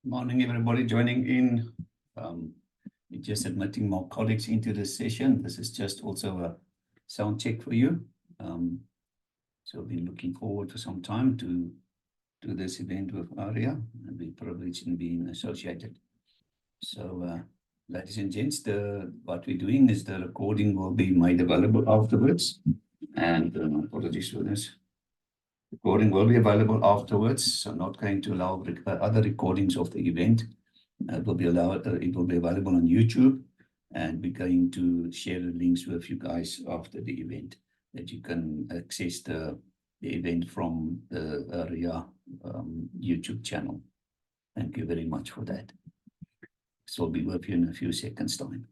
Morning, everybody joining in. We're just admitting more colleagues into this session. This is just also a sound check for you. So we've been looking forward for some time to do this event with ARIA, and we're privileged in being associated. So, ladies and gents, what we're doing is the recording will be made available afterwards. And apologies for this. Recording will be available afterwards, so I'm not going to allow other recordings of the event. It will be available on YouTube, and we're going to share the links with you guys after the event that you can access the event from the ARIA YouTube channel. Thank you very much for that. This will be with you in a few seconds' time.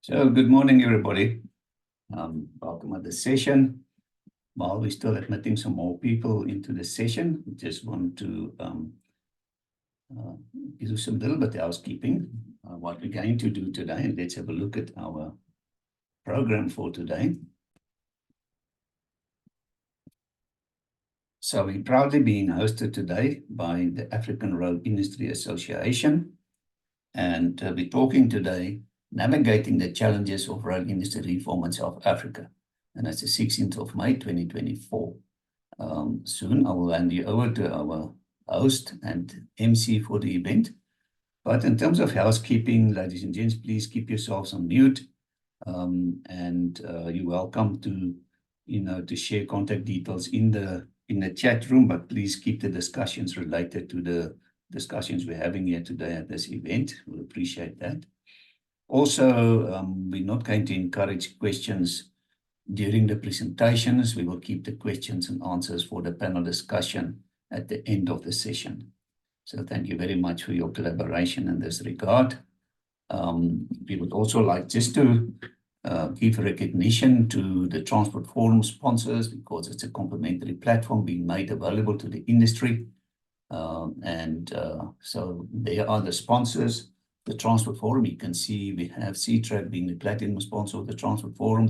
So good morning, everybody. Welcome to the session. While we're still admitting some more people into the session, we just want to do some little bit of housekeeping. What we're going to do today, and let's have a look at our program for today. So we're proudly being hosted today by the African Rail Industry Association. And we're talking today, navigating the challenges of rail industry reform in South Africa. And that's the 16th of May, 2024. Soon I will hand you over to our host and MC for the event. But in terms of housekeeping, ladies and gents, please keep yourselves on mute. You're welcome to, to share contact details in the chat room, but please keep the discussions related to the discussions we're having here today at this event. We'll appreciate that. Also, we're not going to encourage questions during the presentations. We will keep the questions and answers for the panel discussion at the end of the session. So thank you very much for your collaboration in this regard. We would also like just to give recognition to the Transport Forum sponsors, because it's a complementary platform being made available to the industry. So there are the sponsors. The Transport Forum, you can see we have CTRAC being the platinum sponsor of the Transport Forum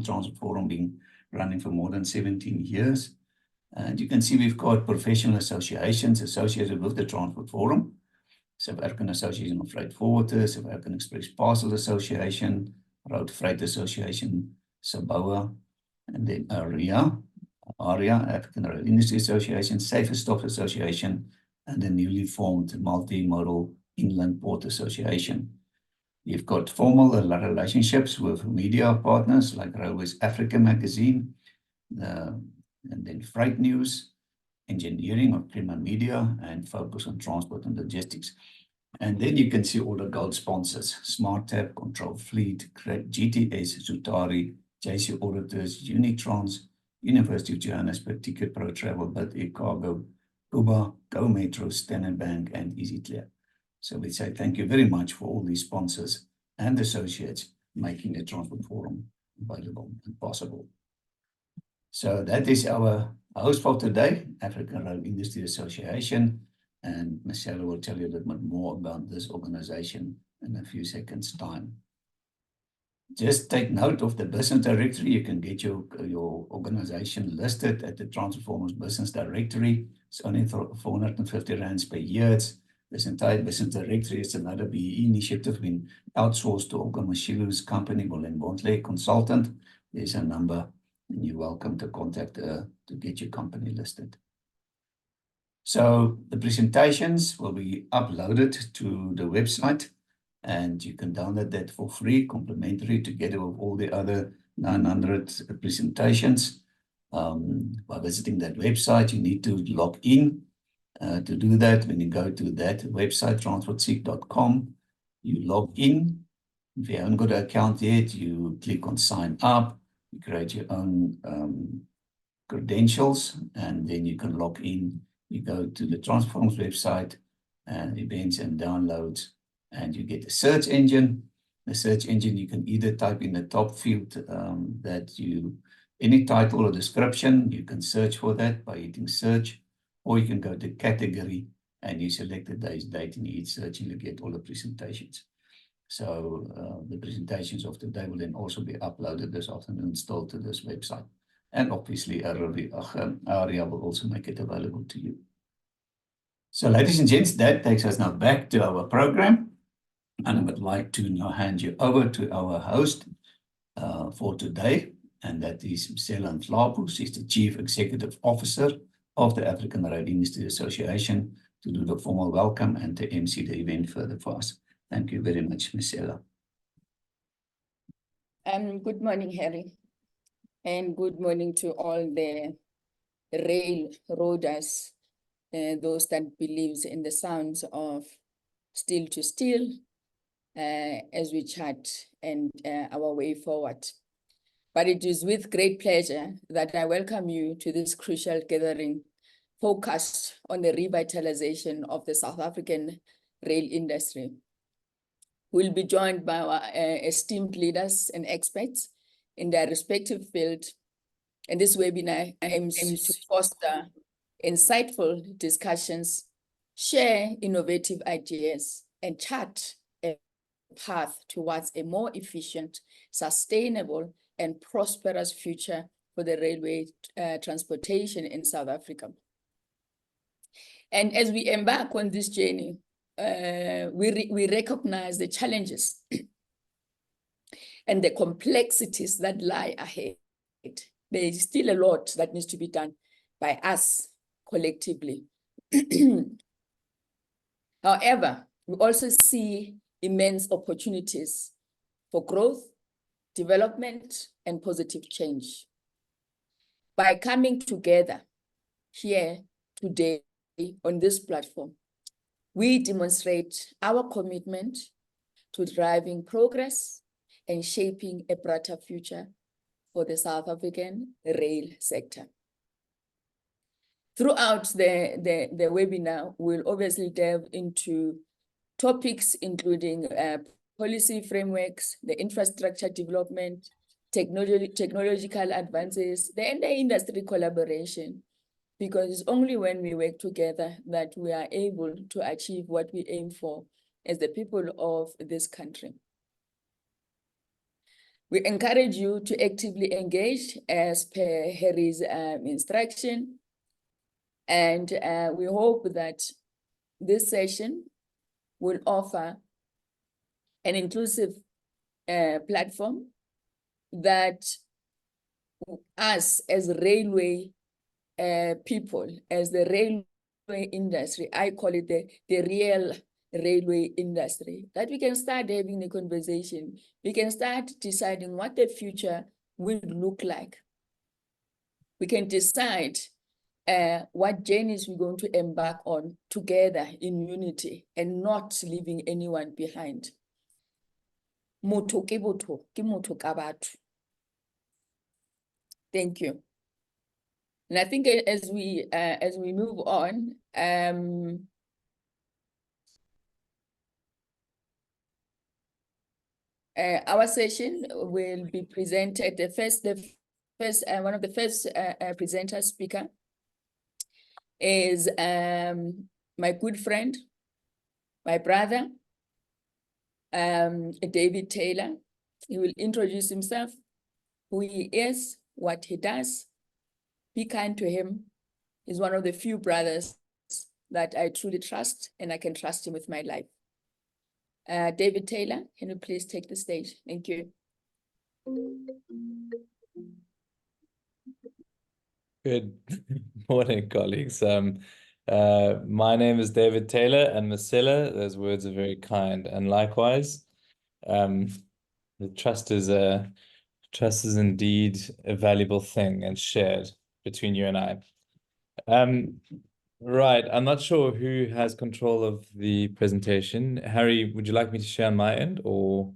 being running for more than 17 years. And you can see we've got professional associations associated with the Transport Forum. South African Association of Freight Forwarders, South African Express Parcels Association, Road Freight Association, SABOA, and then ARIA, African Rail Industry Association, Safer Stops Association, and the newly formed Multimodal Inland Port Association. You've got formal relationships with media partners like Railways Africa magazine, and then Freight News, Engineering of Prima Media, and Focus on Transport and Logistics. And then you can see all the gold sponsors: SmartTap, Control Fleet, GTS, Zutari, JC Auditors, Unitrans, University of Johannesburg, Ticket Pro Travel, Bid Cargo, Kuba, Go Metro, Standard Bank, and EasyClear. So we say thank you very much for all these sponsors and associates making the Transport Forum available and possible. So that is our host for today, African Rail Industry Association. And Marcelo will tell you a little bit more about this organization in a few seconds' time. Just take note of the business directory. You can get your organization listed at the Transport Forum's business directory. It's only 450 rands per year. This entire business directory is another BEE initiative being outsourced to Olga Mashilu's company, Bolen Bontley Consultant. There's a number, and you're welcome to contact her to get your company listed. So the presentations will be uploaded to the website, and you can download that for free, complimentary, together with all the other 900 presentations. By visiting that website, you need to log in. To do that, when you go to that website, transportseek.com, you log in. If you haven't got an account yet, you click on sign up, you create your own credentials, and then you can log in. You go to the Transport Forum's website and events and downloads, and you get a search engine. The search engine, you can either type in the top field any title or description. You can search for that by hitting search, or you can go to category and you select the date and you hit search, and you get all the presentations. So the presentations of today will then also be uploaded this afternoon still to this website. And obviously, ARIA will also make it available to you. So, ladies and gents, that takes us now back to our program. And I would like to now hand you over to our host for today. And that is Msela Mflapu. She's the Chief Executive Officer of the African Rail Industry Association, to do the formal welcome and to MC the event further for us. Thank you very much, Msela. Good morning, Harry. And good morning to all the railroaders, those that believes in the sounds of steel to steel, as we chat and our way forward. But it is with great pleasure that I welcome you to this crucial gathering focused on the revitalization of the South African rail industry. We'll be joined by our esteemed leaders and experts in their respective field. And this webinar aims to foster insightful discussions, share innovative ideas, and chart a path towards a more efficient, sustainable, and prosperous future for the railway transportation in South Africa. And as we embark on this journey, we recognize the challenges and the complexities that lie ahead. There is still a lot that needs to be done by us collectively. However, we also see immense opportunities for growth, development, and positive change. By coming together here today on this platform, we demonstrate our commitment to driving progress and shaping a brighter future for the South African rail sector. Throughout the webinar, we'll obviously delve into topics including policy frameworks, the infrastructure development, technological advances, and the industry collaboration, because it's only when we work together that we are able to achieve what we aim for as the people of this country. We encourage you to actively engage as per Harry's instruction, and we hope that this session will offer an inclusive platform that us as railway people, as the railway industry, I call it the real railway industry, that we can start having a conversation. We can start deciding what the future will look like. We can decide what journeys we're going to embark on together in unity and not leaving anyone behind. Motho ke botho, ke motho ka batho. Thank you. And I think as we move on, our session will be presented. One of the first presenter speaker is my good friend, my brother, David Taylor. He will introduce himself, who he is, what he does. Be kind to him. He's one of the few brothers that I truly trust, and I can trust him with my life. David Taylor, can you please take the stage? Thank you. Good morning, colleagues. My name is David Taylor, and Masila, those words are very kind. And likewise, the trust is indeed a valuable thing and shared between you and I. Right, I'm not sure who has control of the presentation. Harry, would you like me to share on my end, or?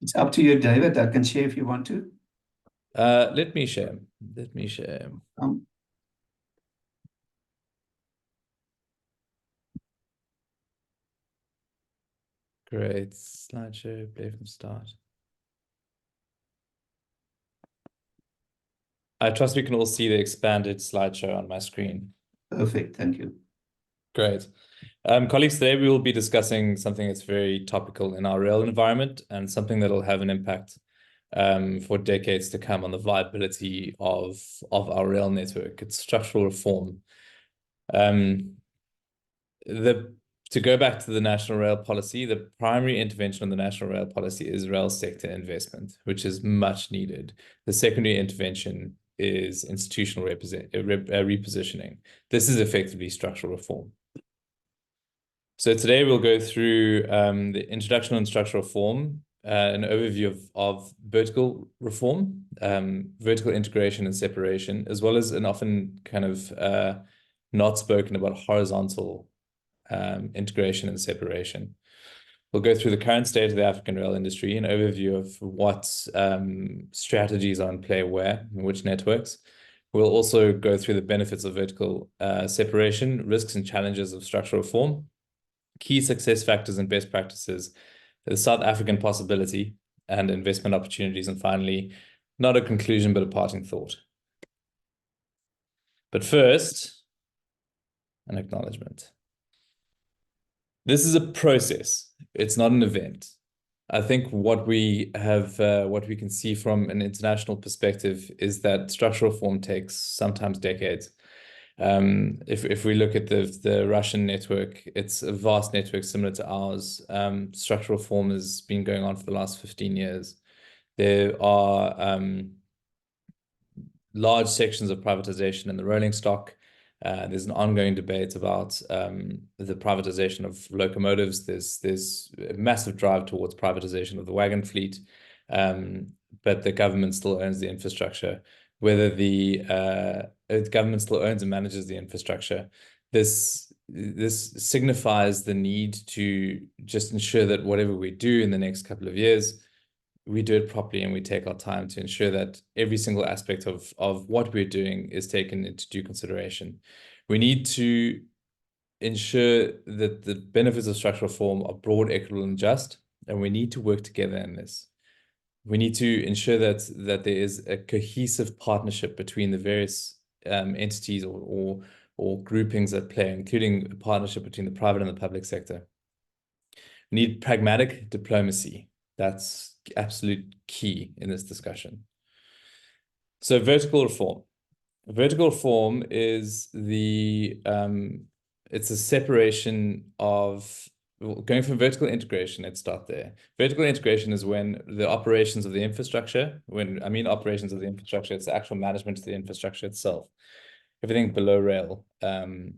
It's up to you, David. I can share if you want to. Let me share. Let me share. Great. Slideshow, play from start. I trust we can all see the expanded slideshow on my screen. Perfect, thank you. Great. Colleagues, today we will be discussing something that's very topical in our rail environment and something that will have an impact for decades to come on the viability of our rail network. It's structural reform. To go back to the National Rail Policy, the primary intervention on the National Rail Policy is rail sector investment, which is much needed. The secondary intervention is institutional repositioning. This is effectively structural reform. So today we'll go through the introduction on structural reform, an overview of vertical reform, vertical integration and separation, as well as an often kind of not spoken about horizontal integration and separation. We'll go through the current state of the African rail industry, an overview of what strategies are in play where, in which networks. We'll also go through the benefits of vertical separation, risks and challenges of structural reform, key success factors and best practices, the South African possibility and investment opportunities, and finally, not a conclusion, but a parting thought. But first, an acknowledgement. This is a process. It's not an event. I think what we can see from an international perspective is that structural reform takes sometimes decades. If we look at the Russian network, it's a vast network similar to ours. Structural reform has been going on for the last 15 years. There are large sections of privatization in the rolling stock. There's an ongoing debate about the privatization of locomotives. There's a massive drive towards privatization of the wagon fleet, but the government still owns the infrastructure. Whether the government still owns and manages the infrastructure, this signifies the need to just ensure that whatever we do in the next couple of years, we do it properly and we take our time to ensure that every single aspect of what we're doing is taken into due consideration. We need to ensure that the benefits of structural reform are broad, equitable, and just, and we need to work together in this. We need to ensure that there is a cohesive partnership between the various entities or groupings at play, including a partnership between the private and the public sector. We need pragmatic diplomacy. That's absolute key in this discussion. So vertical reform. Vertical reform is it's a separation of going from vertical integration. Let's start there. Vertical integration is when the operations of the infrastructure, when I mean operations of the infrastructure, it's the actual management of the infrastructure itself. Everything below rail,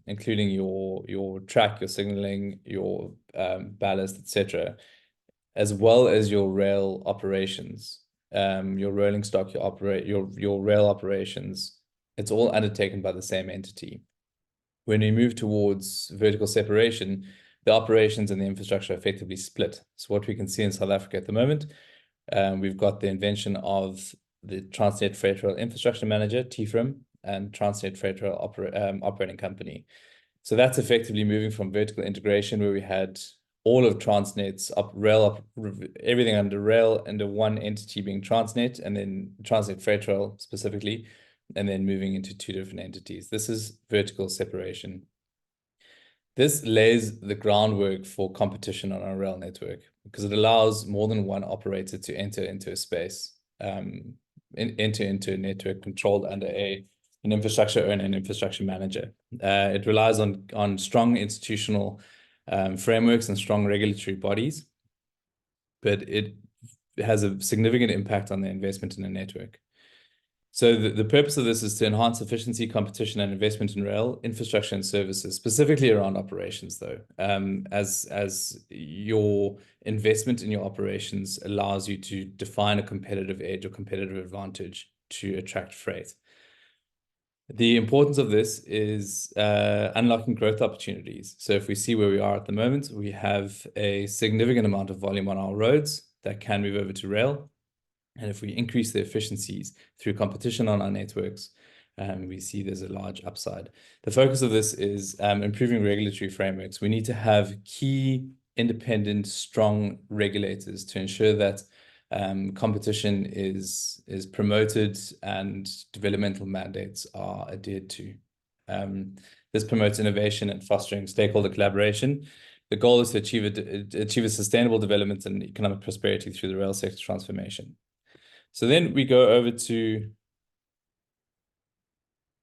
including your track, your signaling, your ballast, etc., as well as your rail operations, your rolling stock, your rail operations. It's all undertaken by the same entity. When we move towards vertical separation, the operations and the infrastructure effectively split. So what we can see in South Africa at the moment, we've got the invention of the Transnet Freight Rail Infrastructure Manager, TFRIM, and Transnet Freight Rail Operating Company. So that's effectively moving from vertical integration, where we had all of Transnet's everything under rail under one entity being Transnet, and then Transnet Freight Rail specifically, and then moving into two different entities. This is vertical separation. This lays the groundwork for competition on our rail network because it allows more than one operator to enter into a space, enter into a network controlled under an infrastructure owner and infrastructure manager. It relies on strong institutional frameworks and strong regulatory bodies, but it has a significant impact on the investment in the network. So the purpose of this is to enhance efficiency, competition, and investment in rail infrastructure and services, specifically around operations, though, as your investment in your operations allows you to define a competitive edge or competitive advantage to attract freight. The importance of this is unlocking growth opportunities. So if we see where we are at the moment, we have a significant amount of volume on our roads that can move over to rail. And if we increase the efficiencies through competition on our networks, we see there's a large upside. The focus of this is improving regulatory frameworks. We need to have key, independent, strong regulators to ensure that competition is promoted and developmental mandates are adhered to. This promotes innovation and fostering stakeholder collaboration. The goal is to achieve a sustainable development and economic prosperity through the rail sector transformation. So then we go over to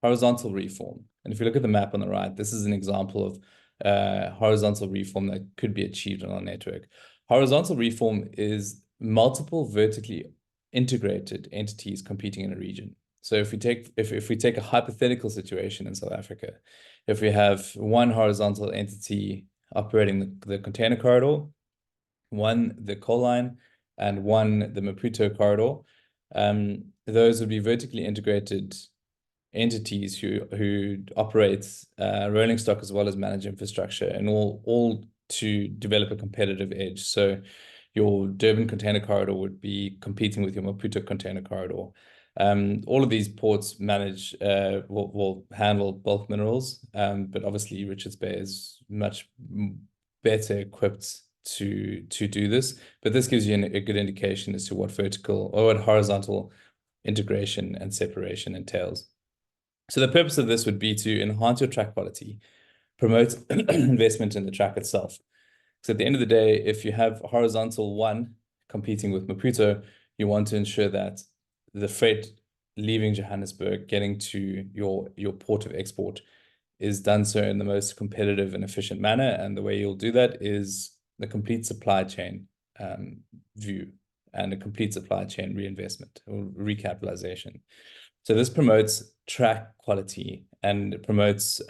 horizontal reform. And if you look at the map on the right, this is an example of horizontal reform that could be achieved on our network. Horizontal reform is multiple vertically integrated entities competing in a region. So if we take a hypothetical situation in South Africa, if we have one horizontal entity operating the container corridor, one the coal line, and one the Maputo corridor, those would be vertically integrated entities who operate rolling stock as well as manage infrastructure, and all to develop a competitive edge. So your Durban container corridor would be competing with your Maputo container corridor. All of these ports manage will handle bulk minerals, but obviously Richards Bay is much better equipped to do this. But this gives you a good indication as to what vertical or what horizontal integration and separation entails. So the purpose of this would be to enhance your track quality, promote investment in the track itself. So at the end of the day, if you have horizontal one competing with Maputo, you want to ensure that the freight leaving Johannesburg, getting to your port of export, is done so in the most competitive and efficient manner. And the way you'll do that is the complete supply chain view and a complete supply chain reinvestment or recapitalization. So this promotes track quality and it promotes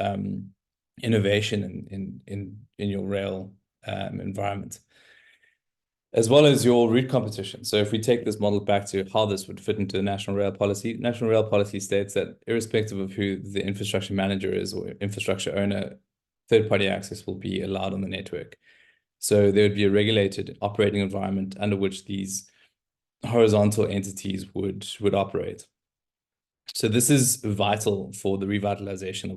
innovation in your rail environment, as well as your route competition. So if we take this model back to how this would fit into the National Rail Policy states that irrespective of who the infrastructure manager is or infrastructure owner, third-party access will be allowed on the network. So there would be a regulated operating environment under which these horizontal entities would operate. So this is vital for the revitalization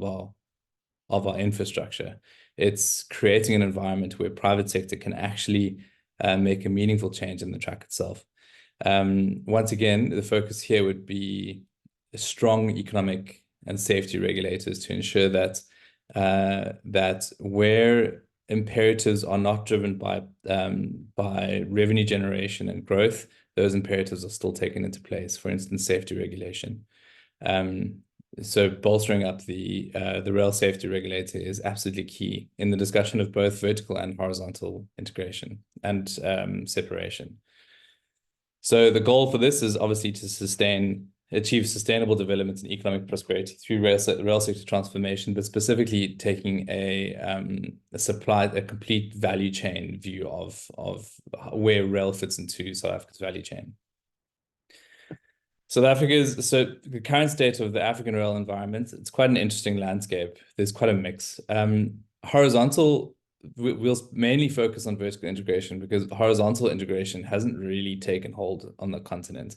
of our infrastructure. It's creating an environment where private sector can actually make a meaningful change in the track itself. Once again, the focus here would be strong economic and safety regulators to ensure that that where imperatives are not driven by revenue generation and growth, those imperatives are still taken into place. For instance, safety regulation. So bolstering up the rail safety regulator is absolutely key in the discussion of both vertical and horizontal integration and separation. So the goal for this is obviously to achieve sustainable development and economic prosperity through rail sector transformation, but specifically taking a complete value chain view of where rail fits into South Africa's value chain. So the current state of the African rail environment, it's quite an interesting landscape. There's quite a mix. Horizontal, we'll mainly focus on vertical integration because horizontal integration hasn't really taken hold on the continent.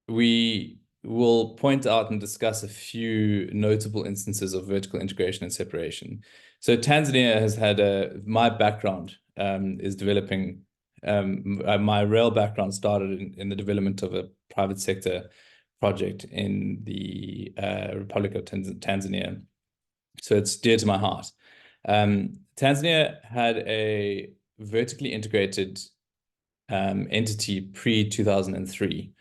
We will point out and discuss a few notable instances of vertical integration and separation. So Tanzania has had my background is developing. My rail background started in the development of a private sector project in the Republic of Tanzania. So it's dear to my heart. Tanzania had a vertically integrated entity pre-2003.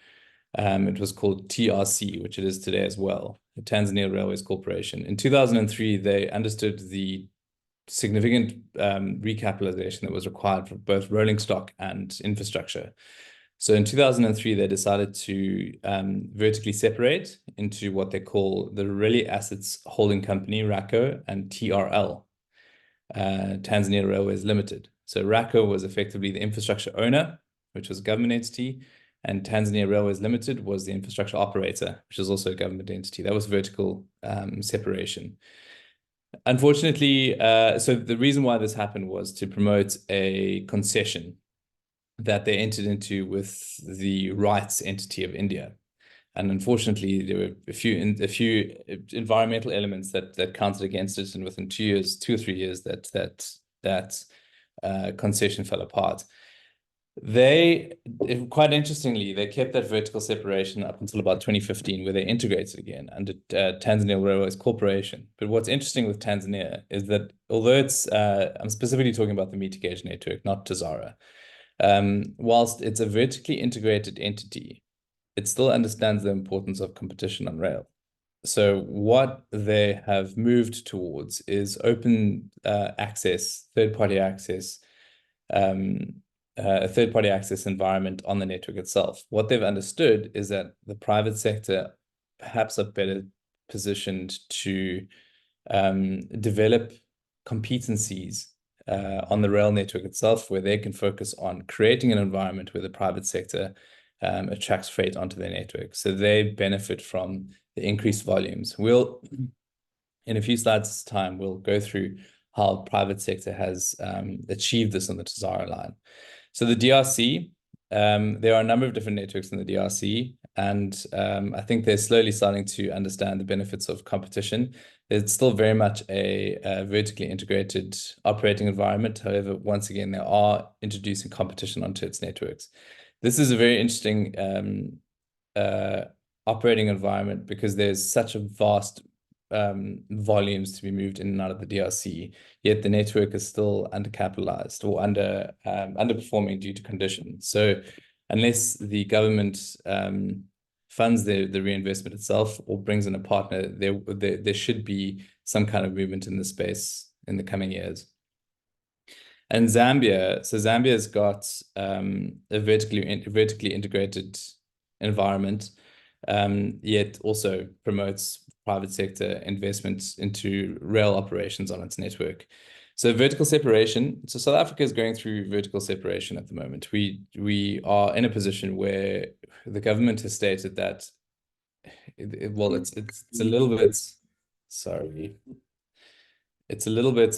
It was called TRC, which it is today as well, the Tanzania Railways Corporation. In 2003, they understood the significant recapitalization that was required for both rolling stock and infrastructure. So in 2003, they decided to vertically separate into what they call the Railway Assets Holding Company, RACO, and TRL, Tanzania Railways Limited. So RACO was effectively the infrastructure owner, which was a government entity, and Tanzania Railways Limited was the infrastructure operator, which is also a government entity. That was vertical separation. Unfortunately, so the reason why this happened was to promote a concession that they entered into with the rights entity of India. And unfortunately, there were a few environmental elements that counted against it, and within 2 or 3 years, that concession fell apart. Quite interestingly, they kept that vertical separation up until about 2015, where they integrated again under Tanzania Railways Corporation. But what's interesting with Tanzania is that although I'm specifically talking about the meter gauge network, not Tazara, whilst it's a vertically integrated entity, it still understands the importance of competition on rail. So what they have moved towards is open access, third-party access, a third-party access environment on the network itself. What they've understood is that the private sector perhaps are better positioned to develop competencies on the rail network itself, where they can focus on creating an environment where the private sector attracts freight onto their network. So they benefit from the increased volumes. In a few slides' time, we'll go through how private sector has achieved this on the Tazara line. So the DRC, there are a number of different networks in the DRC, and I think they're slowly starting to understand the benefits of competition. It's still very much a vertically integrated operating environment. However, once again, they are introducing competition onto its networks. This is a very interesting operating environment because there's such a vast volumes to be moved in and out of the DRC, yet the network is still undercapitalized or underperforming due to conditions. So unless the government funds the reinvestment itself or brings in a partner, there should be some kind of movement in the space in the coming years. And Zambia, so Zambia's got a vertically integrated environment, yet also promotes private sector investment into rail operations on its network. So vertical separation. So South Africa is going through vertical separation at the moment. We are in a position where the government has stated that, well, it's a little bit, sorry, it's a little bit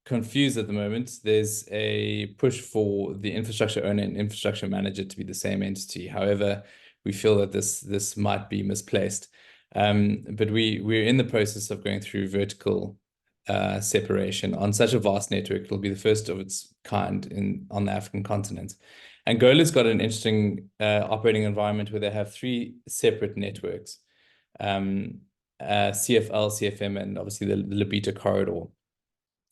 confused at the moment. There's a push for the infrastructure owner and infrastructure manager to be the same entity. However, we feel that this might be misplaced. But we're in the process of going through vertical separation on such a vast network. It'll be the first of its kind on the African continent. Angola's got an interesting operating environment where they have 3 separate networks. CFL, CFM, and obviously the Lobito corridor.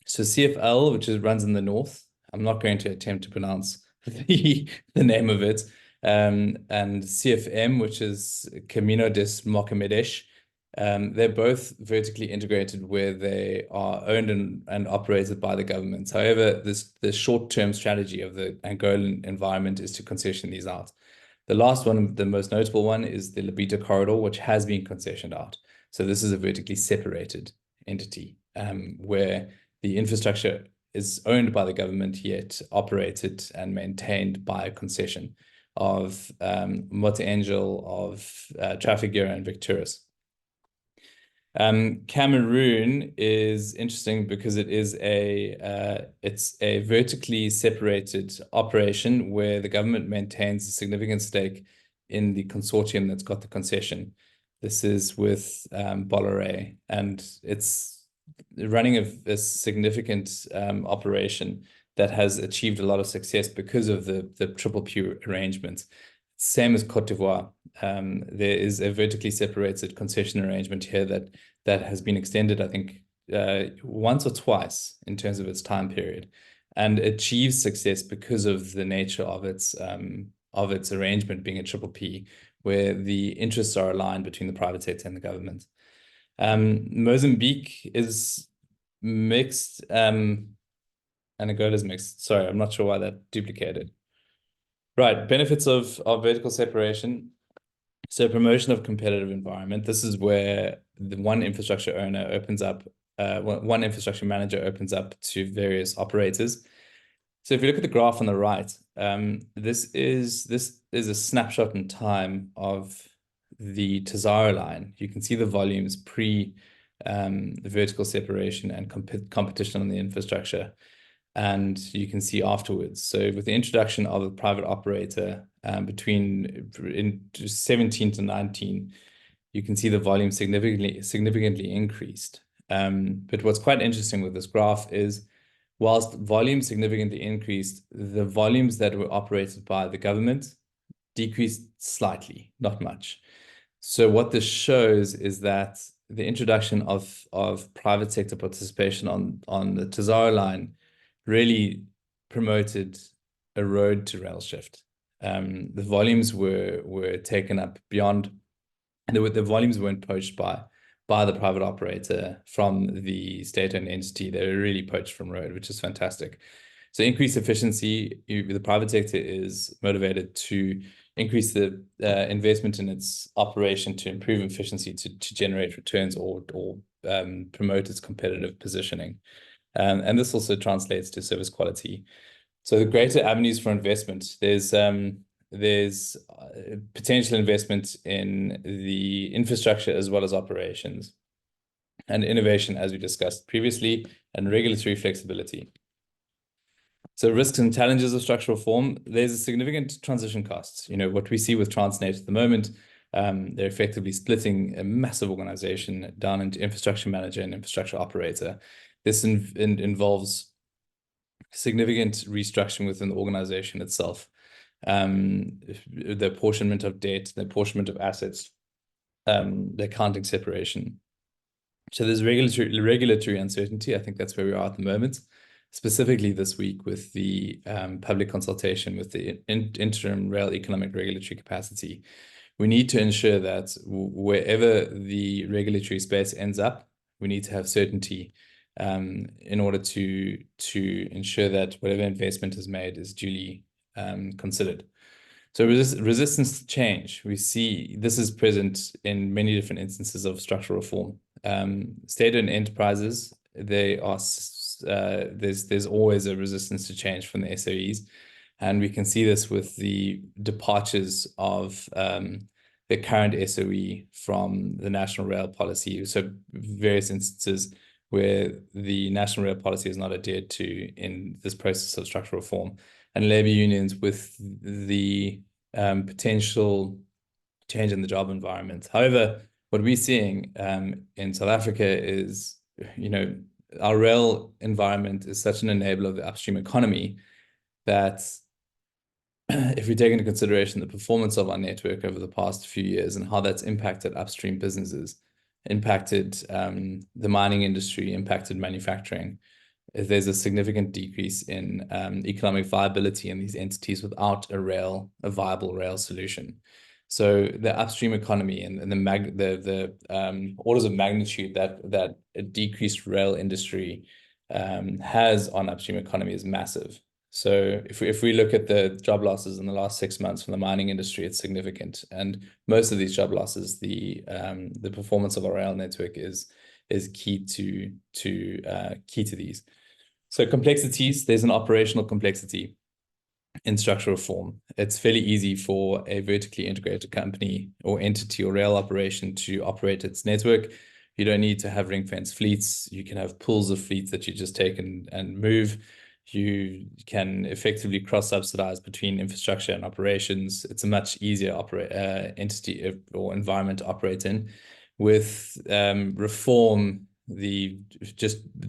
So CFL, which runs in the north, I'm not going to attempt to pronounce the name of it, and CFM, which is Camino des Mocamedes. They're both vertically integrated where they are owned and operated by the government. However, the short-term strategy of the Angolan environment is to concession these out. The last one, the most notable one, is the Lobito corridor, which has been concessioned out. So this is a vertically separated entity where the infrastructure is owned by the government, yet operated and maintained by a concession of Moto Angel, of Trafigura, and Victuris. Cameroon is interesting because it's a vertically separated operation where the government maintains a significant stake in the consortium that's got the concession. This is with Bolloré, and it's running a significant operation that has achieved a lot of success because of the Triple P arrangements. Same as Côte d'Ivoire. There is a vertically separated concession arrangement here that has been extended, I think, once or twice in terms of its time period, and achieves success because of the nature of its arrangement being a Triple P, where the interests are aligned between the private sector and the government. Mozambique is mixed, and Angola's mixed. Sorry, I'm not sure why that duplicated. Right, benefits of vertical separation. So promotion of competitive environment. This is where the one infrastructure owner opens up, one infrastructure manager opens up to various operators. So if you look at the graph on the right, this is a snapshot in time of the Tazara line. You can see the volumes pre the vertical separation and competition on the infrastructure. And you can see afterwards. So with the introduction of a private operator between 17 to 19, you can see the volume significantly increased. But what's quite interesting with this graph is, whilst volume significantly increased, the volumes that were operated by the government decreased slightly, not much. So what this shows is that the introduction of private sector participation on the Tazara line really promoted a road to rail shift. The volumes were taken up beyond, the volumes weren't poached by the private operator from the state-owned entity. They were really poached from road, which is fantastic. So increased efficiency, the private sector is motivated to increase the investment in its operation to improve efficiency, to generate returns or promote its competitive positioning. And this also translates to service quality. So the greater avenues for investment, there's potential investment in the infrastructure as well as operations, and innovation, as we discussed previously, and regulatory flexibility. So risks and challenges of structural reform, there's a significant transition costs. You know, what we see with Transnet at the moment, they're effectively splitting a massive organization down into infrastructure manager and infrastructure operator. This involves significant restructuring within the organization itself, the apportionment of debt, the apportionment of assets, the accounting separation. So there's regulatory uncertainty. I think that's where we are at the moment, specifically this week with the public consultation with the interim rail economic regulatory capacity. We need to ensure that wherever the regulatory space ends up, we need to have certainty in order to ensure that whatever investment is made is duly considered. So resistance to change, we see this is present in many different instances of structural reform. State-owned enterprises, they are there's always a resistance to change from the SOEs, and we can see this with the departures of the current SOE from the National Rail Policy. So various instances where the National Rail Policy is not adhered to in this process of structural reform, and labor unions with the potential change in the job environment. However, what we're seeing in South Africa is, our rail environment is such an enabler of the upstream economy that if we take into consideration the performance of our network over the past few years and how that's impacted upstream businesses, impacted the mining industry, impacted manufacturing, there's a significant decrease in economic viability in these entities without a viable rail solution. So the upstream economy and the orders of magnitude that a decreased rail industry has on upstream economy is massive. So if we look at the job losses in the last 6 months from the mining industry, it's significant. And most of these job losses, the performance of our rail network is key to these. So complexities, there's an operational complexity in structural reform. It's fairly easy for a vertically integrated company or entity or rail operation to operate its network. You don't need to have ring-fence fleets. You can have pools of fleets that you just take and move. You can effectively cross-subsidize between infrastructure and operations. It's a much easier entity or environment to operate in. With reform, the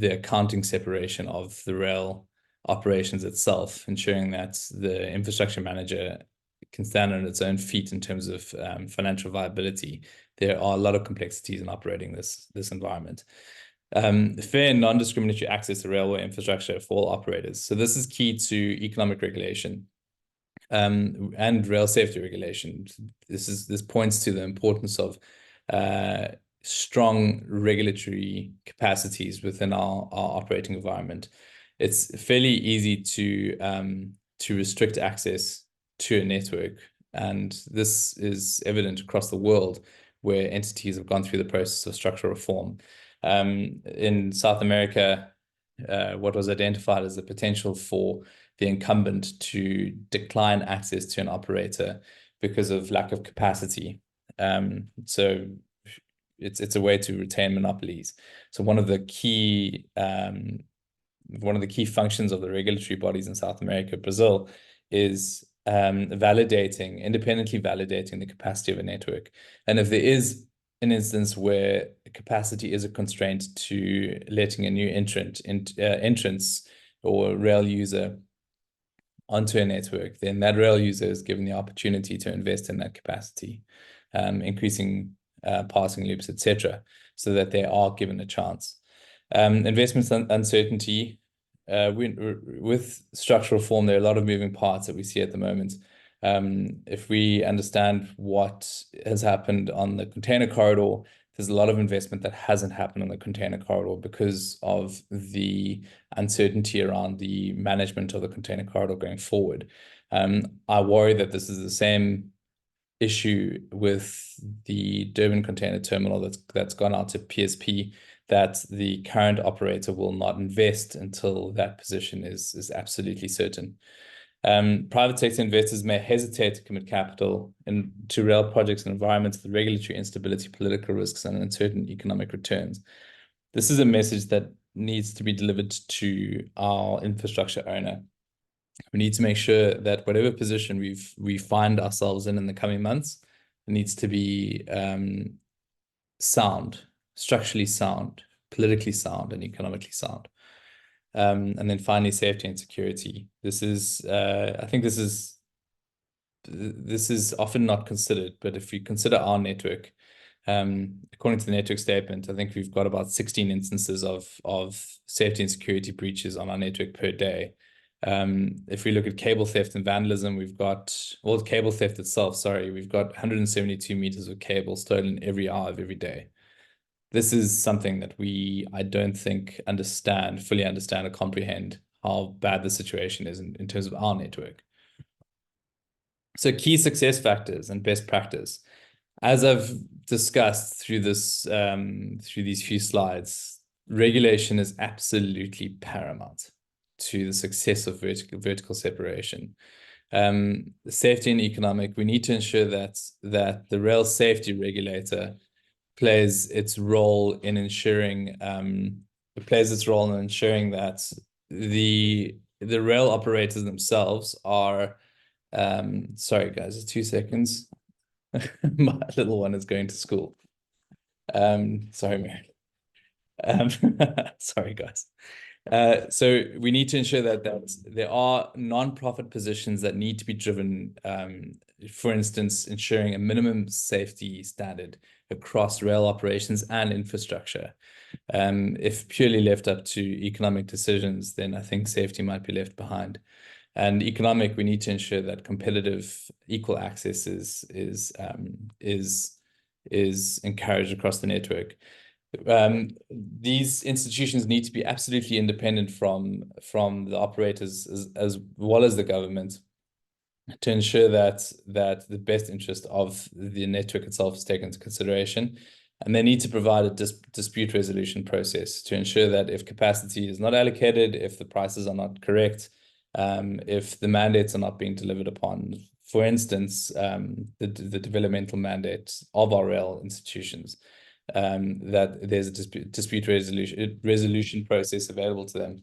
accounting separation of the rail operations itself, ensuring that the infrastructure manager can stand on its own feet in terms of financial viability. There are a lot of complexities in operating this environment. Fair and non-discriminatory access to railway infrastructure for all operators. So this is key to economic regulation and rail safety regulation. This points to the importance of strong regulatory capacities within our operating environment. It's fairly easy to restrict access to a network, and this is evident across the world where entities have gone through the process of structural reform. In South America, what was identified as the potential for the incumbent to decline access to an operator because of lack of capacity. So it's a way to retain monopolies. So one of the key functions of the regulatory bodies in South America, Brazil, is independently validating the capacity of a network. And if there is an instance where capacity is a constraint to letting a new entrance or rail user onto a network, then that rail user is given the opportunity to invest in that capacity, increasing passing loops, etc., so that they are given a chance. Investment uncertainty. With structural reform, there are a lot of moving parts that we see at the moment. If we understand what has happened on the container corridor, there's a lot of investment that hasn't happened on the container corridor because of the uncertainty around the management of the container corridor going forward. I worry that this is the same issue with the Durban Container Terminal that's gone out to PSP, that the current operator will not invest until that position is absolutely certain. Private sector investors may hesitate to commit capital to rail projects in environments with regulatory instability, political risks, and uncertain economic returns. This is a message that needs to be delivered to our infrastructure owner. We need to make sure that whatever position we find ourselves in the coming months, it needs to be sound, structurally sound, politically sound, and economically sound. And then finally, safety and security. This is, I think this is often not considered, but if you consider our network, According to the network statement, I think we've got about 16 instances of safety and security breaches on our network per day. If we look at cable theft and vandalism, we've got, well, cable theft itself, sorry, we've got 172 meters of cable stolen every hour of every day. This is something that I don't think fully understand or comprehend how bad the situation is in terms of our network. So key success factors and best practice. As I've discussed through this, through these few slides, regulation is absolutely paramount to the success of vertical separation. Safety and economic, we need to ensure that the rail safety regulator plays its role in ensuring that the rail operators themselves are sorry guys, 2 seconds. My little one is going to school. Sorry, Mary. Sorry, guys. So we need to ensure that there are non-profit positions that need to be driven, for instance, ensuring a minimum safety standard across rail operations and infrastructure. If purely left up to economic decisions, then I think safety might be left behind. And economic, we need to ensure that competitive equal access is encouraged across the network. These institutions need to be absolutely independent from the operators as well as the government to ensure that the best interest of the network itself is taken into consideration. And they need to provide a dispute resolution process to ensure that if capacity is not allocated, if the prices are not correct, if the mandates are not being delivered upon, for instance, the developmental mandate of our rail institutions, that there's a dispute resolution process available to them.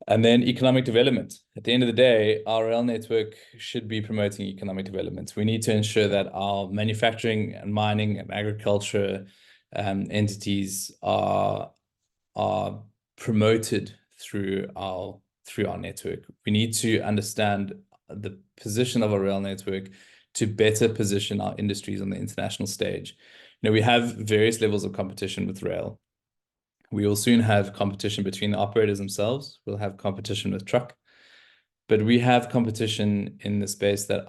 And then economic development. At the end of the day, our rail network should be promoting economic development. We need to ensure that our manufacturing and mining and agriculture entities are promoted through our network. We need to understand the position of our rail network to better position our industries on the international stage. You know, we have various levels of competition with rail. We will soon have competition between the operators themselves. We'll have competition with truck, but we have competition in the space that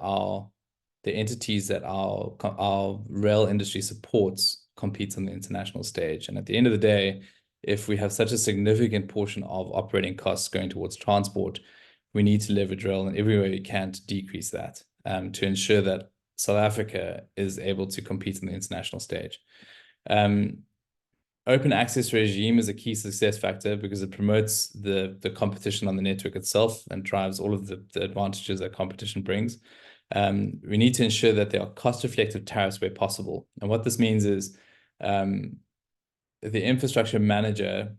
the entities that our rail industry supports competes on the international stage. And at the end of the day, if we have such a significant portion of operating costs going towards transport, we need to leverage rail in every way we can to decrease that, to ensure that South Africa is able to compete on the international stage. Open access regime is a key success factor because it promotes the competition on the network itself and drives all of the advantages that competition brings. We need to ensure that there are cost-reflective tariffs where possible. And what this means is the infrastructure manager,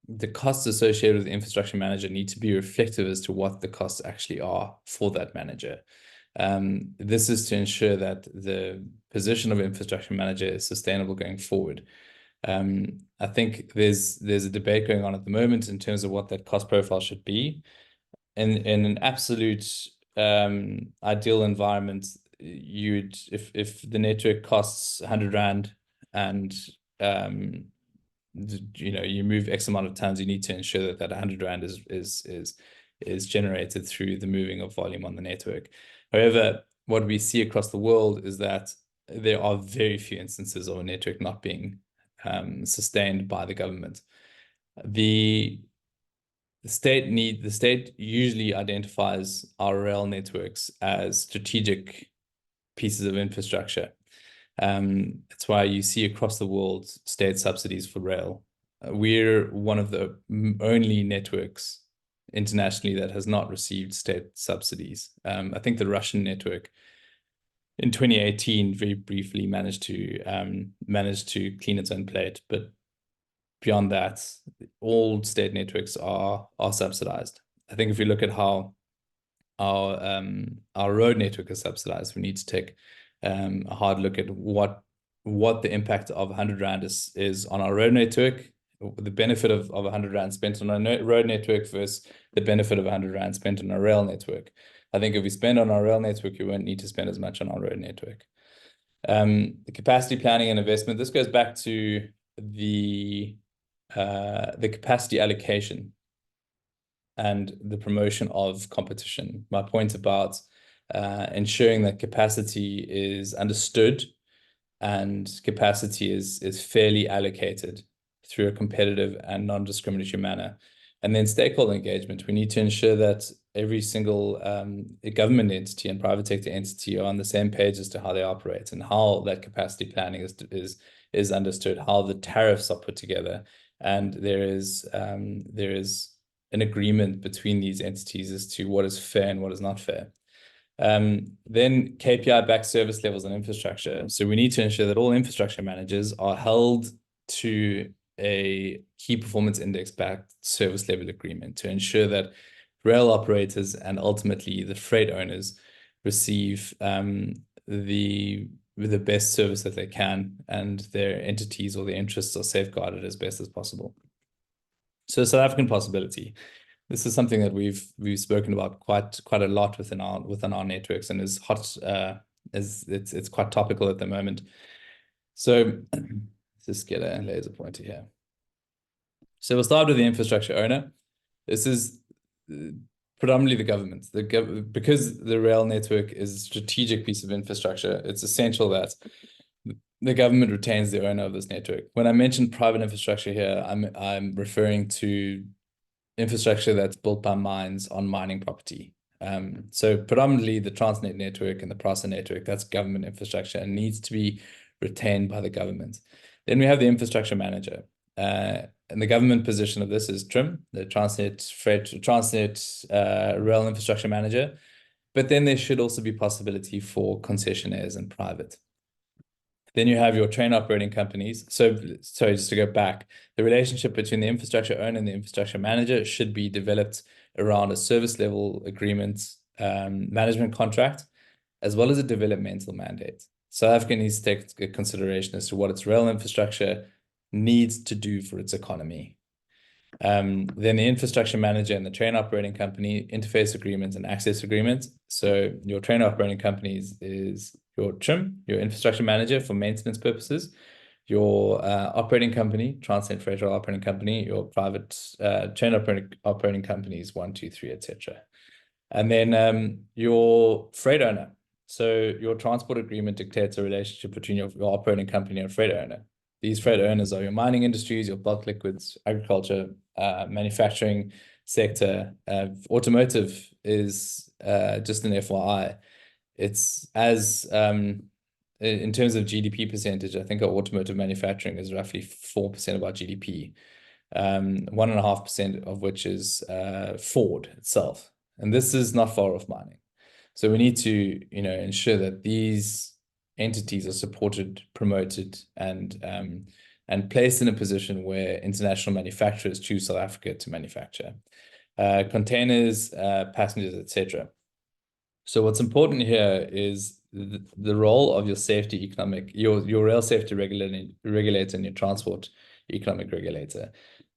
the costs associated with the infrastructure manager need to be reflective as to what the costs actually are for that manager. This is to ensure that the position of infrastructure manager is sustainable going forward. I think there's a debate going on at the moment in terms of what that cost profile should be. In an absolute ideal environment, if the network costs 100 Rand and you move X amount of tons, you need to ensure that 100 Rand is generated through the moving of volume on the network. However, what we see across the world is that there are very few instances of a network not being sustained by the government. The state usually identifies our rail networks as strategic pieces of infrastructure. That's why you see across the world state subsidies for rail. We're one of the only networks internationally that has not received state subsidies. I think the Russian network in 2018 very briefly managed to clean its own plate, but beyond that, all state networks are subsidized. I think if we look at how our road network is subsidized, we need to take a hard look at what the impact of 100 Rand is on our road network, the benefit of 100 Rand spent on our road network versus the benefit of 100 Rand spent on our rail network. I think if we spend on our rail network, we won't need to spend as much on our road network. The capacity planning and investment, this goes back to the capacity allocation and the promotion of competition. My point about ensuring that capacity is understood and capacity is fairly allocated through a competitive and non-discriminatory manner. And then stakeholder engagement. We need to ensure that every single government entity and private sector entity are on the same page as to how they operate and how that capacity planning is understood, how the tariffs are put together. And there is an agreement between these entities as to what is fair and what is not fair. Then KPI-backed service levels and infrastructure. So we need to ensure that all infrastructure managers are held to a key performance index-backed service level agreement to ensure that rail operators and ultimately the freight owners receive the best service that they can, and their entities or their interests are safeguarded as best as possible. So South African possibility. This is something that we've spoken about quite a lot within our networks, and is hot it's quite topical at the moment. So let's just get a laser pointer here. So we'll start with the infrastructure owner. This is predominantly the government. Because the rail network is a strategic piece of infrastructure, it's essential that the government retains the owner of this network. When I mention private infrastructure here, I'm referring to infrastructure that's built by mines on mining property. So predominantly the Transnet network and the PRASA network, that's government infrastructure and needs to be retained by the government. Then we have the infrastructure manager. And the government position of this is TRIM, the Transnet Rail Infrastructure Manager. But then there should also be possibility for concessionaires and private. Then you have your train operating companies. So, sorry, just to go back, the relationship between the infrastructure owner and the infrastructure manager should be developed around a service level agreement, management contract, as well as a developmental mandate. South Africa needs to take a consideration as to what its rail infrastructure needs to do for its economy. Then the infrastructure manager and the train operating company interface agreements and access agreements. So your train operating companies is your TRIM, your infrastructure manager for maintenance purposes, your operating company, Transnet Freight Rail Operating Company, your private train operating companies, 1, 2, 3, etc. And then your freight owner. So your transport agreement dictates a relationship between your operating company and freight owner. These freight owners are your mining industries, your bulk liquids, agriculture, manufacturing sector. Automotive is just an FYI. It's as in terms of GDP percentage, I think our automotive manufacturing is roughly 4% of our GDP, 1.5% of which is Ford itself. And this is not far off mining. So we need to, ensure that these entities are supported, promoted, and placed in a position where international manufacturers choose South Africa to manufacture containers, passengers, etc. So what's important here is the role of your safety your rail safety regulator and your transport economic regulator.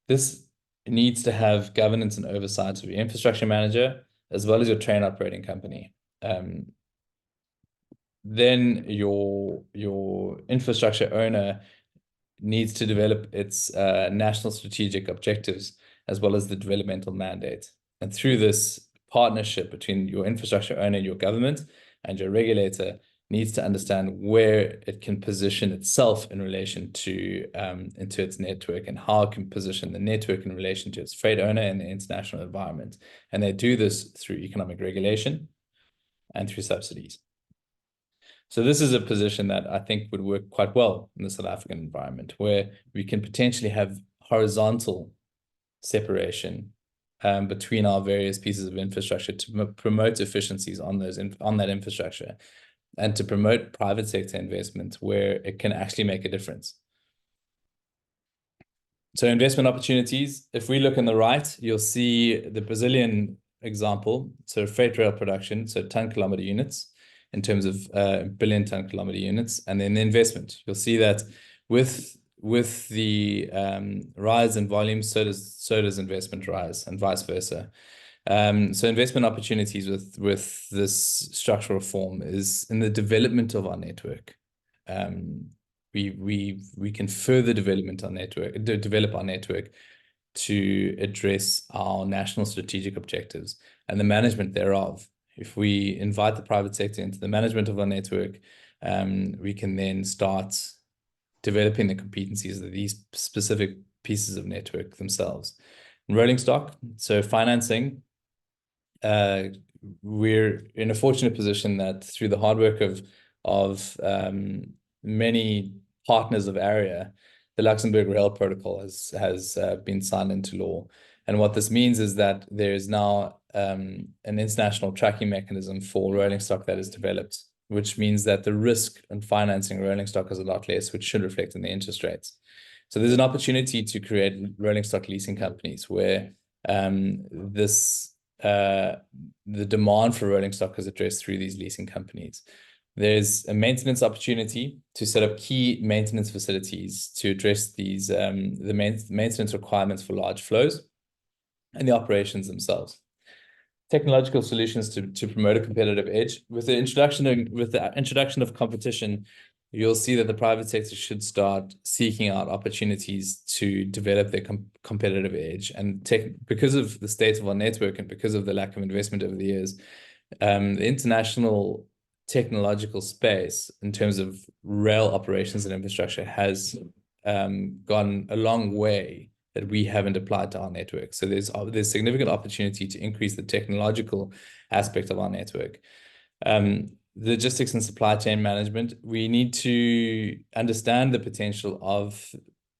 This needs to have governance and oversight of your infrastructure manager as well as your train operating company. Then your infrastructure owner needs to develop its national strategic objectives as well as the developmental mandate. And through this partnership between your infrastructure owner, your government, and your regulator needs to understand where it can position itself in relation to into its network, and how it can position the network in relation to its freight owner and the international environment. And they do this through economic regulation and through subsidies. So this is a position that I think would work quite well in the South African environment, where we can potentially have horizontal separation between our various pieces of infrastructure to promote efficiencies on that infrastructure, and to promote private sector investment where it can actually make a difference. So investment opportunities, if we look on the right, you'll see the Brazilian example. So freight rail production, so ton kilometer units in terms of billion ton kilometer units, and then the investment. You'll see that with the rise in volume, so does investment rise, and vice versa. So investment opportunities with this structural reform is in the development of our network. we can further develop our network to address our national strategic objectives and the management thereof. If we invite the private sector into the management of our network, we can then start developing the competencies of these specific pieces of network themselves. Rolling stock, so financing, we're in a fortunate position that through the hard work of many partners of AREA, the Luxembourg Rail Protocol has been signed into law. And what this means is that there is now an international tracking mechanism for rolling stock that is developed, which means that the risk in financing rolling stock is a lot less, which should reflect in the interest rates. So there's an opportunity to create rolling stock leasing companies where the demand for rolling stock is addressed through these leasing companies. There's a maintenance opportunity to set up key maintenance facilities to address these the maintenance requirements for large flows and the operations themselves. Technological solutions to promote a competitive edge. With the introduction of competition, you'll see that the private sector should start seeking out opportunities to develop their competitive edge. And because of the state of our network and because of the lack of investment over the years, the international technological space in terms of rail operations and infrastructure has gone a long way that we haven't applied to our network. So there's significant opportunity to increase the technological aspect of our network. Logistics and supply chain management, we need to understand the potential of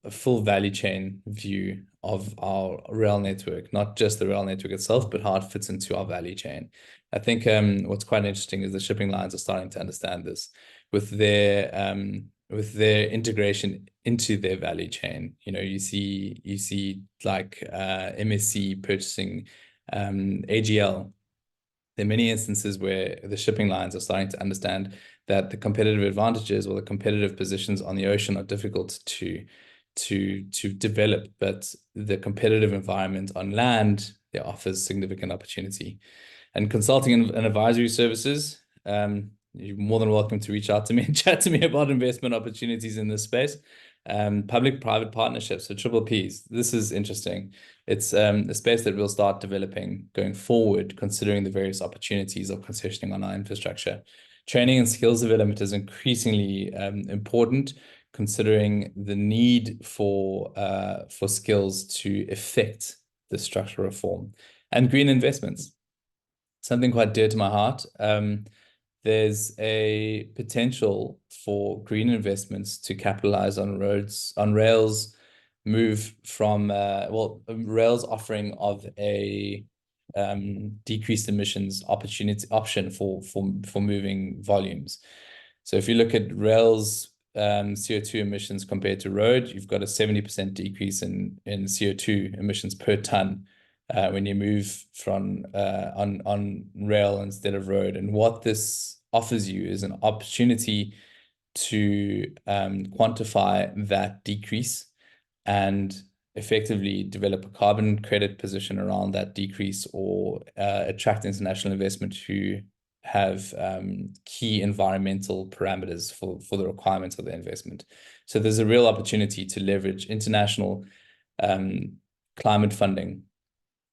a full value chain view of our rail network, not just the rail network itself, but how it fits into our value chain. I think what's quite interesting is the shipping lines are starting to understand this with their integration into their value chain. You know, you see like MSC purchasing AGL. There are many instances where the shipping lines are starting to understand that the competitive advantages or the competitive positions on the ocean are difficult to develop, but the competitive environment on land, it offers significant opportunity. And consulting and advisory services, you're more than welcome to reach out to me and chat to me about investment opportunities in this space. Public-private partnerships, so triple Ps. This is interesting. It's a space that we'll start developing going forward, considering the various opportunities of concessioning on our infrastructure. Training and skills development is increasingly important, considering the need for skills to effect the structural reform. And green investments, something quite dear to my heart. There's a potential for green investments to capitalize on rails move from rails offering of a decreased emissions option for moving volumes. So if you look at rails CO2 emissions compared to road, you've got a 70% decrease in CO2 emissions per ton when you move from on rail instead of road. And what this offers you is an opportunity to quantify that decrease and effectively develop a carbon credit position around that decrease, or attract international investment who have key environmental parameters for the requirements of the investment. So there's a real opportunity to leverage international climate funding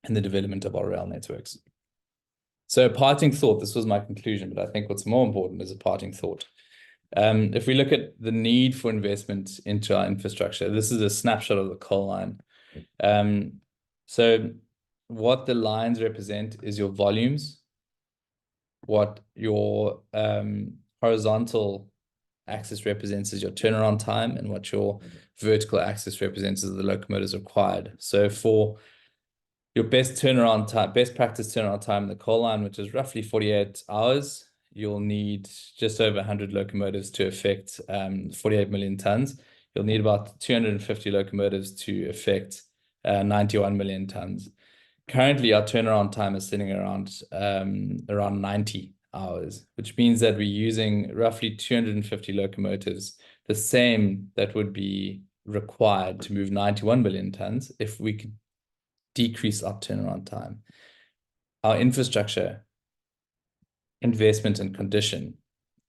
in the development of our rail networks. So a parting thought, this was my conclusion, but I think what's more important is a parting thought. If we look at the need for investment into our infrastructure, this is a snapshot of the coal line. So what the lines represent is your volumes, what your horizontal axis represents is your turnaround time, and what your vertical axis represents is the locomotives required. So for your best practice turnaround time in the coal line, which is roughly 48 hours, you'll need just over 100 locomotives to affect 48 million tons. You'll need about 250 locomotives to affect 91 million tons. Currently, our turnaround time is sitting around 90 hours, which means that we're using roughly 250 locomotives, the same that would be required to move 91 million tons if we could decrease our turnaround time. Our infrastructure investment and condition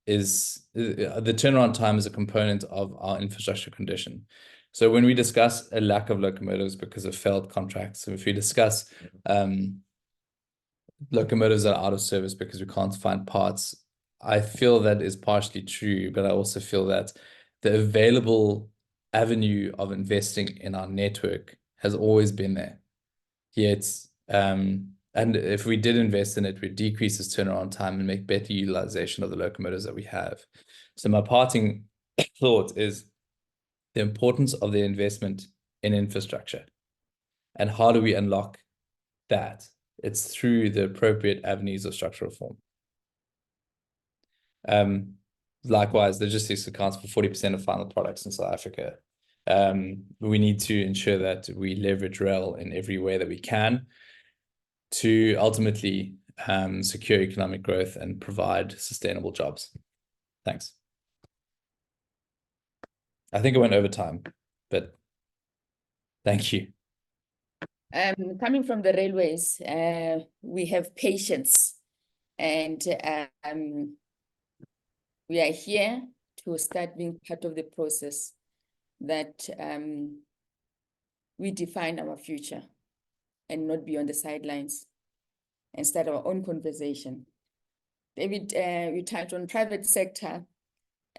the turnaround time is a component of our infrastructure condition. So when we discuss a lack of locomotives because of failed contracts, so if we discuss locomotives that are out of service because we can't find parts, I feel that is partially true, but I also feel that the available avenue of investing in our network has always been there. Yet, and if we did invest in it, we'd decrease its turnaround time and make better utilization of the locomotives that we have. So my parting thought is the importance of the investment in infrastructure. And how do we unlock that? It's through the appropriate avenues of structural reform. Likewise, logistics accounts for 40% of final products in South Africa. We need to ensure that we leverage rail in every way that we can to ultimately secure economic growth and provide sustainable jobs. Thanks. I think I went over time, but thank you. Coming from the railways, we have patience, and we are here to start being part of the process that we define our future and not be on the sidelines and start our own conversation. David, you touched on private sector,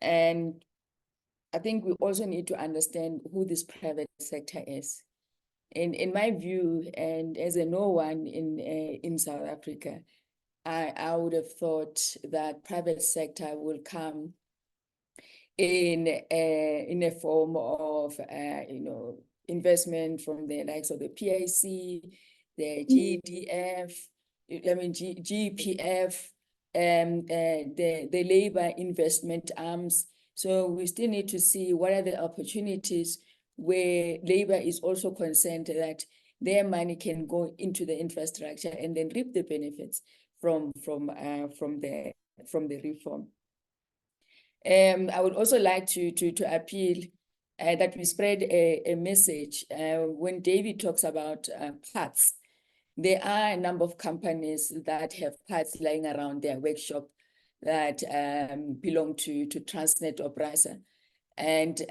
and I think we also need to understand who this private sector is. In my view, and as a no one in South Africa, I would have thought that private sector will come in a form of investment from the likes of the PIC, the GDF, GPF, the labor investment arms. So we still need to see what are the opportunities where labor is also concerned that their money can go into the infrastructure and then reap the benefits from the reform. I would also like to appeal that we spread a message when David talks about parts. There are a number of companies that have parts lying around their workshop that belong to Transnet or Prasa. And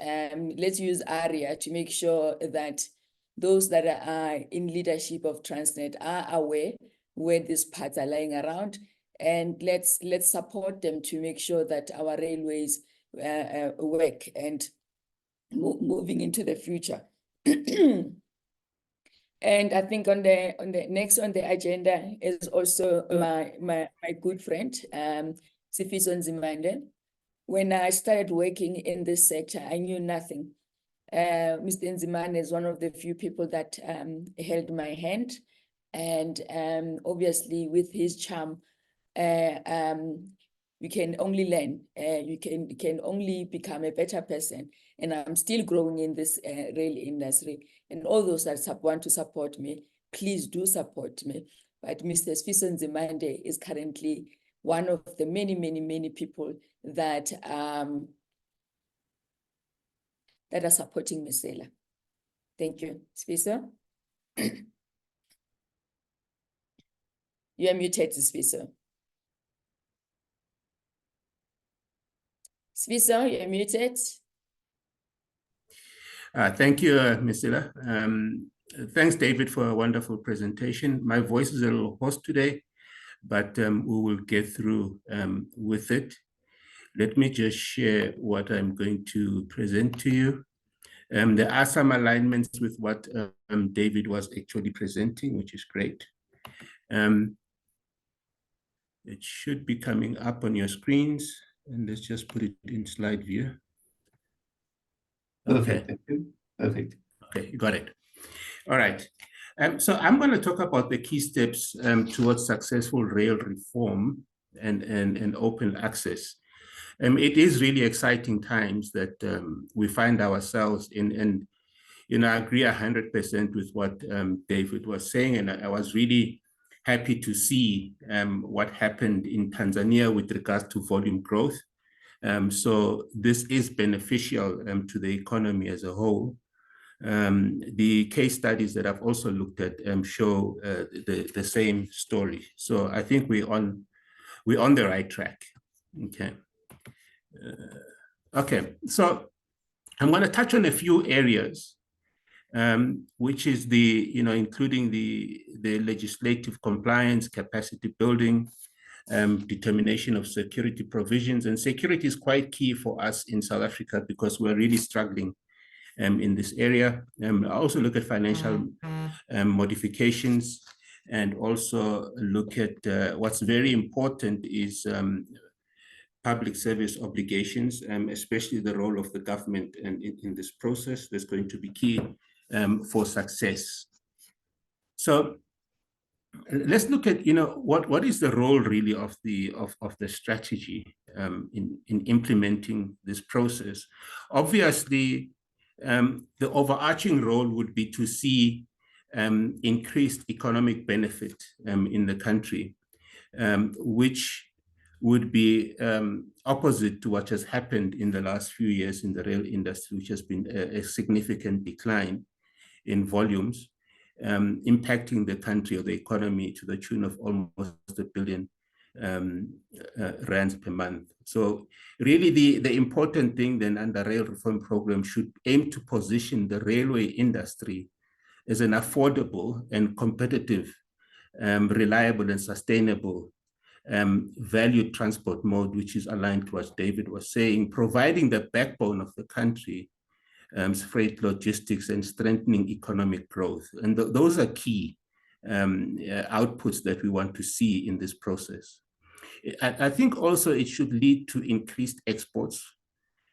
let's use ARIA to make sure that those that are in leadership of Transnet are aware where these parts are lying around, and let's support them to make sure that our railways work and moving into the future. And I think on the next on the agenda is also my good friend Sifiso Nzimande. When I started working in this sector, I knew nothing. Mr. Nzimande is one of the few people that held my hand, and obviously with his charm, you can only learn. You can only become a better person. And I'm still growing in this rail industry. And all those that want to support me, please do support me. But Mr. Sifiso Nzimande is currently one of the many people that that are supporting Misela. Thank you, Sifiso. You are muted, Sifiso. Sifiso, you are muted. Thank you, Misela. Thanks, David, for a wonderful presentation. My voice is a little hoarse today, but we will get through with it. Let me just share what I'm going to present to you. There are some alignments with what David was actually presenting, which is great. It should be coming up on your screens, and let's just put it in slide view. Perfect. Thank you. Perfect. Okay, you got it. All right. So I'm going to talk about the key steps towards successful rail reform and open access. It is really exciting times that we find ourselves in, and I agree 100% with what David was saying, and I was really happy to see what happened in Tanzania with regards to volume growth. So this is beneficial to the economy as a whole. The case studies that I've also looked at show the same story. So I think we're on the right track. Okay. Okay, so I'm going to touch on a few areas, which is including the legislative compliance, capacity building, determination of security provisions. And security is quite key for us in South Africa because we're really struggling in this area. I also look at financial modifications, and also look at what's very important is public service obligations, especially the role of the government in this process. That's going to be key for success. So let's look at what is the role really of the strategy in implementing this process. Obviously, the overarching role would be to see increased economic benefit in the country, which would be opposite to what has happened in the last few years in the rail industry, which has been a significant decline in volumes, impacting the country or the economy to the tune of almost R1 billion rands per month. So really the important thing then under rail reform program should aim to position the railway industry as an affordable and competitive, reliable and sustainable valued transport mode, which is aligned to what David was saying, providing the backbone of the country, freight logistics and strengthening economic growth. And those are key outputs that we want to see in this process. I think also it should lead to increased exports,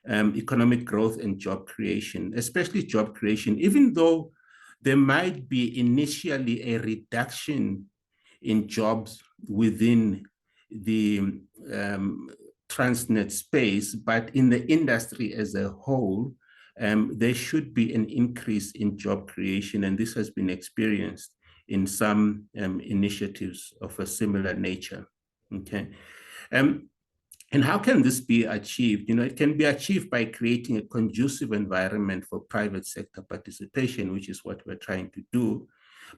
economic growth and job creation, especially job creation, even though there might be initially a reduction in jobs within the Transnet space, but in the industry as a whole, there should be an increase in job creation, and this has been experienced in some initiatives of a similar nature. Okay, and how can this be achieved? It can be achieved by creating a conducive environment for private sector participation, which is what we're trying to do,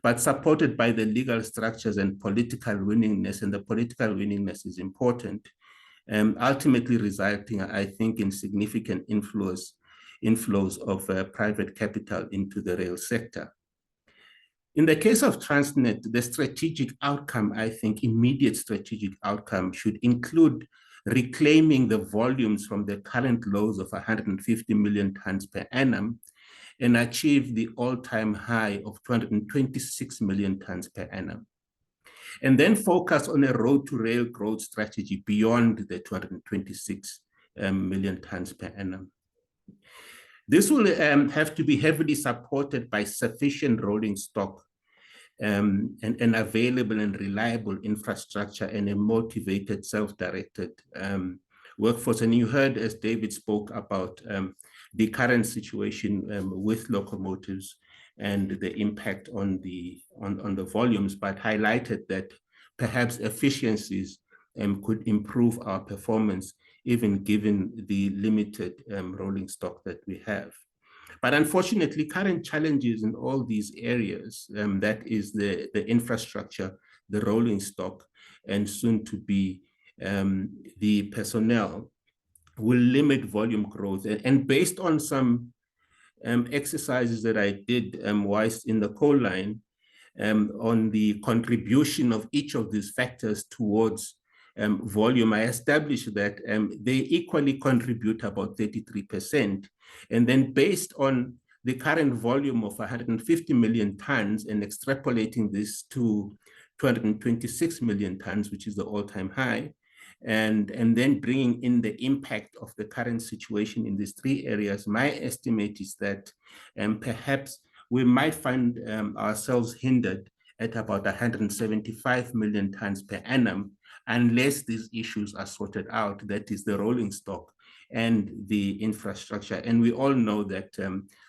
but supported by the legal structures and political willingness, and the political willingness is important, ultimately resulting, I think, in significant inflows of private capital into the rail sector. In the case of Transnet, the strategic outcome, I think, immediate strategic outcome should include reclaiming the volumes from the current lows of 150 million tons per annum and achieve the all-time high of 226 million tons per annum. And then focus on a road to rail growth strategy beyond the 226 million tons per annum. This will have to be heavily supported by sufficient rolling stock and available and reliable infrastructure and a motivated, self-directed workforce. And you heard, as David spoke about, the current situation with locomotives and the impact on the volumes, but highlighted that perhaps efficiencies could improve our performance, even given the limited rolling stock that we have. But unfortunately, current challenges in all these areas, that is the infrastructure, the rolling stock, and soon to be the personnel, will limit volume growth. And based on some exercises that I did whilst in the coal line, on the contribution of each of these factors towards volume, I established that they equally contribute about 33%. And then based on the current volume of 150 million tons and extrapolating this to 226 million tons, which is the all-time high, and then bringing in the impact of the current situation in these three areas, my estimate is that perhaps we might find ourselves hindered at about 175 million tons per annum, unless these issues are sorted out, that is the rolling stock and the infrastructure. And we all know that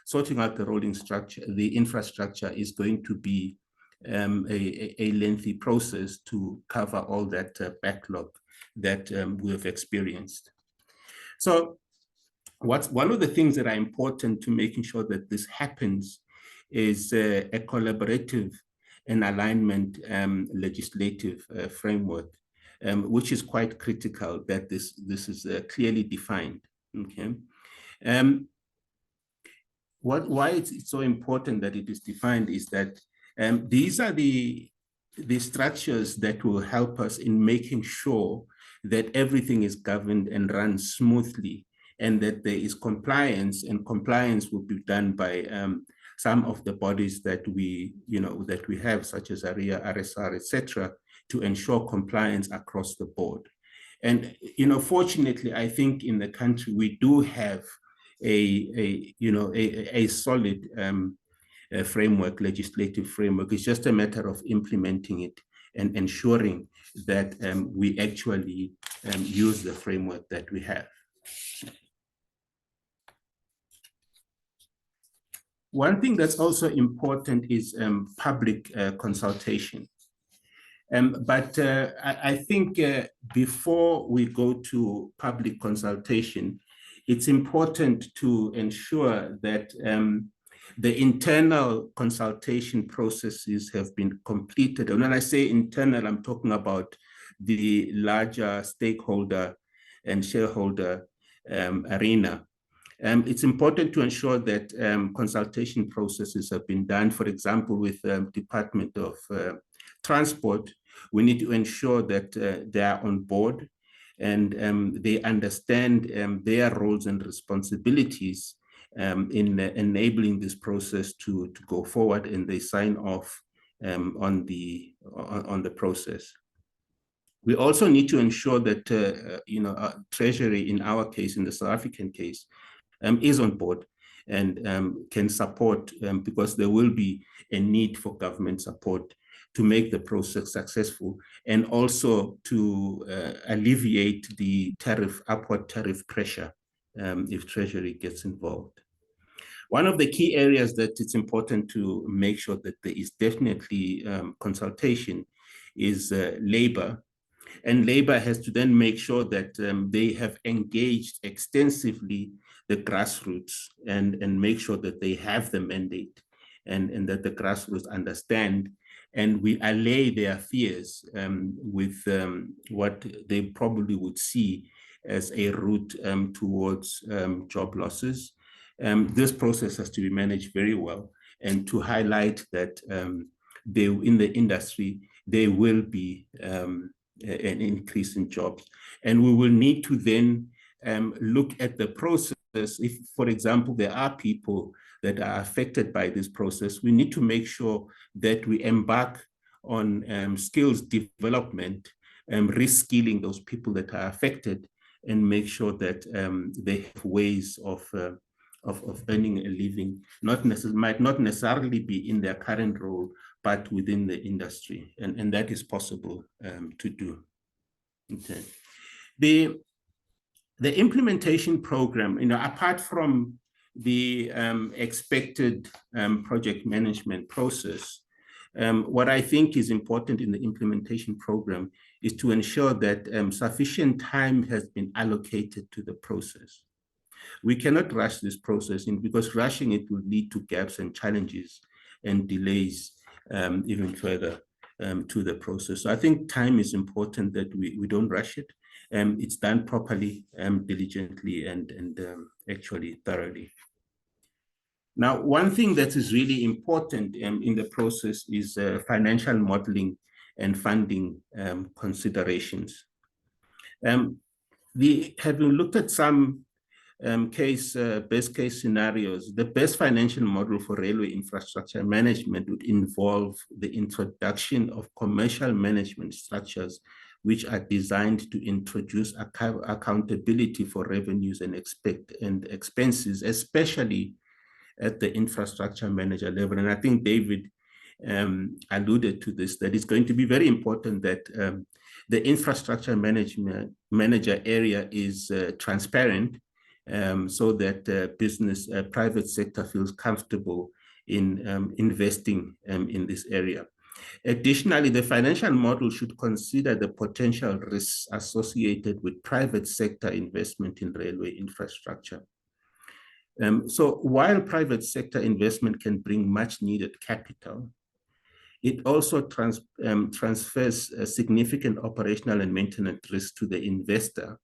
sorting out the rolling structure, the infrastructure, is going to be a lengthy process to cover all that backlog that we have experienced. So one of the things that are important to making sure that this happens is a collaborative and alignment legislative framework which is quite critical that this is clearly defined. Okay. Why it's so important that it is defined is that these are the structures that will help us in making sure that everything is governed and run smoothly, and that there is compliance, and compliance will be done by some of the bodies that we have, such as ARIA, RSR, etc., to ensure compliance across the board. And fortunately, I think in the country we do have a solid framework, legislative framework. It's just a matter of implementing it and ensuring that we actually use the framework that we have. One thing that's also important is public consultation. But I think before we go to public consultation, it's important to ensure that the internal consultation processes have been completed. And when I say internal, I'm talking about the larger stakeholder and shareholder arena. It's important to ensure that consultation processes have been done. For example, with Department of Transport, we need to ensure that they are on board and they understand their roles and responsibilities in enabling this process to go forward, and they sign off on the process. We also need to ensure that Treasury, in our case, in the South African case, is on board and can support, because there will be a need for government support to make the process successful, and also to alleviate the upward tariff pressure if Treasury gets involved. One of the key areas that it's important to make sure that there is definitely consultation is labor. And labor has to then make sure that they have engaged extensively the grassroots and make sure that they have the mandate and that the grassroots understand, and we allay their fears with what they probably would see as a route towards job losses. This process has to be managed very well, and to highlight that in the industry, there will be an increase in jobs. And we will need to then look at the process. If, for example, there are people that are affected by this process, we need to make sure that we embark on skills development and reskilling those people that are affected, and make sure that they have ways of earning a living, might not necessarily be in their current role, but within the industry, and that is possible to do. Okay. The implementation program, apart from the expected project management process, what I think is important in the implementation program is to ensure that sufficient time has been allocated to the process. We cannot rush this process because rushing it will lead to gaps and challenges and delays even further to the process. So I think time is important, that we don't rush it. It's done properly, diligently, and actually thoroughly. Now, one thing that is really important in the process is financial modeling and funding considerations. Having looked at some best case scenarios, the best financial model for railway infrastructure management would involve the introduction of commercial management structures which are designed to introduce accountability for revenues and expenses, especially at the infrastructure manager level. And I think David alluded to this, that it's going to be very important that the infrastructure manager area is transparent, so that private sector feels comfortable in investing in this area. Additionally, the financial model should consider the potential risks associated with private sector investment in railway infrastructure. So while private sector investment can bring much needed capital, it also transfers a significant operational and maintenance risk to the investor,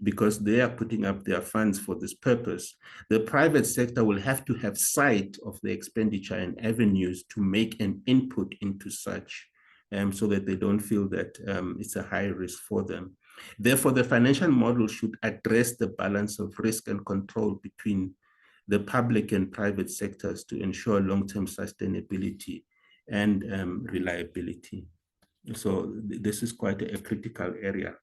because they are putting up their funds for this purpose. The private sector will have to have sight of the expenditure and avenues to make an input into such, so that they don't feel that it's a high risk for them. Therefore, the financial model should address the balance of risk and control between the public and private sectors to ensure long-term sustainability and reliability. So this is quite a critical area.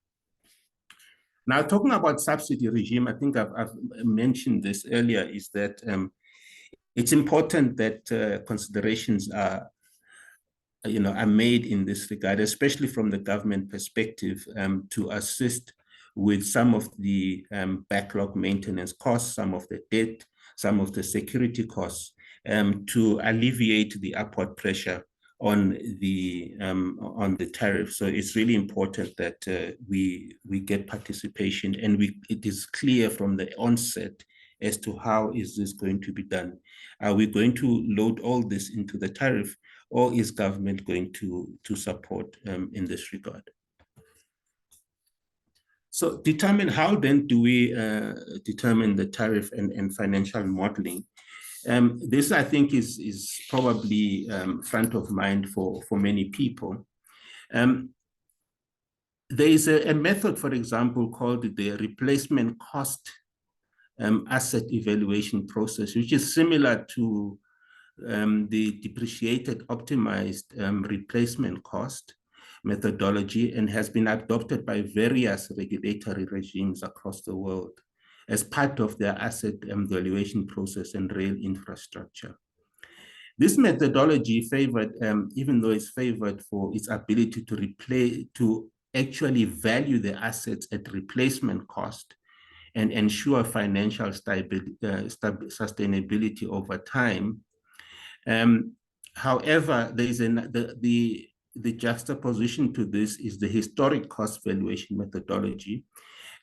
Now, talking about subsidy regime, I think I've mentioned this earlier, is that it's important that considerations are made in this regard, especially from the government perspective, to assist with some of the backlog maintenance costs, some of the debt, some of the security costs, to alleviate the upward pressure on the tariff. So it's really important that we get participation, and it is clear from the onset as to how is this going to be done. Are we going to load all this into the tariff, or is government going to support in this regard? So how then do we determine the tariff and financial modeling? This, I think, is probably front of mind for many people. There is a method, for example, called the replacement cost asset evaluation process, which is similar to the depreciated optimized replacement cost methodology, and has been adopted by various regulatory regimes across the world as part of their asset valuation process and rail infrastructure. This methodology favored, even though it's favored for its ability to actually value the assets at replacement cost and ensure financial sustainability over time. However, there is the juxtaposition to this is the historic cost valuation methodology,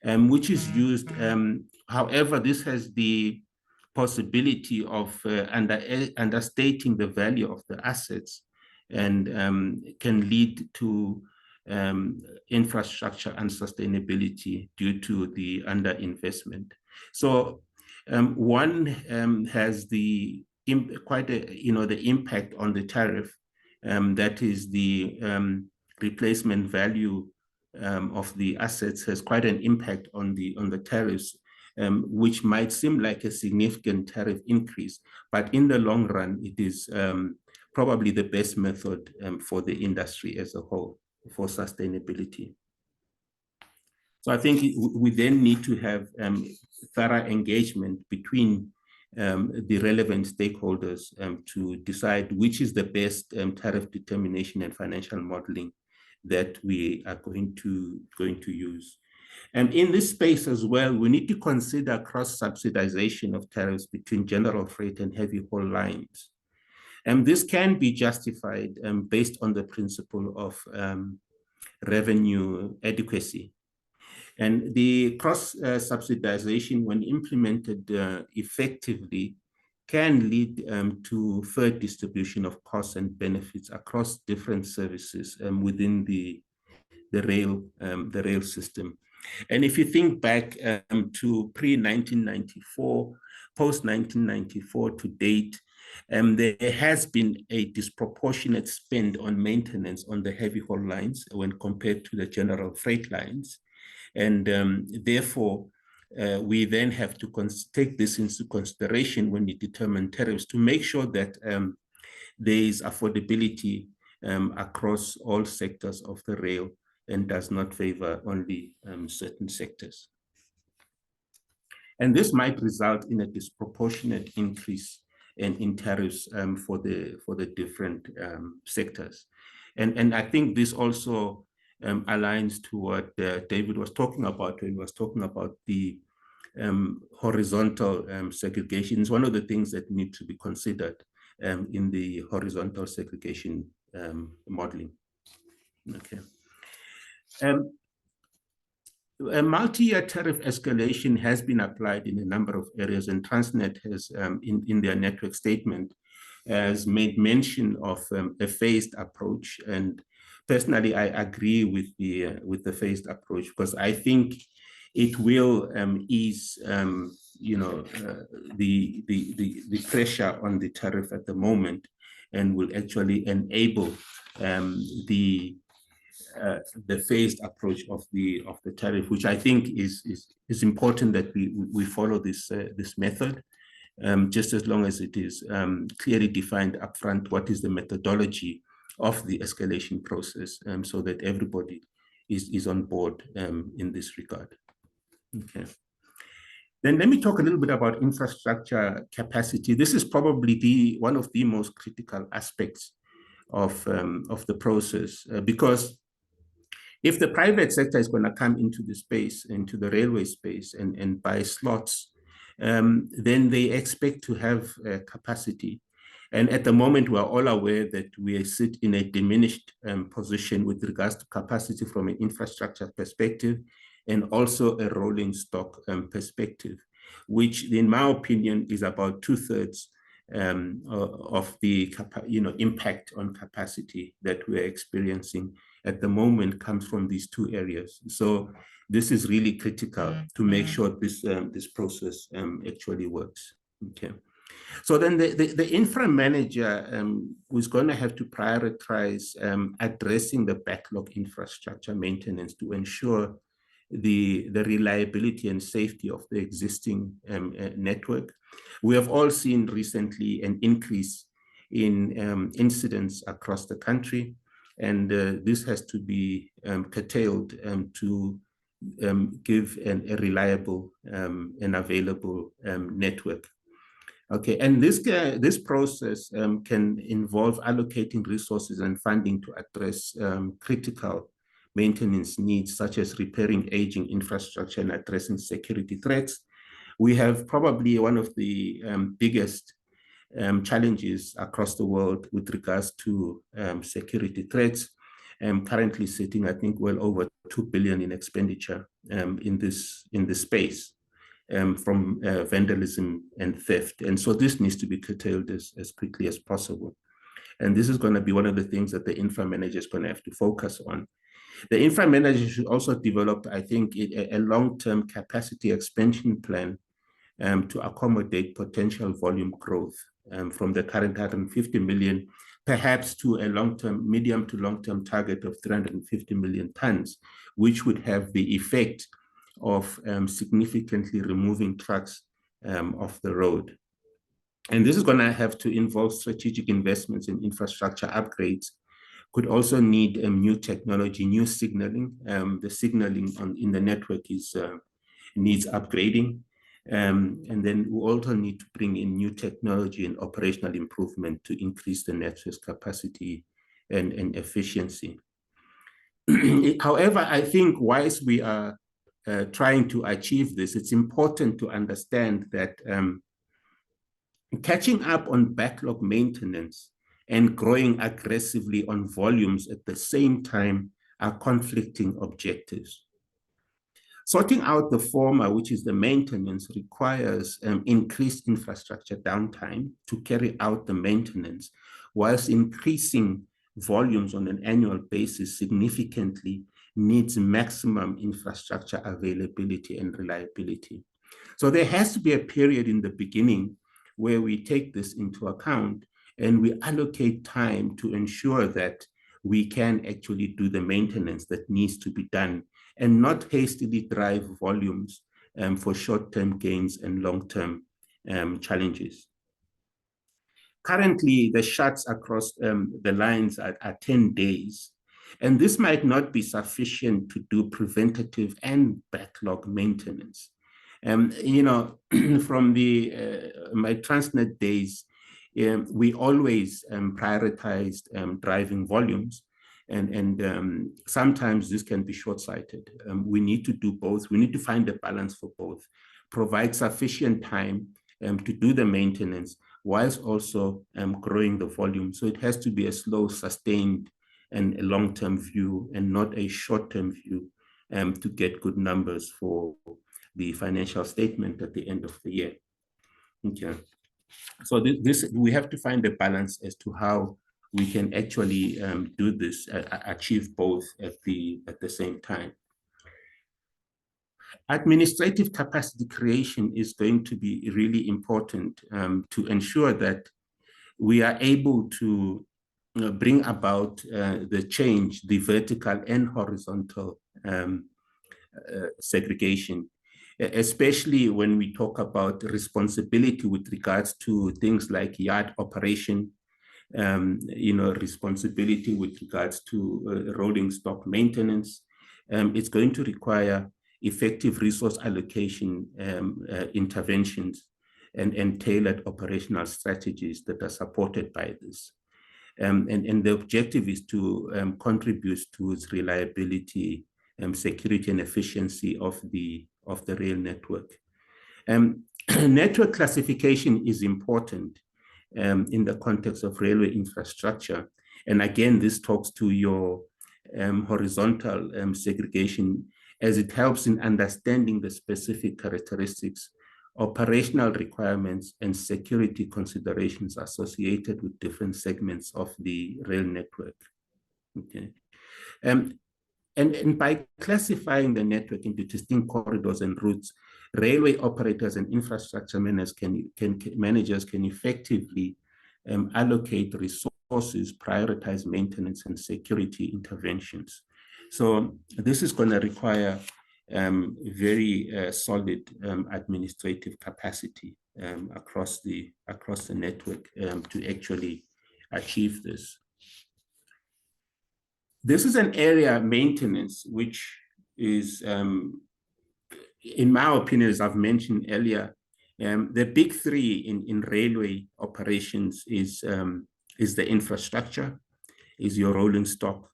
which is used. However, this has the possibility of understating the value of the assets, and can lead to infrastructure unsustainability due to the underinvestment. So one has the impact on the tariff, that is the replacement value of the assets has quite an impact on the tariffs, which might seem like a significant tariff increase, but in the long run, it is probably the best method for the industry as a whole for sustainability. So I think we then need to have thorough engagement between the relevant stakeholders to decide which is the best tariff determination and financial modeling that we are going to use. And in this space as well, we need to consider cross-subsidization of tariffs between general freight and heavy haul lines. And this can be justified based on the principle of revenue adequacy. And the cross-subsidization, when implemented effectively, can lead to fair distribution of costs and benefits across different services within the rail system. And if you think back to pre-1994, post-1994 to date, there has been a disproportionate spend on maintenance on the heavy haul lines when compared to the general freight lines. And therefore, we then have to take this into consideration when we determine tariffs to make sure that there is affordability across all sectors of the rail and does not favor only certain sectors. And this might result in a disproportionate increase in tariffs for the different sectors. And I think this also aligns to what David was talking about when he was talking about the horizontal segregation. It's one of the things that need to be considered in the horizontal segregation modeling. Okay. A multi-year tariff escalation has been applied in a number of areas, and Transnet has, in their network statement, has made mention of a phased approach, and personally, I agree with the phased approach, because I think it will ease, the pressure on the tariff at the moment, and will actually enable the phased approach of the tariff, which I think is important that we follow this method. Just as long as it is clearly defined upfront what is the methodology of the escalation process, so that everybody is on board in this regard. Okay. Then let me talk a little bit about infrastructure capacity. This is probably one of the most critical aspects of the process, because if the private sector is going to come into the space, into the railway space, and buy slots, then they expect to have capacity. And at the moment, we're all aware that we sit in a diminished position with regards to capacity from an infrastructure perspective, and also a rolling stock perspective, which in my opinion is about 2/3 of the impact on capacity that we're experiencing at the moment comes from these two areas. So this is really critical to make sure this process actually works. Okay. So then the infra manager was going to have to prioritize addressing the backlog infrastructure maintenance to ensure the reliability and safety of the existing network. We have all seen recently an increase in incidents across the country, and this has to be curtailed to give a reliable and available network. Okay, and this process can involve allocating resources and funding to address critical maintenance needs, such as repairing aging infrastructure and addressing security threats. We have probably one of the biggest challenges across the world with regards to security threats. Currently sitting, I think, well over 2 billion in expenditure in this space from vandalism and theft. And so this needs to be curtailed as quickly as possible. And this is going to be one of the things that the infra manager is going to have to focus on. The infra manager should also develop, I think, a long-term capacity expansion plan to accommodate potential volume growth from the current 150 million, perhaps to a long-term, medium to long-term target of 350 million tons, which would have the effect of significantly removing trucks off the road. And this is going to have to involve strategic investments in infrastructure upgrades. Could also need new technology, new signaling. The signaling in the network needs upgrading. And then we also need to bring in new technology and operational improvement to increase the network's capacity and efficiency. However, I think whilst we are trying to achieve this, it's important to understand that catching up on backlog maintenance and growing aggressively on volumes at the same time are conflicting objectives. Sorting out the former, which is the maintenance, requires increased infrastructure downtime to carry out the maintenance, whilst increasing volumes on an annual basis significantly needs maximum infrastructure availability and reliability. So there has to be a period in the beginning where we take this into account and we allocate time to ensure that we can actually do the maintenance that needs to be done and not hastily drive volumes for short-term gains and long-term challenges. Currently, the shuts across the lines are 10 days, and this might not be sufficient to do preventative and backlog maintenance. From my Transnet days, we always prioritized driving volumes, and sometimes this can be short-sighted. We need to do both. We need to find a balance for both, provide sufficient time to do the maintenance whilst also growing the volume. So it has to be a slow, sustained, and a long-term view and not a short-term view to get good numbers for the financial statement at the end of the year. Okay. So this we have to find a balance as to how we can actually do this, achieve both at the same time. Administrative capacity creation is going to be really important to ensure that we are able to bring about the change, the vertical and horizontal segregation, especially when we talk about responsibility with regards to things like yard operation, responsibility with regards to rolling stock maintenance. It's going to require effective resource allocation interventions and tailored operational strategies that are supported by this. And the objective is to contribute towards reliability, security, and efficiency of the rail network. Network classification is important in the context of railway infrastructure. And again, this talks to your horizontal segregation, as it helps in understanding the specific characteristics, operational requirements, and security considerations associated with different segments of the rail network. Okay. And by classifying the network into distinct corridors and routes, railway operators and infrastructure managers can effectively allocate resources, prioritize maintenance and security interventions. So this is going to require very solid administrative capacity across the network to actually achieve this. This is an area, maintenance, which is, in my opinion, as I've mentioned earlier, the big three in railway operations is the infrastructure, is your rolling stock,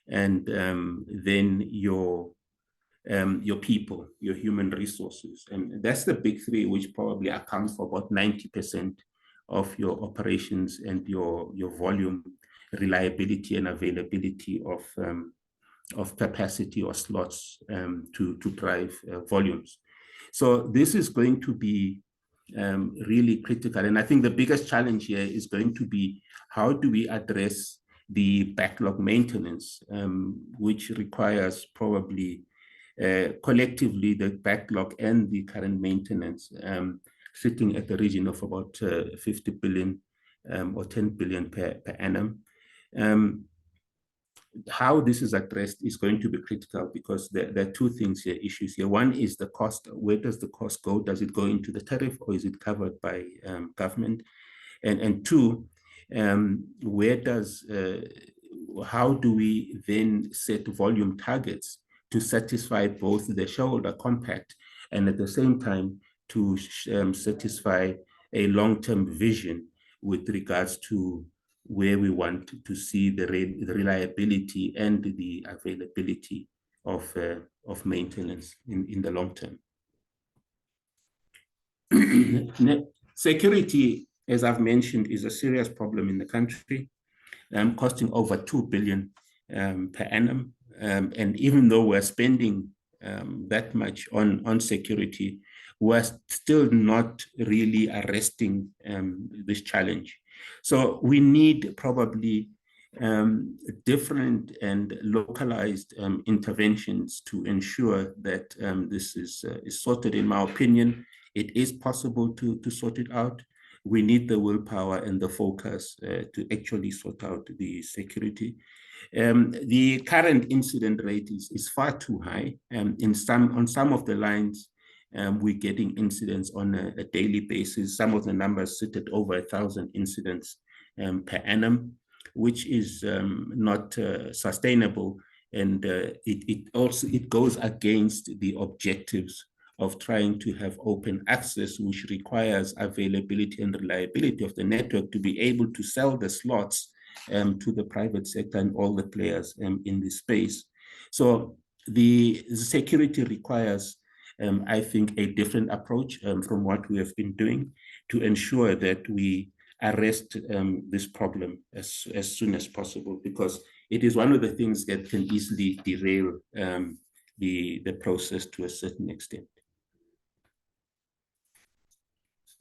and then your people, your human resources. And that's the big three, which probably accounts for about 90% of your operations and your volume, reliability, and availability of capacity or slots to drive volumes. So this is going to be really critical. And I think the biggest challenge here is going to be, how do we address the backlog maintenance, which requires probably collectively the backlog and the current maintenance sitting at the region of about 50 billion or 10 billion per annum. How this is addressed is going to be critical, because there are two things here, issues here. One is the cost. Where does the cost go? Does it go into the tariff, or is it covered by government? And two, how do we then set volume targets to satisfy both the shareholder compact and at the same time to satisfy a long-term vision with regards to where we want to see the reliability and the availability of maintenance in the long term. Security, as I've mentioned, is a serious problem in the country, costing over 2 billion per annum. And even though we're spending that much on security, we're still not really arresting this challenge. So we need probably different and localized interventions to ensure that this is sorted. In my opinion, it is possible to sort it out. We need the willpower and the focus to actually sort out the security. The current incident rate is far too high. On some of the lines, we're getting incidents on a daily basis. Some of the numbers sit at over 1,000 incidents per annum, which is not sustainable. And it goes against the objectives of trying to have open access, which requires availability and reliability of the network to be able to sell the slots to the private sector and all the players in this space. So the security requires, I think, a different approach from what we have been doing to ensure that we arrest this problem as soon as possible, because it is one of the things that can easily derail the process to a certain extent.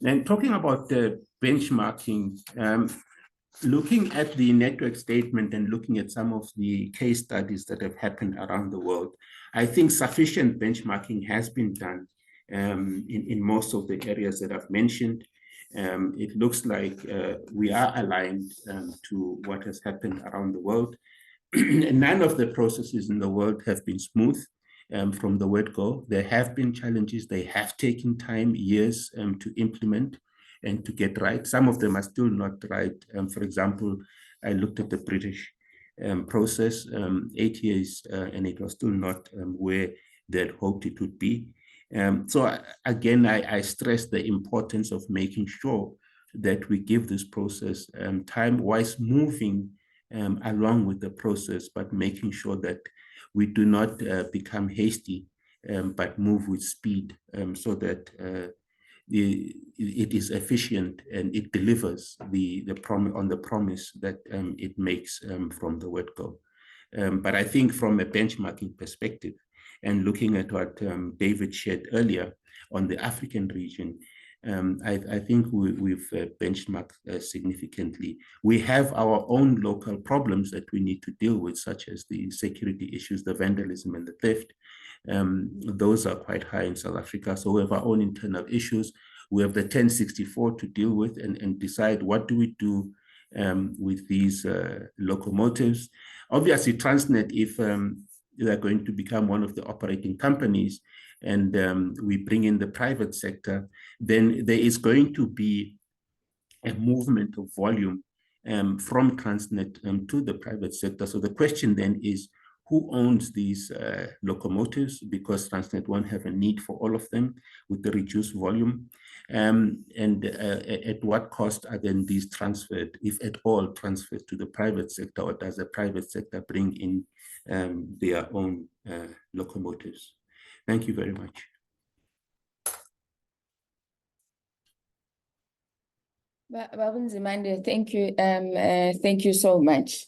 And talking about the benchmarking, looking at the network statement and looking at some of the case studies that have happened around the world, I think sufficient benchmarking has been done in most of the areas that I've mentioned. It looks like we are aligned to what has happened around the world. None of the processes in the world have been smooth from the word go. There have been challenges. They have taken time, years to implement and to get right. Some of them are still not right. For example, I looked at the British process, 8 years, and it was still not where they'd hoped it would be. So again, I stress the importance of making sure that we give this process time while moving along with the process, but making sure that we do not become hasty, but move with speed so that it is efficient and it delivers the promise that it makes from the word go. But I think from a benchmarking perspective and looking at what David shared earlier on the African region, I think we've benchmarked significantly. We have our own local problems that we need to deal with, such as the security issues, the vandalism and the theft. Those are quite high in South Africa. So we have our own internal issues. We have the 1064 to deal with and decide what do we do with these locomotives. Obviously, Transnet, if they're going to become one of the operating companies, and we bring in the private sector, then there is going to be a movement of volume from Transnet to the private sector. So the question then is, who owns these locomotives? Because Transnet won't have a need for all of them with the reduced volume. And at what cost are then these transferred, if at all transferred to the private sector, or does the private sector bring in their own locomotives? Thank you very much. Babu Nzimande, thank you so much.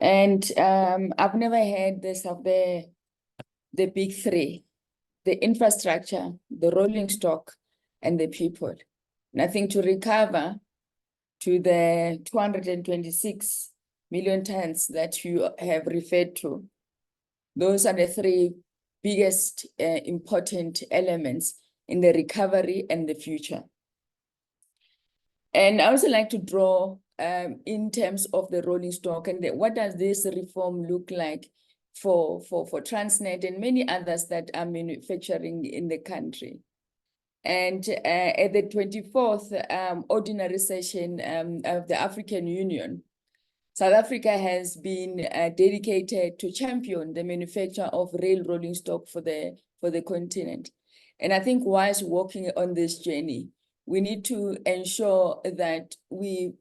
And I've never heard this of the big three: the infrastructure, the rolling stock, and the people. And I think to recover to the 226 million tons that you have referred to, those are the three biggest important elements in the recovery and the future. And I also like to draw in terms of the rolling stock and what does this reform look like for Transnet and many others that are manufacturing in the country. And at the 24th ordinary session of the African Union, South Africa has been dedicated to champion the manufacture of rail rolling stock for the continent. And I think whilst walking on this journey, we need to ensure that we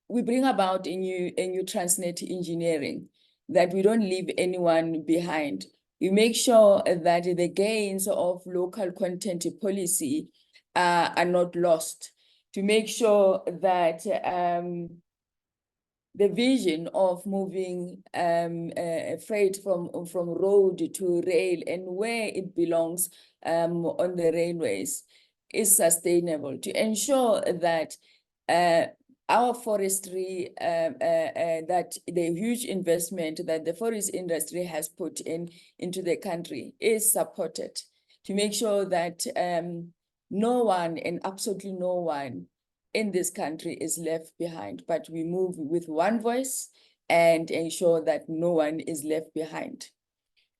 bring about a new Transnet engineering, that we don't leave anyone behind. We make sure that the gains of local content policy are not lost, to make sure that the vision of moving freight from road to rail and where it belongs on the railways is sustainable, to ensure that our forestry, that the huge investment that the forest industry has put into the country is supported, to make sure that no one, and absolutely no one in this country, is left behind, but we move with one voice and ensure that no one is left behind.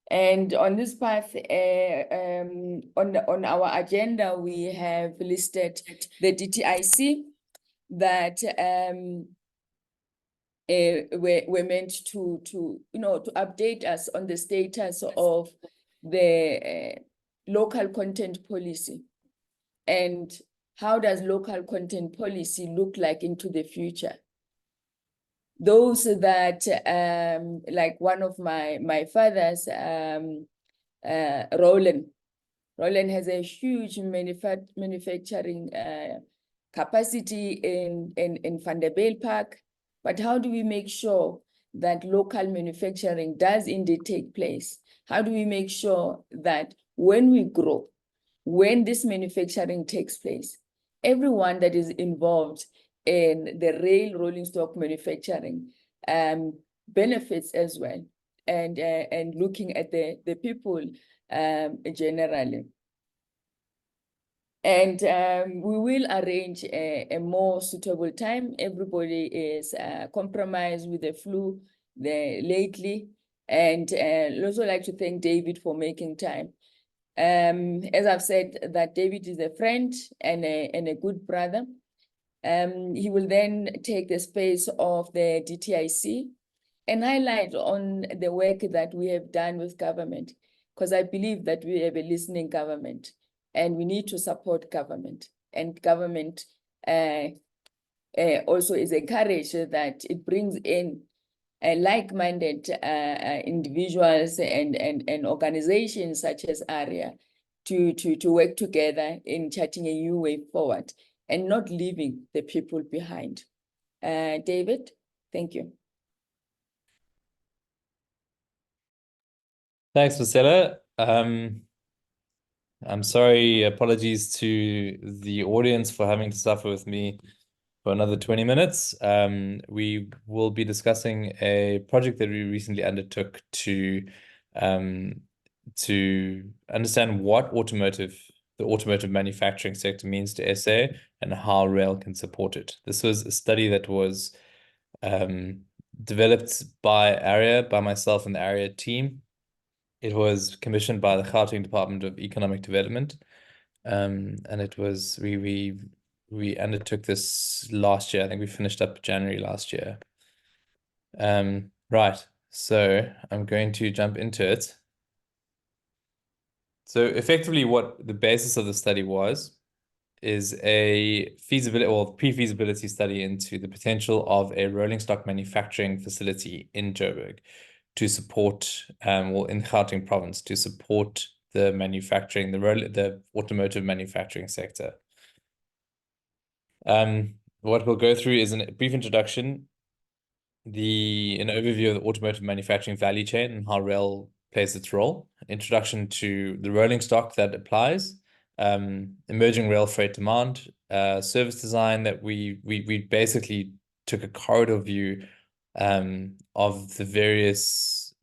And on this path, on our agenda, we have listed the DTIC that were meant to update us on the status of the local content policy, and how does local content policy look like into the future. Those that, like one of my fathers, Roland has a huge manufacturing capacity in Vanderbijlpark, but how do we make sure that local manufacturing does indeed take place? How do we make sure that when we grow, when this manufacturing takes place, everyone that is involved in the rail rolling stock manufacturing benefits as well, and looking at the people generally. And we will arrange a more suitable time. Everybody is compromised with the flu lately. And I'd also like to thank David for making time. As I've said, that David is a friend and a good brother. He will then take the space of the DTIC and highlight on the work that we have done with government, because I believe that we have a listening government and we need to support government, and government also is encouraged that it brings in like-minded individuals and organizations such as ARIA to work together in charting a new way forward and not leaving the people behind. David, thank you. Thanks, Marcella. I'm sorry, apologies to the audience for having to suffer with me for another 20 minutes. We will be discussing a project that we recently undertook to understand what the automotive manufacturing sector means to SA and how rail can support it. This was a study that was developed by ARIA, by myself and the ARIA team. It was commissioned by the Gauteng Department of Economic Development, and it was we undertook this last year. I think we finished up January last year. Right, so I'm going to jump into it. So effectively, what the basis of the study is a feasibility or pre-feasibility study into the potential of a rolling stock manufacturing facility in Joburg to support, well, in Gauteng province, to support the manufacturing, the automotive manufacturing sector. What we'll go through is a brief introduction, an overview of the automotive manufacturing value chain and how rail plays its role, introduction to the rolling stock that applies, emerging rail freight demand, service design that we basically took a corridor view of the various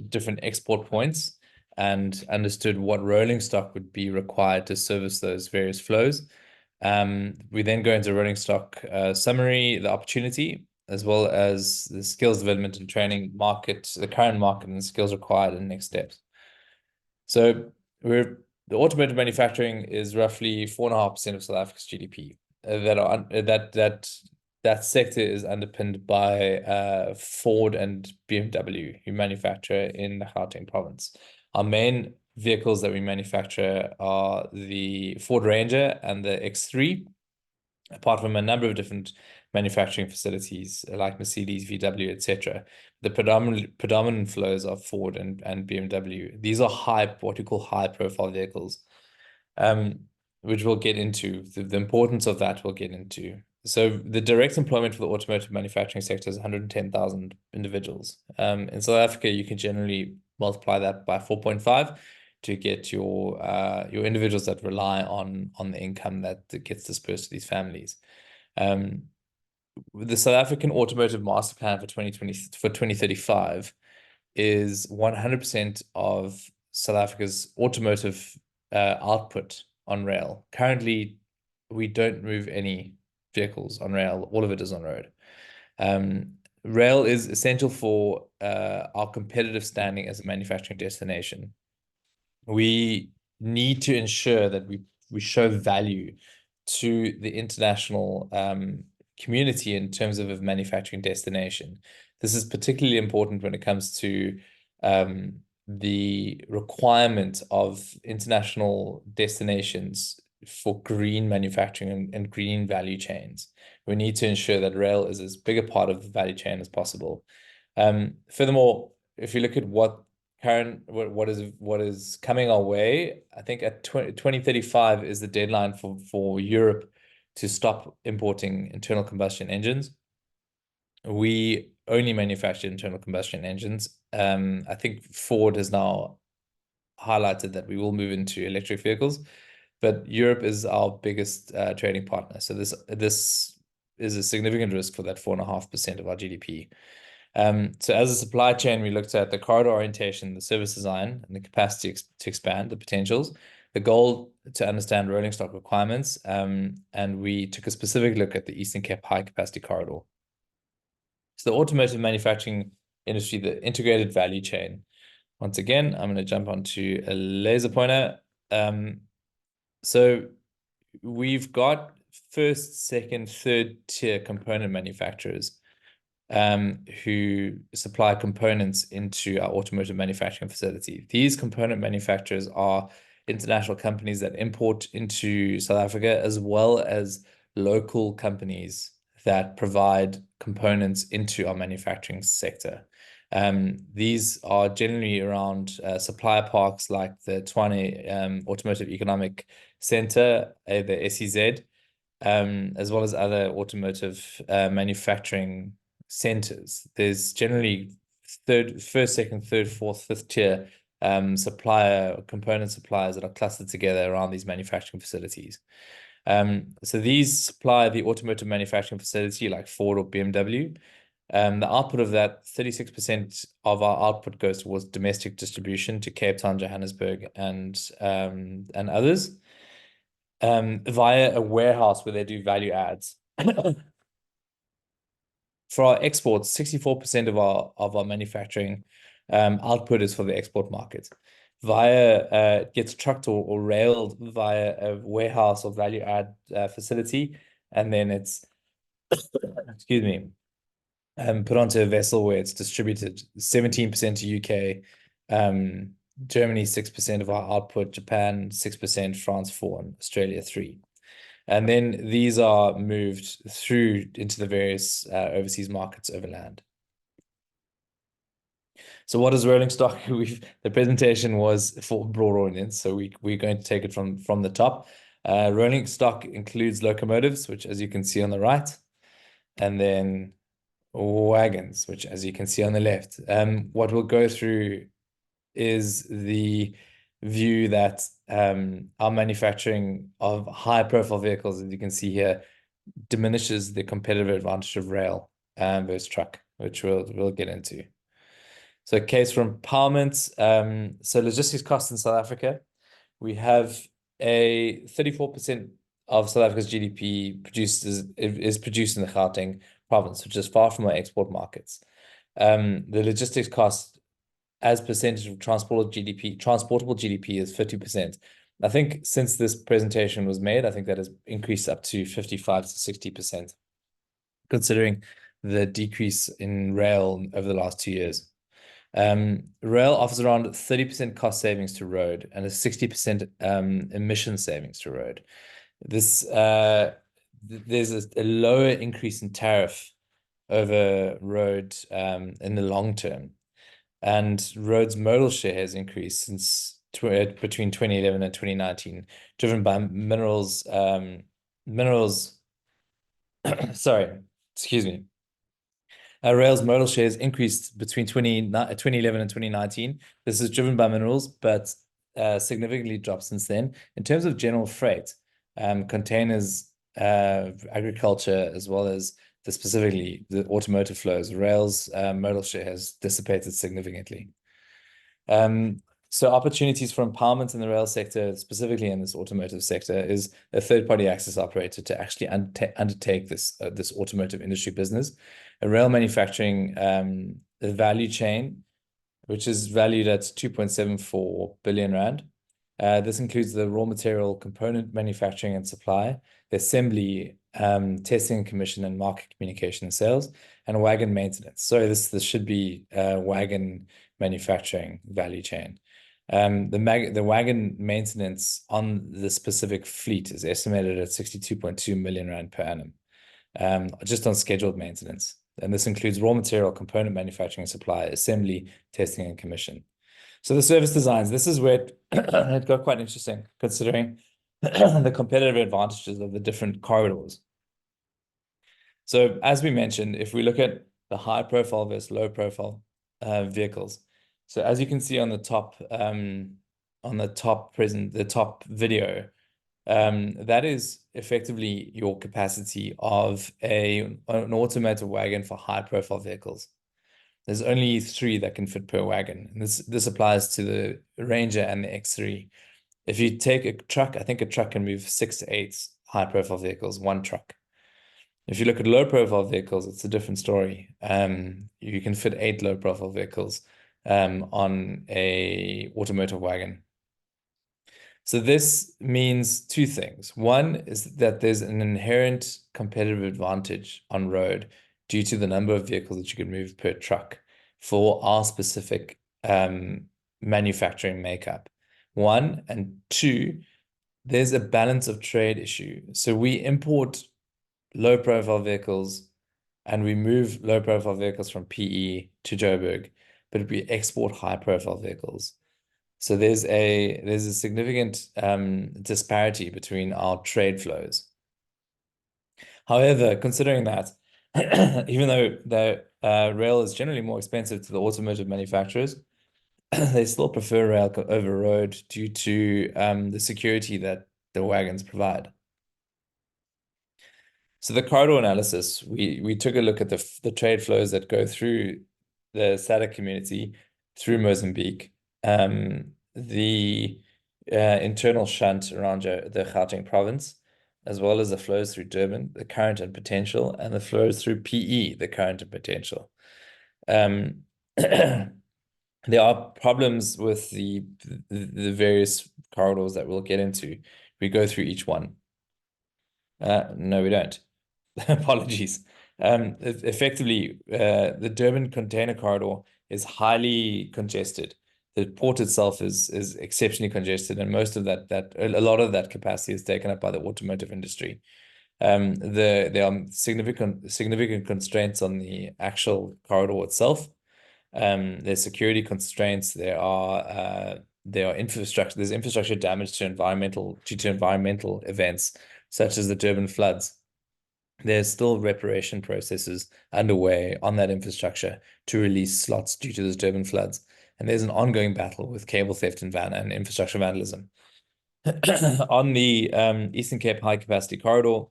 different export points and understood what rolling stock would be required to service those various flows. We then go into rolling stock summary, the opportunity, as well as the skills development and training market, the current market and the skills required and next steps. So the automotive manufacturing is roughly 4.5% of South Africa's GDP. That sector is underpinned by Ford and BMW, who manufacture in the Gauteng province. Our main vehicles that we manufacture are the Ford Ranger and the X3, apart from a number of different manufacturing facilities like Mercedes, VW, etc. The predominant flows are Ford and BMW. These are what we call high-profile vehicles, which we'll get into. The importance of that we'll get into. So the direct employment for the automotive manufacturing sector is 110,000 individuals. In South Africa, you can generally multiply that by 4.5 to get your individuals that rely on the income that gets dispersed to these families. The South African Automotive Master Plan for 2035 is 100% of South Africa's automotive output on rail. Currently, we don't move any vehicles on rail. All of it is on road. Rail is essential for our competitive standing as a manufacturing destination. We need to ensure that we show value to the international community in terms of a manufacturing destination. This is particularly important when it comes to the requirement of international destinations for green manufacturing and green value chains. We need to ensure that rail is as big a part of the value chain as possible. Furthermore, if you look at what is coming our way, I think at 2035 is the deadline for Europe to stop importing internal combustion engines. We only manufacture internal combustion engines. I think Ford has now highlighted that we will move into electric vehicles. but Europe is our biggest trading partner. So this is a significant risk for that 4.5% of our GDP. So as a supply chain, we looked at the corridor orientation, the service design, and the capacity to expand the potentials. The goal to understand rolling stock requirements, and we took a specific look at the Eastern Cape high capacity corridor. So the automotive manufacturing industry, the integrated value chain. Once again, I'm going to jump onto a laser pointer. So we've got first, second, third tier component manufacturers who supply components into our automotive manufacturing facility. These component manufacturers are international companies that import into South Africa, as well as local companies that provide components into our manufacturing sector. These are generally around supplier parks like the Tshwane Automotive Economic Center, the SEZ, as well as other automotive manufacturing centers. There's generally first, second, third, fourth, fifth tier component suppliers that are clustered together around these manufacturing facilities. So these supply the automotive manufacturing facility like Ford or BMW. The output of that, 36% of our output goes towards domestic distribution to Cape Town, Johannesburg, and others, via a warehouse where they do value adds. For our exports, 64% of our manufacturing output is for the export market. It gets trucked or railed via a warehouse or value add facility, and then it's excuse me, put onto a vessel where it's distributed. 17% to UK, Germany 6% of our output, Japan 6%, France 4%, and Australia 3%. And then these are moved through into the various overseas markets overland. So what is rolling stock? The presentation was for broad audience, so we're going to take it from the top. Rolling stock includes locomotives, which as you can see on the right, and then wagons, which as you can see on the left. What we'll go through is the view that our manufacturing of high profile vehicles, as you can see here, diminishes the competitive advantage of rail versus truck, which we'll get into. So case for empowerment. So logistics costs in South Africa, we have a 34% of South Africa's GDP is produced in the Gauteng province, which is far from our export markets. The logistics cost as percentage of transportable GDP is 50%. I think since this presentation was made, I think that has increased up to 55 to 60%, considering the decrease in rail over the last 2 years. Rail offers around 30% cost savings to road and a 60% emission savings to road. There's a lower increase in tariff over road in the long term. And road's modal share has increased since between 2011 and 2019, driven by minerals. Sorry, excuse me. Rail's modal share has increased between 2011 and 2019. This is driven by minerals, but significantly dropped since then. In terms of general freight, containers, agriculture, as well as specifically the automotive flows, rail's modal share has dissipated significantly. So opportunities for empowerment in the rail sector, specifically in this automotive sector, is a third-party access operator to actually undertake this automotive industry business. A rail manufacturing the value chain, which is valued at 2.74 billion rand. This includes the raw material component manufacturing and supply, the assembly, testing and commission, and market communication and sales, and wagon maintenance. So this should be wagon manufacturing value chain. The wagon maintenance on the specific fleet is estimated at 62.2 million rand per annum, just on scheduled maintenance. And this includes raw material, component manufacturing and supply, assembly, testing and commission. So the service designs, this is where it got quite interesting, considering the competitive advantages of the different corridors. So as we mentioned, if we look at the high profile versus low profile vehicles, so as you can see on the top, the top video, That is effectively your capacity of an automotive wagon for high-profile vehicles. There's only 3 that can fit per wagon. And this applies to the Ranger and the X3. If you take a truck, I think a truck can move 6 to 8 high-profile vehicles, one truck. If you look at low-profile vehicles, it's a different story. You can fit 8 low-profile vehicles on a automotive wagon. So this means 2 things. One is that there's an inherent competitive advantage on road due to the number of vehicles that you can move per truck for our specific manufacturing makeup. 1, and 2, there's a balance of trade issue. So we import low-profile vehicles and we move low-profile vehicles from PE to Joburg, but we export high-profile vehicles. So there's a significant disparity between our trade flows. However, considering that, even though the rail is generally more expensive to the automotive manufacturers, they still prefer rail over road due to the security that the wagons provide. So the corridor analysis, we took a look at the trade flows that go through the SADC community through Mozambique, the internal shunt around the Gauteng province, as well as the flows through Durban, the current and potential, and the flows through PE, the current and potential. There are problems with the various corridors that we'll get into. We go through each one. No, we don't. Apologies. Effectively, the Durban container corridor is highly congested. The port itself is exceptionally congested, and most of a lot of that capacity is taken up by the automotive industry. There are significant constraints on the actual corridor itself. There's security constraints. There are infrastructure. There's infrastructure damage due to environmental events, such as the Durban floods. There's still reparation processes underway on that infrastructure to release slots due to those Durban floods. And there's an ongoing battle with cable theft and infrastructure vandalism. On the Eastern Cape High Capacity Corridor,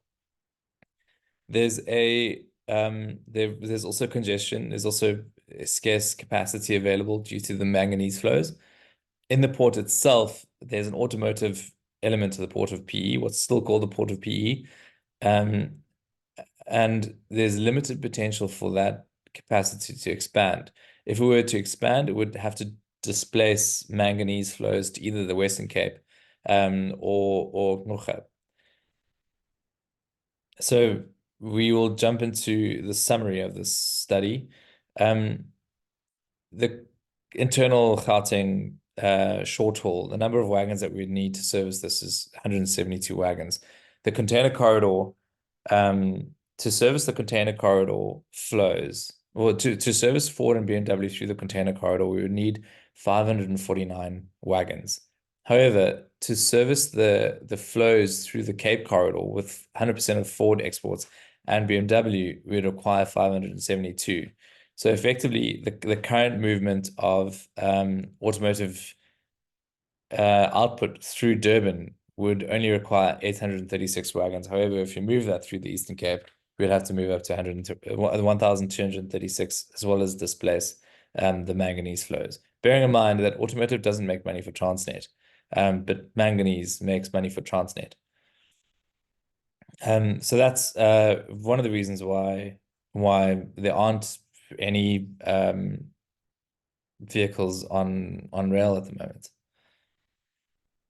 there's also congestion. There's also scarce capacity available due to the manganese flows. In the port itself, there's an automotive element to the port of PE, what's still called the port of PE. And there's limited potential for that capacity to expand. If we were to expand, it would have to displace manganese flows to either the Western Cape or Ngqura. So we will jump into the summary of this study. The internal Gauteng short haul, the number of wagons that we need to service this is 172 wagons. The container corridor, to service the container corridor flows, or to service Ford and BMW through the container corridor, we would need 549 wagons. However, to service the flows through the Cape corridor with 100% of Ford exports and BMW, we would require 572. So effectively, the current movement of automotive output through Durban would only require 836 wagons. However, if you move that through the Eastern Cape, we'd have to move up to 1,236, as well as displace the manganese flows. Bearing in mind that automotive doesn't make money for Transnet, but manganese makes money for Transnet. So that's one of the reasons why there aren't any vehicles on rail at the moment.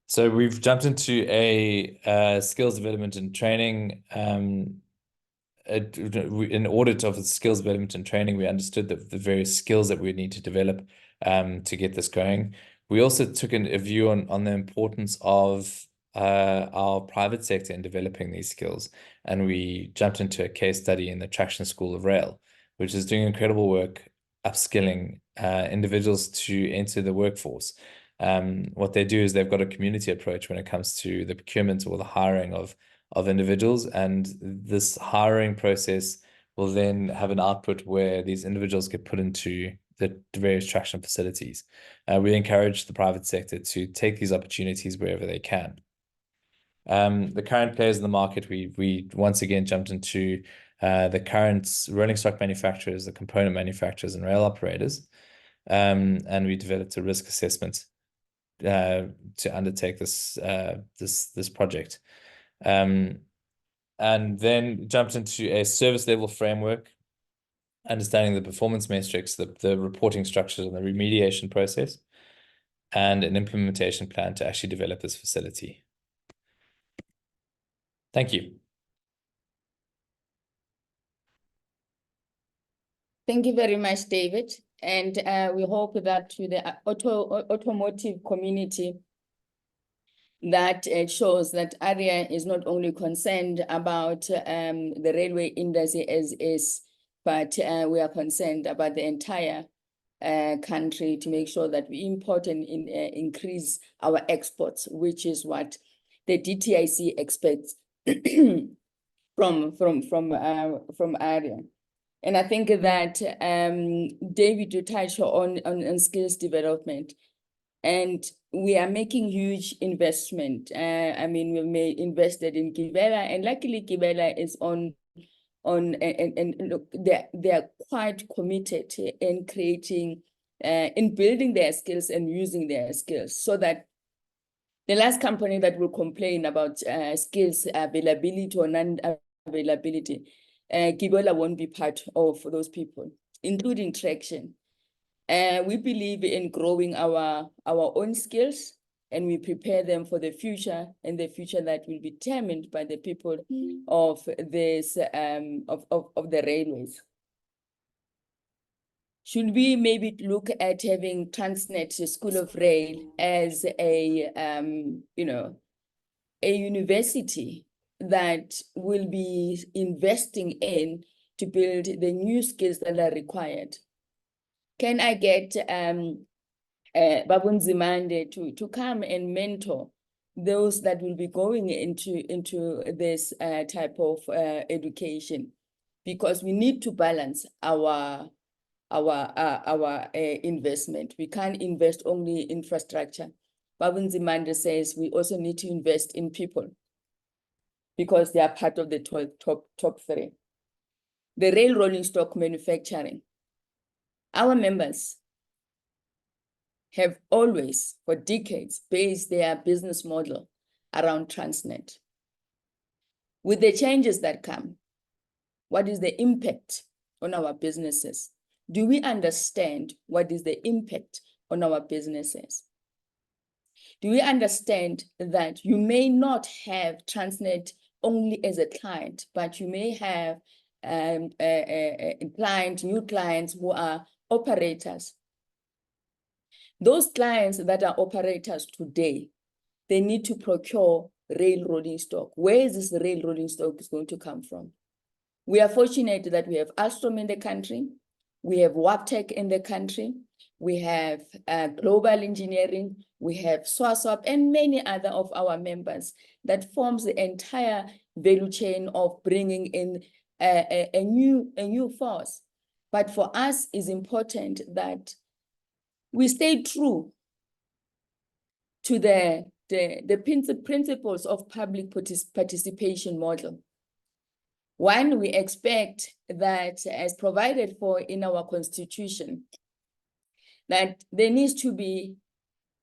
So we've jumped into a skills development and training. In audit of the skills development and training, we understood the various skills that we need to develop to get this going. We also took a view on the importance of our private sector in developing these skills. And we jumped into a case study in the Traction School of Rail, which is doing incredible work upskilling individuals to enter the workforce. What they do is they've got a community approach when it comes to the procurement or the hiring of individuals, and this hiring process will then have an output where these individuals get put into the various traction facilities. We encourage the private sector to take these opportunities wherever they can. The current players in the market, we once again jumped into the current rolling stock manufacturers, the component manufacturers, and rail operators, and we developed a risk assessment to undertake this project, and then jumped into a service level framework, understanding the performance metrics, the reporting structures, and the remediation process, and an implementation plan to actually develop this facility. Thank you. Thank you very much, David. And we hope that to the automotive community, that shows that ARIA is not only concerned about the railway industry as is, but we are concerned about the entire country to make sure that we import and increase our exports, which is what the DTIC expects from ARIA. And I think that David, you touched on skills development, and we are making huge investment. I mean, we invested in Gibela, and luckily Gibela is on and look, they are quite committed in creating, in building their skills and using their skills, so that the last company that will complain about skills availability or non-availability, Gibela won't be part of those people, including Traction. We believe in growing our own skills, and we prepare them for the future, and the future that will be determined by the people of this of the railways. Should we maybe look at having Transnet School of Rail as a a university that will be investing in to build the new skills that are required? Can I get Babu Nzimande to come and mentor those that will be going into this type of education? Because we need to balance our investment. We can't invest only in infrastructure. Babu Nzimande says we also need to invest in people, because they are part of the top three. The rail rolling stock manufacturing. Our members have always, for decades, based their business model around Transnet. With the changes that come, what is the impact on our businesses? Do we understand what is the impact on our businesses? Do we understand that you may not have Transnet only as a client, but you may have new clients who are operators? Those clients that are operators today, they need to procure rail rolling stock. Where is this rail rolling stock going to come from? We are fortunate that we have Alstom in the country, we have Waptec in the country, we have Global Engineering, we have Swaswap, and many other of our members that forms the entire value chain of bringing in a new force. But for us, it's important that we stay true to the principles of public participation model. One, we expect that, as provided for in our constitution, that there needs to be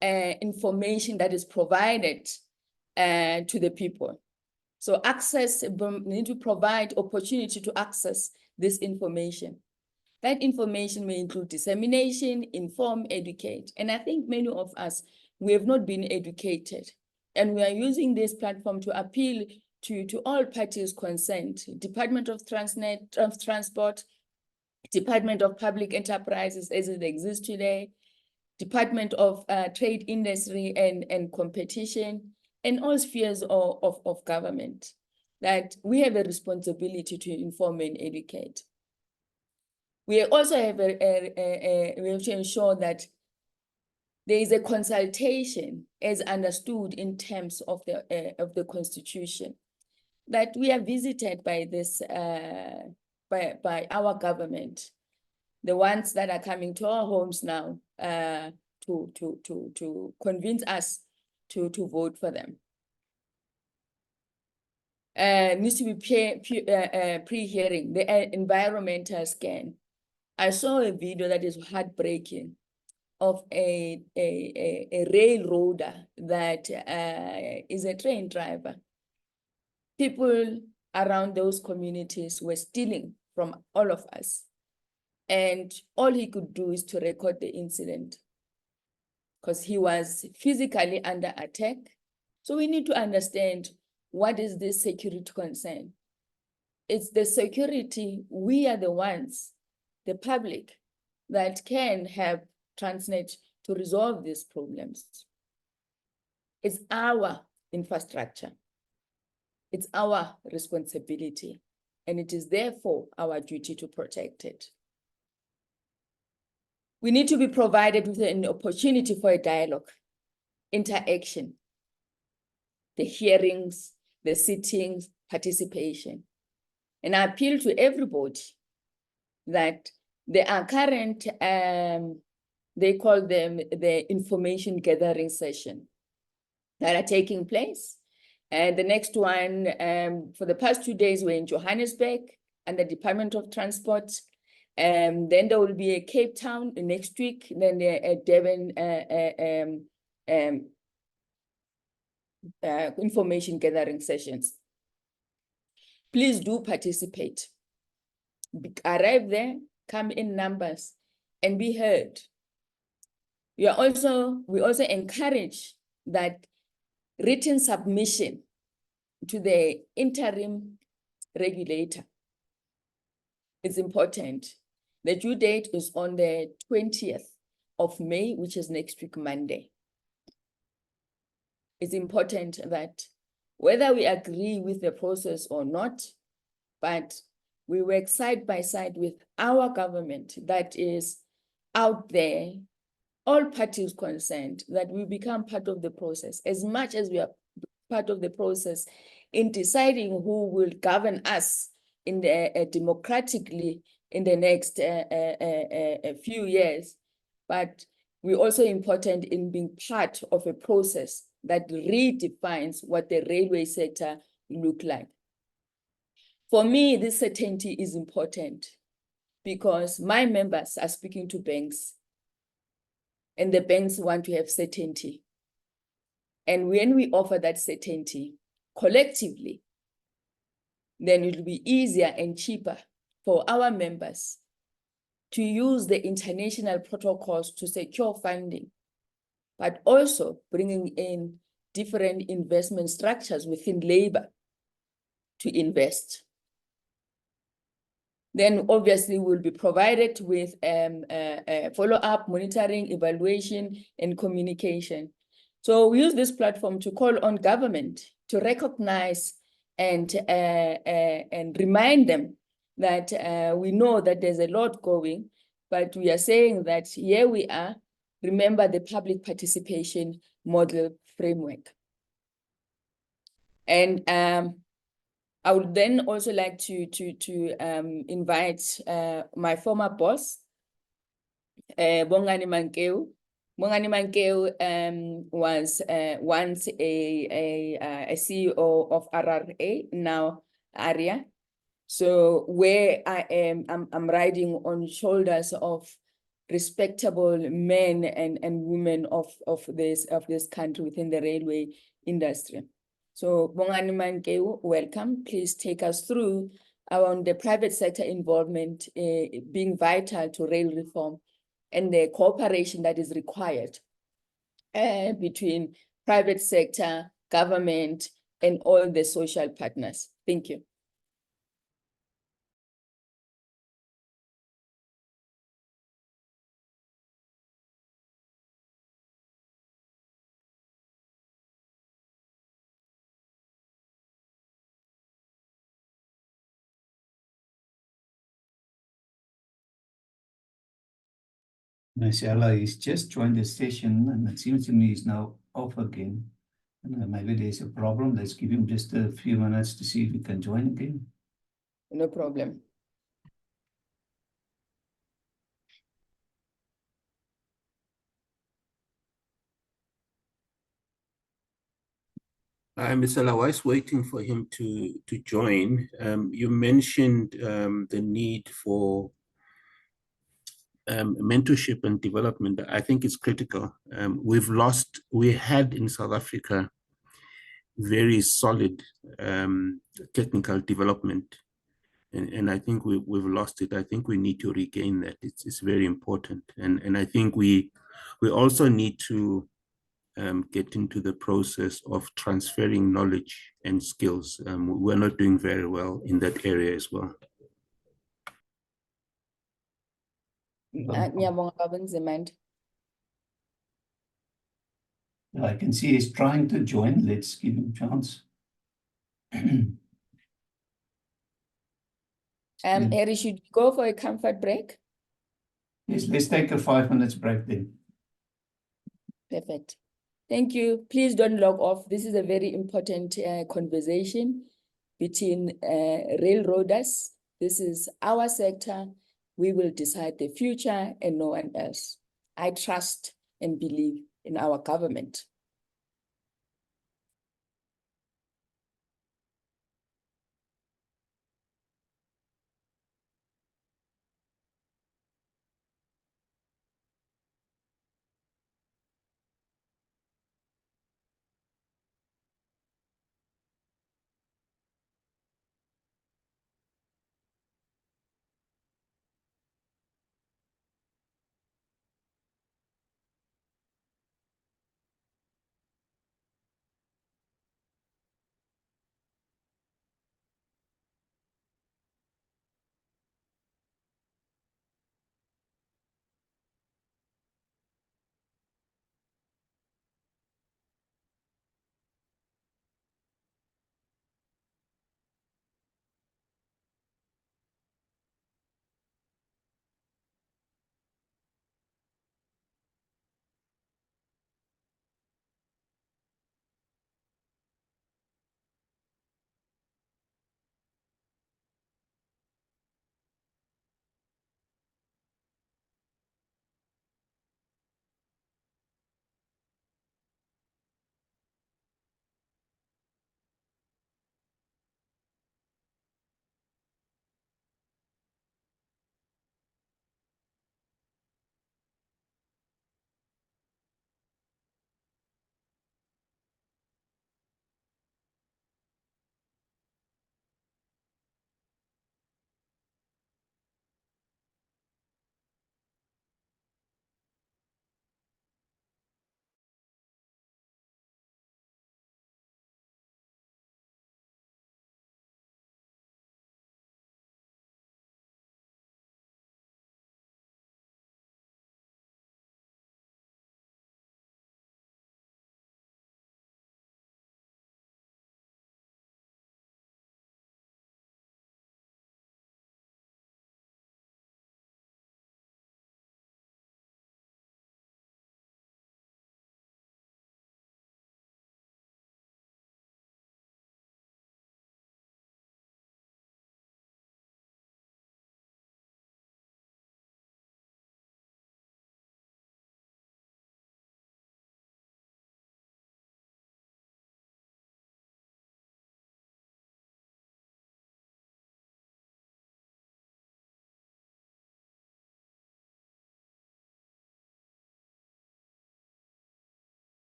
information that is provided to the people. So access, we need to provide opportunity to access this information. That information may include dissemination, inform, educate. And I think many of us, we have not been educated. And we are using this platform to appeal to all parties concerned: Department of Transport, Department of Public Enterprises as it exists today, Department of Trade, Industry and Competition, and all spheres of government, that we have a responsibility to inform and educate. We also have we have to ensure that there is a consultation as understood in terms of the Constitution, that we are visited by this by our government, the ones that are coming to our homes now to convince us to vote for them. needs to be pre-hearing, the environmental scan. I saw a video that is heartbreaking of a railroader that is a train driver. People around those communities were stealing from all of us. And all he could do is to record the incident because he was physically under attack. So we need to understand, what is this security concern? It's the security, we are the ones, the public, that can help Transnet to resolve these problems. It's our infrastructure. It's our responsibility, and it is therefore our duty to protect it. We need to be provided with an opportunity for a dialogue, interaction, the hearings, the sittings, participation. And I appeal to everybody that there are current, they call them the information gathering session that are taking place. And the next one, for the past 2 days, we're in Johannesburg and the Department of Transport. Then there will be a Cape Town next week, then a Devon information gathering sessions. Please do participate. Arrive there, come in numbers, and be heard. We also encourage that written submission to the interim regulator. It's important. The due date is on the 20th of May, which is next week, Monday. It's important that whether we agree with the process or not, but we work side by side with our government that is out there, all parties concerned, that we become part of the process as much as we are part of the process in deciding who will govern us in the democratically in the next few years. But we're also important in being part of a process that redefines what the railway sector look like. For me, this certainty is important because my members are speaking to banks and the banks want to have certainty. And when we offer that certainty collectively, then it will be easier and cheaper for our members to use the international protocols to secure funding, but also bringing in different investment structures within labor to invest. Then obviously we'll be provided with follow-up, monitoring, evaluation, and communication. So we use this platform to call on government to recognize and remind them that we know that there's a lot going, but we are saying that here we are, remember the public participation model framework. And I would then also like to invite my former boss, Bongani Mankeu. Bongani Mankeu was once a CEO of RRA, now ARIA. So where I am, I'm riding on shoulders of respectable men and women of this country within the railway industry. So Bongani Mankeu, welcome. Please take us through on the private sector involvement being vital to rail reform and the cooperation that is required between private sector, government, and all the social partners. Thank you. Marcella is just joined the session and it seems to me he's now off again. And maybe there's a problem. Let's give him just a few minutes to see if he can join again. No problem. Mr. Lawais, waiting for him to join. You mentioned the need for mentorship and development. I think it's critical. We had in South Africa very solid technical development, and I think we've lost it. I think we need to regain that. It's very important, and I think we also need to get into the process of transferring knowledge and skills. We're not doing very well in that area as well. Ngiyabonga, Baba Nzimande. I can see he's trying to join. Let's give him a chance. Harry, should we go for a comfort break? Yes, let's take a 5 minutes break then. Perfect. Thank you. Please don't log off. This is a very important conversation between railroaders. This is our sector. We will decide the future and no one else. I trust and believe in our government.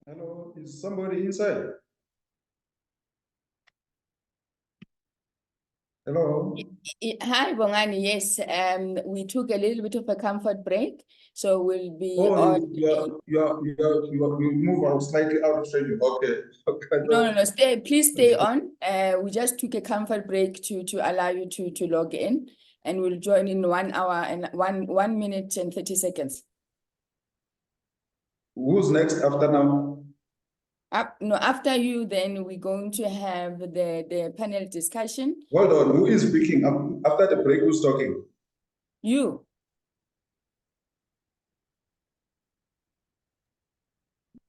Hello, is somebody inside? Hello? Hi, Bongani. Yes, we took a little bit of a comfort break, so we'll be Oh, on. you move out slightly out of schedule. Okay. Okay. No, stay. Please stay on. We just took a comfort break to allow you to log in, and we'll join in 1 hour and 1 minute and 30 seconds. Who's next after now? No, after you, then we're going to have the panel discussion. Hold on, who is speaking? After the break, who's talking? You,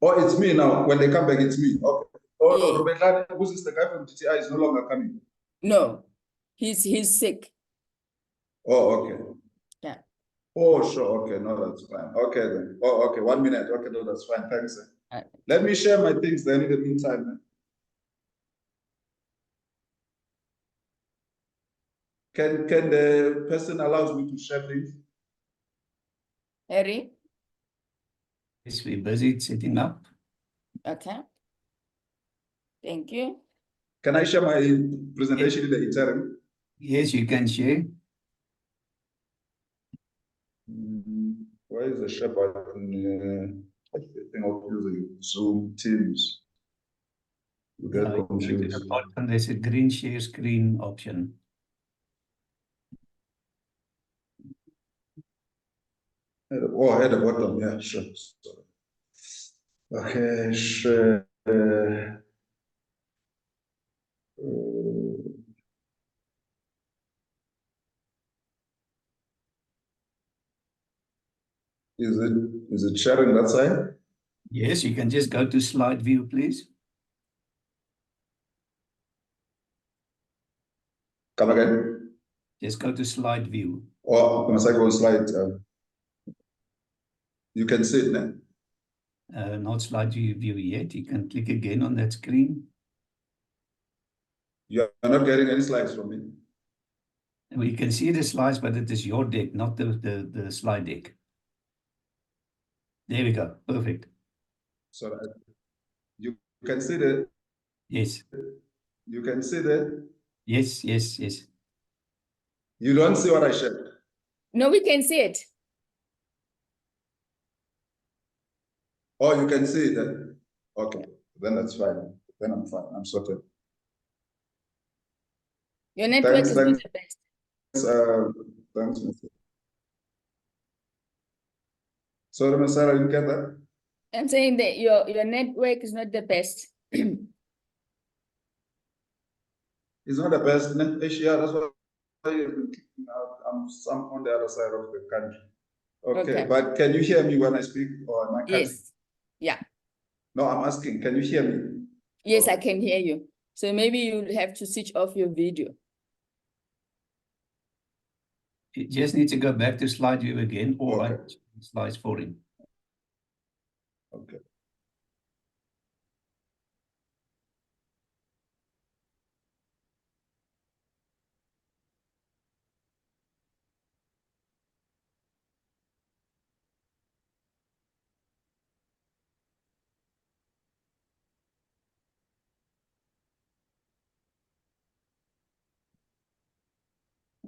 Oh, it's me now. When they come back, it's me. Okay. Oh, Yeah. Robert Lade, who's this? The guy from GTI is no longer coming. no, he's sick. Oh, okay. Yeah. Oh, sure. Okay, no, that's fine. Okay then. Oh, okay. 1 minute. Okay, no, that's fine. Thanks. Let me share my things then in the meantime. Can the person allows me to share things? Harry, Yes, we're busy setting up. okay. Thank you. Can I share my presentation in the interim? Yes, you can share. Where is the share button? I think of using Zoom, Teams. You get To confused. the bottom, there's a green share screen option. Oh, at the bottom, yeah, sure. Sorry. Okay, share. Is it sharing that side? Yes, you can just go to slide view, please. Come again? Just go to slide view. Or must I go slide? You can see it now. Not slide view yet. You can click again on that screen. You are not getting any slides from me. We can see the slides, but it is your deck, not the slide deck. There we go. Perfect. So you can see that. Yes. You can see that. Yes, yes, yes. You don't see what I shared. No, we can see it. Oh, you can see that. Okay, then that's fine. Then I'm fine. I'm sorted. Your network is not Thanks. the best. Thanks, Mr. Sorry, Ms. Sarah, I didn't get that. I'm saying that your network is not the best. It's not the best net Asia. That's why I'm some on the other side of the country. Okay, but can you hear me when I speak, or am I cutting? Yes. Yeah. No, I'm asking, can you hear me? Yes, I Okay. can hear you. So maybe you'll have to switch off your video. You just need to go back to slide view again, or Okay. run slides for him. Okay.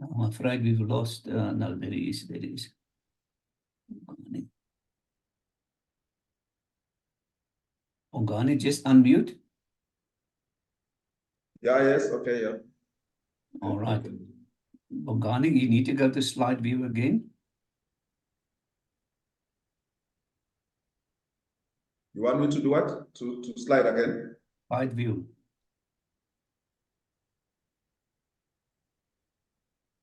I'm afraid we've lost. No, there is. Bongani, just unmute. Yeah, yes, okay, yeah. All right. Bongani, you need to go to slide view again. You want me to do what? To slide again? Slide view.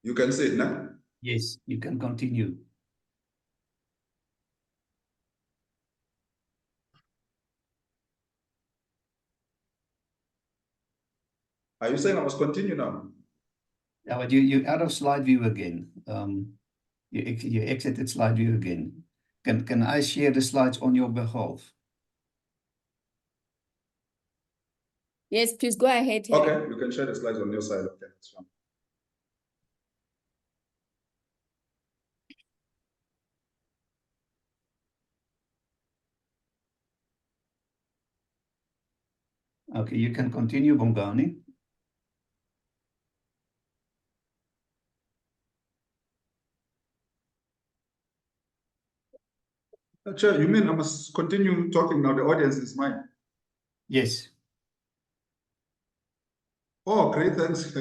You can see it now? Yes, you can continue. Are you saying I must continue now? Yeah, but you're out of slide view again. You exited slide view again. Can I share the slides on your behalf? Yes, please go ahead. Harry. Okay, you can share the slides on your side. Okay, that's fine. Okay, you can continue, Bongani. Chair, you mean I must continue talking now? The audience is mine. Yes. Oh, great, thanks.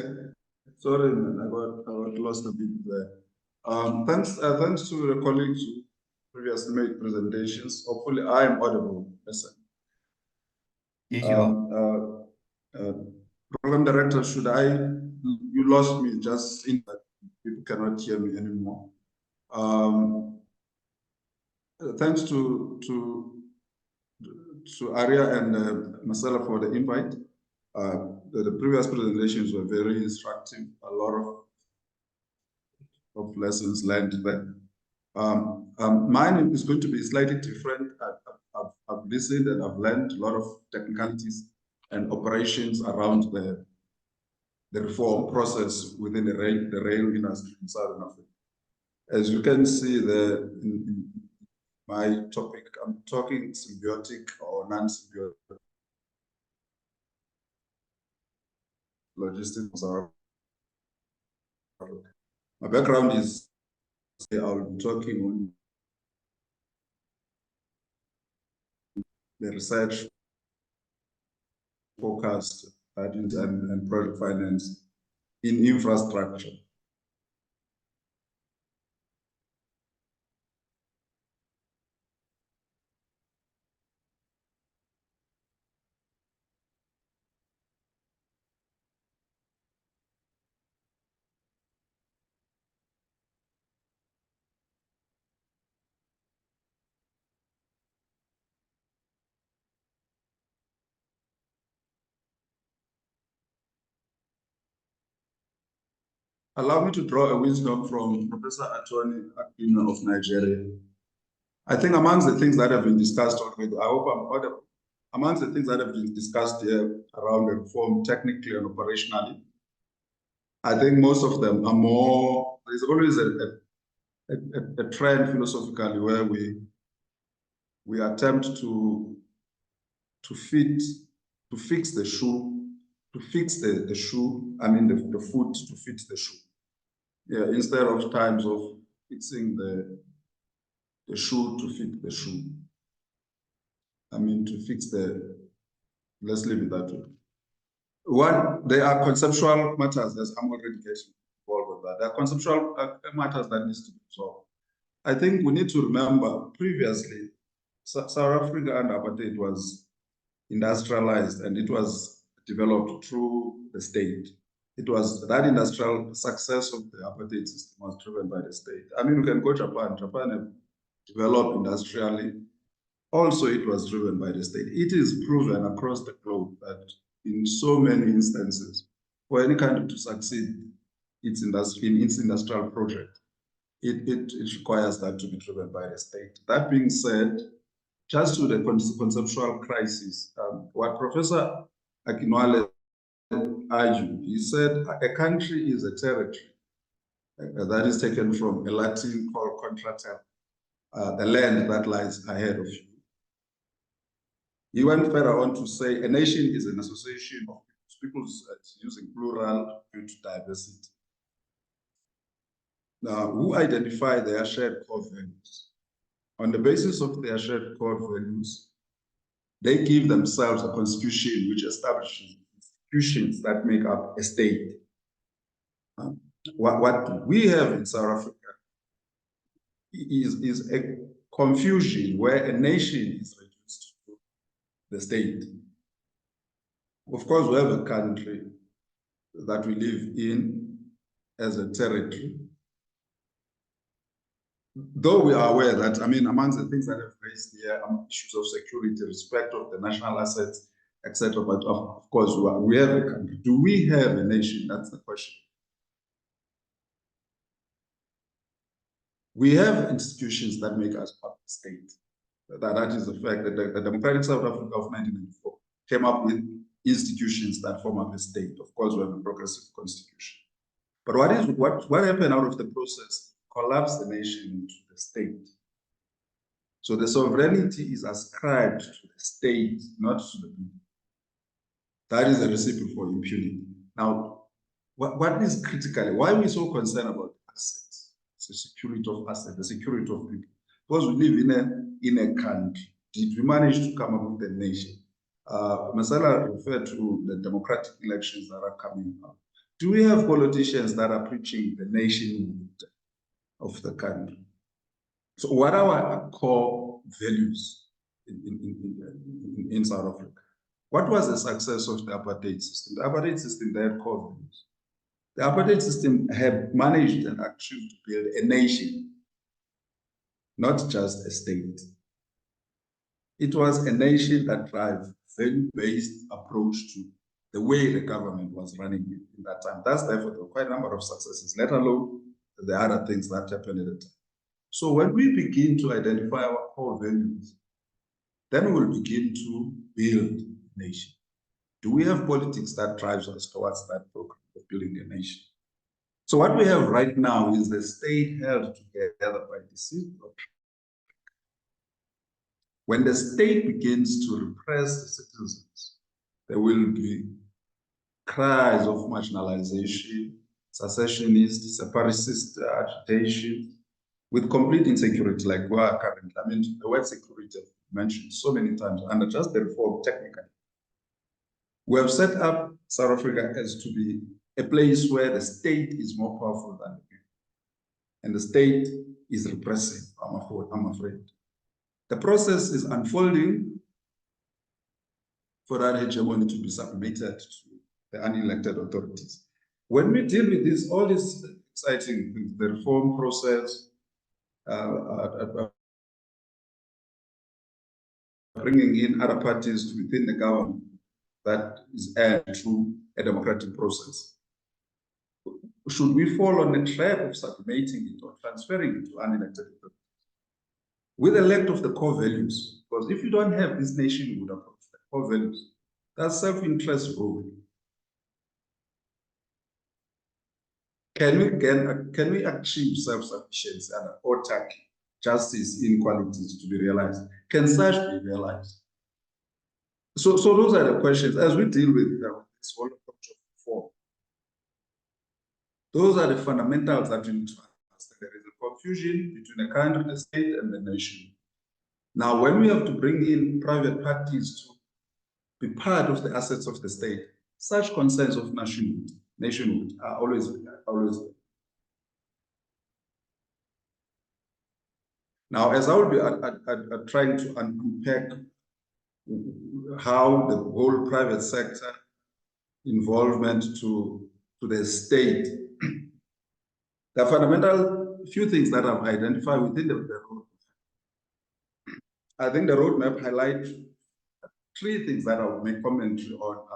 Sorry, man, I got lost a bit there. Thanks to the colleagues previously made presentations. Hopefully I am audible. Listen. Yes, you are. Program Director, you lost me just in that people cannot hear me anymore. Thanks to Aria and Marcella for the invite. The previous presentations were very instructive, a lot of lessons learned there. Mine is going to be slightly different. I've listened and I've learned a lot of technicalities and operations around the reform process within the rail industry in Southern Africa. As you can see there in my topic, I'm talking symbiotic or non-symbiotic logistics. My background is, I'll be talking on the research forecast and project finance in infrastructure. Allow me to draw a wisdom from Professor Atoni Akino of Nigeria. I think amongst the things that have been discussed already, I hope I'm audible. Amongst the things that have been discussed here around the reform technically and operationally, I think most of them are more, there's always a trend philosophically where we attempt to fix the shoe, the shoe, I mean the foot to fit the shoe. Yeah, instead of times of fixing the shoe to fit the shoe. I mean to fix let's leave it that way. One, there are conceptual matters, as I'm already getting involved with that. There are conceptual matters that needs to be resolved. I think we need to remember previously, South Africa under apartheid was industrialized and it was developed through the state. It was that industrial success of the apartheid system was driven by the state. I mean, we can go Japan. Japan have developed industrially. Also, it was driven by the state. It is proven across the globe that in so many instances, for any country to succeed in its industrial project, it requires that to be driven by the state. That being said, just to the conceptual crisis, what Professor Akinwale argued, he said a country is a territory. That is taken from a Latin called contra terra, the land that lies ahead of you. He went further on to say a nation is an association of people using plural due to diversity. Now, who identify their shared core values. On the basis of their shared core values, they give themselves a constitution which establishes institutions that make up a state. What we have in South Africa is a confusion where a nation is reduced to the state. Of course, we have a country that we live in as a territory. Though we are aware that, I mean, amongst the things that have raised here, issues of security, respect of the national assets, etc. But of course, we have a country. Do we have a nation? That's the question. We have institutions that make us part of the state. That is the fact that the Democratic South Africa of 1994 came up with institutions that form up a state. Of course, we have a progressive constitution. But what happened out of the process? Collapse the nation into the state. So the sovereignty is ascribed to the state, not to the people. That is a recipe for impunity. Now, what is critically, why are we so concerned about assets? It's the security of assets, the security of people. Because we live in a country. Did we manage to come up with a nation? Marcella referred to the democratic elections that are coming up. Do we have politicians that are preaching the nationhood of the country? So what are our core values in South Africa? What was the success of the apartheid system? The apartheid system, they had core values. The apartheid system had managed and achieved to build a nation, not just a state. It was a nation that drive value-based approach to the way the government was running in that time. That's therefore there were quite a number of successes, let alone the other things that happened at the time. So when we begin to identify our core values, then we will begin to build a nation. Do we have politics that drives us towards that program of building a nation? So what we have right now is the state held together by deceit. When the state begins to repress the citizens, there will be cries of marginalization, secessionist, separatist agitation, with complete insecurity like we are currently. I mean, the word security mentioned so many times under just the reform technically. We have set up South Africa as to be a place where the state is more powerful than the people. And the state is repressive, I'm afraid. The process is unfolding for that hegemony to be submitted to the unelected authorities. When we deal with this, all these exciting things, the reform process, bringing in other parties within the government, that is through a democratic process. Should we fall on the trap of submitting it or transferring it to unelected authorities? With the lack of the core values, because if you don't have this nationhood approach, the core values, that's self-interest rule. Can we achieve self-sufficiency and autarky, justice, inequalities to be realized? Can such be realized? So those are the questions as we deal with this whole approach of reform. Those are the fundamentals that we need to understand. There is a confusion between the country, the state, and the nation. Now, when we have to bring in private parties to be part of the assets of the state, such concerns of nationhood are always there. Now, as I will be trying to unpack how the whole private sector involvement to the state, the fundamental few things that I've identified within the roadmap. I think the roadmap highlights three things that I will make commentary on,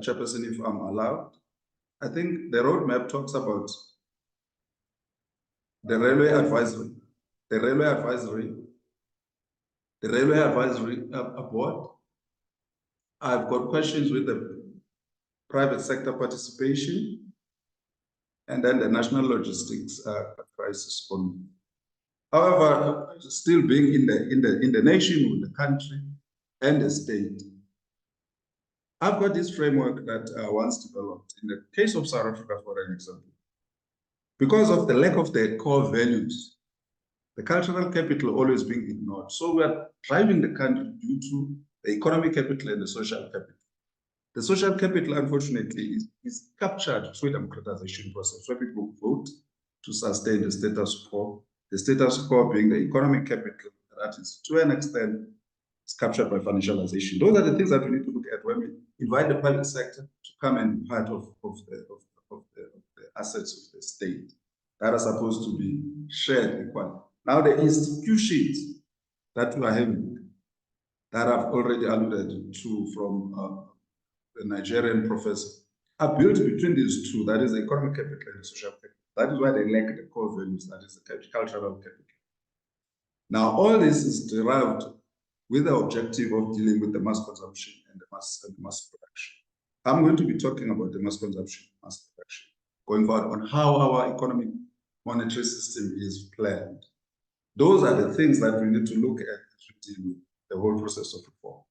Chairperson, if I'm allowed. I think the roadmap talks about the railway advisory, the railway advisory board. I've got questions with the private sector participation, and then the national logistics crisis fund. However, still being in the nation, with the country and the state, I've got this framework that once developed in the case of South Africa, for an example. Because of the lack of their core values, the cultural capital always being ignored. So we are driving the country due to the economic capital and the social capital. The social capital, unfortunately, is captured through the democratization process, where people vote to sustain the status quo. The status quo being the economic capital that is, to an extent, is captured by financialization. Those are the things that we need to look at when we invite the private sector to come and be part of the assets of the state that are supposed to be shared equally. Now, the institutions that we are having, that I've already alluded to from the Nigerian professor, are built between these two, that is the economic capital and the social capital. That is why they lack the core values, that is the cultural capital. Now, all this is derived with the objective of dealing with the mass consumption and the mass production. I'm going to be talking about the mass consumption, mass production, going forward on how our economic monetary system is planned. Those are the things that we need to look at as we deal with the whole process of reform.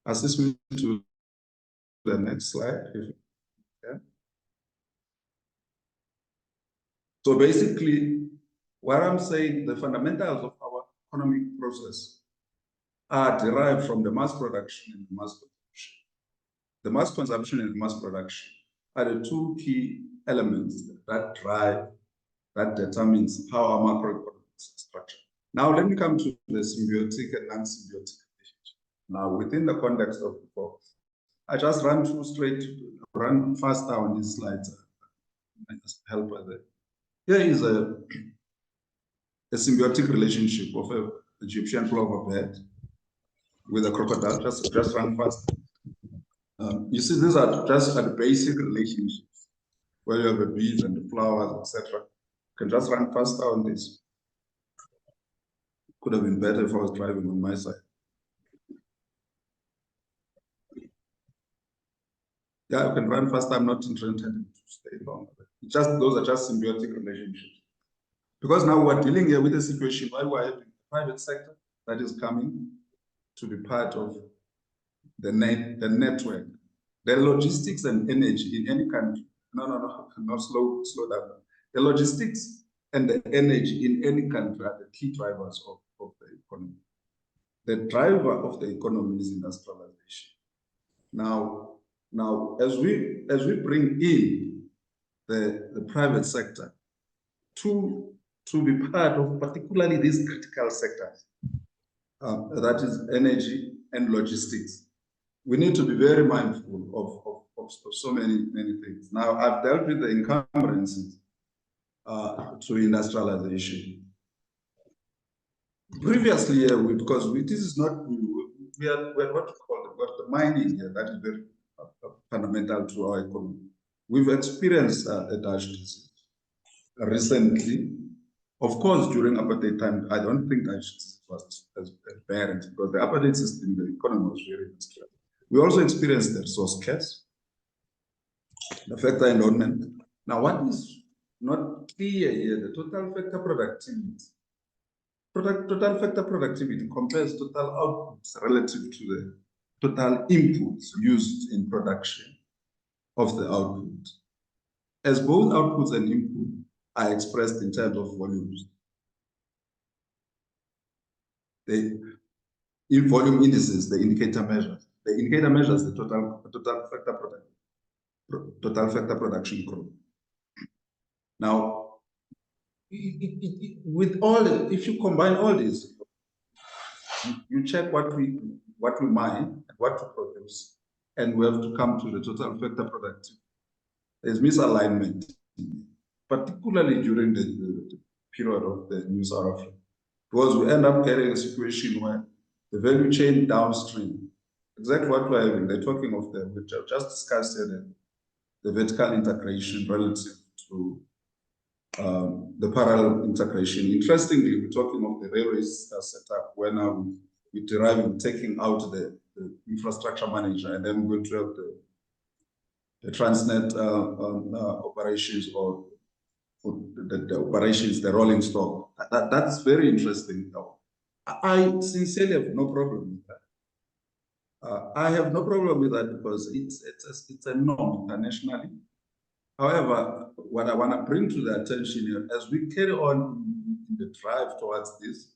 Assist me to the next slide. Yeah. So basically, what I'm saying, the fundamentals of our economic process are derived from the mass production and the mass consumption. The mass consumption and the mass production are the two key elements that drive that determines how our macroeconomics is structured. Now, let me come to the symbiotic and non-symbiotic relationship. Now, within the context of the book, I just run faster on these slides. I just help with it. Here is a symbiotic relationship of an Egyptian plover bird with a crocodile. Just run fast. You see, these are just the basic relationships where you have the bees and the flowers, etc. You can just run faster on this. Could have been better if I was driving on my side. Yeah, you can run faster. I'm not interested to stay long. Those are just symbiotic relationships. Because now we're dealing here with a situation where we're having the private sector that is coming to be part of the network. The logistics and energy in any country. No, slow down. The logistics and the energy in any country are the key drivers of the economy. The driver of the economy is industrialization. Now, as we bring in the private sector to be part of particularly these critical sectors, that is energy and logistics, we need to be very mindful of so many things. Now, I've dealt with the encumbrances to industrialization. Previously, because this is not new, we are what to call it, but the mining here, that is very fundamental to our economy. We've experienced a Dutch disease recently. Of course, during apartheid time, I don't think Dutch disease was as apparent because the apartheid system, the economy was very industrial. We also experienced the resource curse, the factor environment. Now, what is not clear here, the total factor productivity. Total factor productivity compares total outputs relative to the total inputs used in production of the output. As both outputs and input are expressed in terms of volumes, in volume indices, the indicator measures. The indicator measures the total factor production growth. Now, with all if you combine all these, you check what we mine and what to produce, and we have to come to the total factor productivity. There's misalignment, particularly during the period of the New South Africa, because we end up getting a situation where the value chain downstream, exactly what we're having, they're talking of we just discussed here, the vertical integration relative to the parallel integration. Interestingly, we're talking of the railways setup where now we're deriving, taking out the infrastructure manager, and then we're going to have the Transnet operations or the operations, the rolling stock. That's very interesting. I sincerely have no problem with that. I have no problem with that because it's a norm internationally. However, what I want to bring to the attention here, as we carry on in the drive towards this,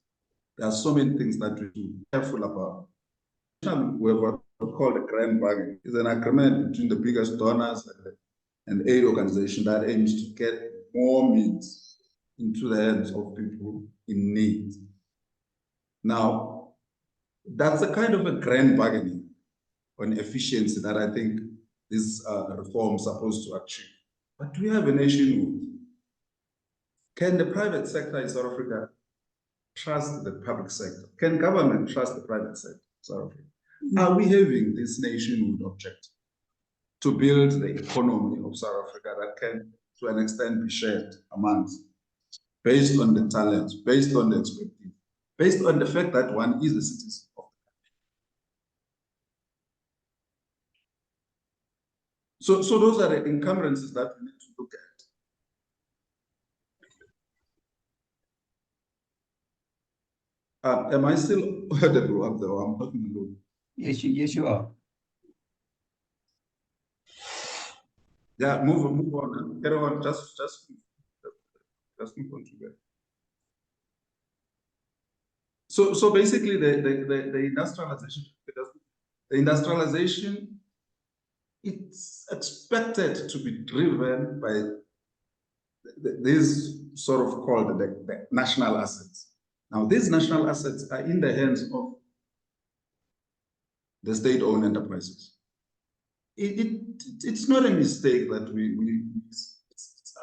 there are so many things that we should be careful about. We have what we call the grand bargain. It's an agreement between the biggest donors and aid organization that aims to get more means into the hands of people in need. Now, that's a kind of a grand bargaining on efficiency that I think this reform is supposed to achieve. But do we have a nationhood? Can the private sector in South Africa trust the public sector? Can government trust the private sector in South Africa? Are we having this nationhood objective to build the economy of South Africa that can, to an extent, be shared amongst, based on the talents, based on the expertise, based on the fact that one is a citizen of the country? So those are the encumbrances that we need to look at. Am I still audible up there? I'm talking alone. Yes, you are. Yeah, move on. Carry on. Just move on to that. So basically, the industrialization, it's expected to be driven by these sort of called the national assets. Now, these national assets are in the hands of the state-owned enterprises. It's not a mistake that we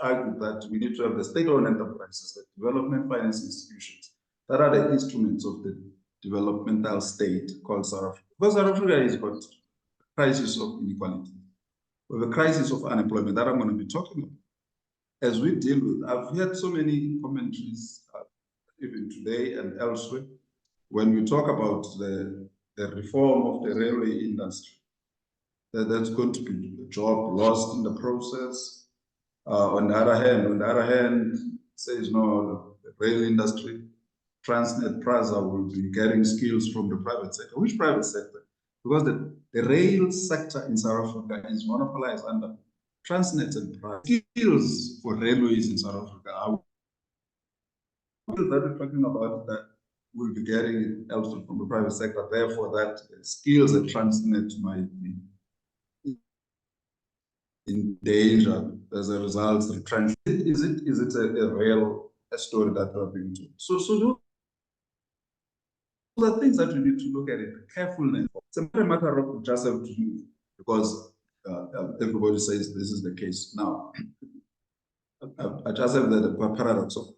argue that we need to have the state-owned enterprises, the development finance institutions, that are the instruments of the developmental state called South Africa. Because South Africa has got a crisis of inequality, with a crisis of unemployment that I'm going to be talking about. As we deal with, I've heard so many commentaries, even today and elsewhere, when we talk about the reform of the railway industry, that's going to be a job lost in the process. On the other hand, says no, the rail industry, Transnet, Prasa will be getting skills from the private sector. Which private sector? Because the rail sector in South Africa is monopolized under Transnet and Prasa. Skills for railways in South Africa are that we're talking about that will be getting elsewhere from the private sector. Therefore, that skills at Transnet might be in danger as a result of retrenchment. Is it a real story that we're being told? So those are things that we need to look at it carefully. It's a matter of just have to move, because everybody says this is the case. Now, I just have the paradox of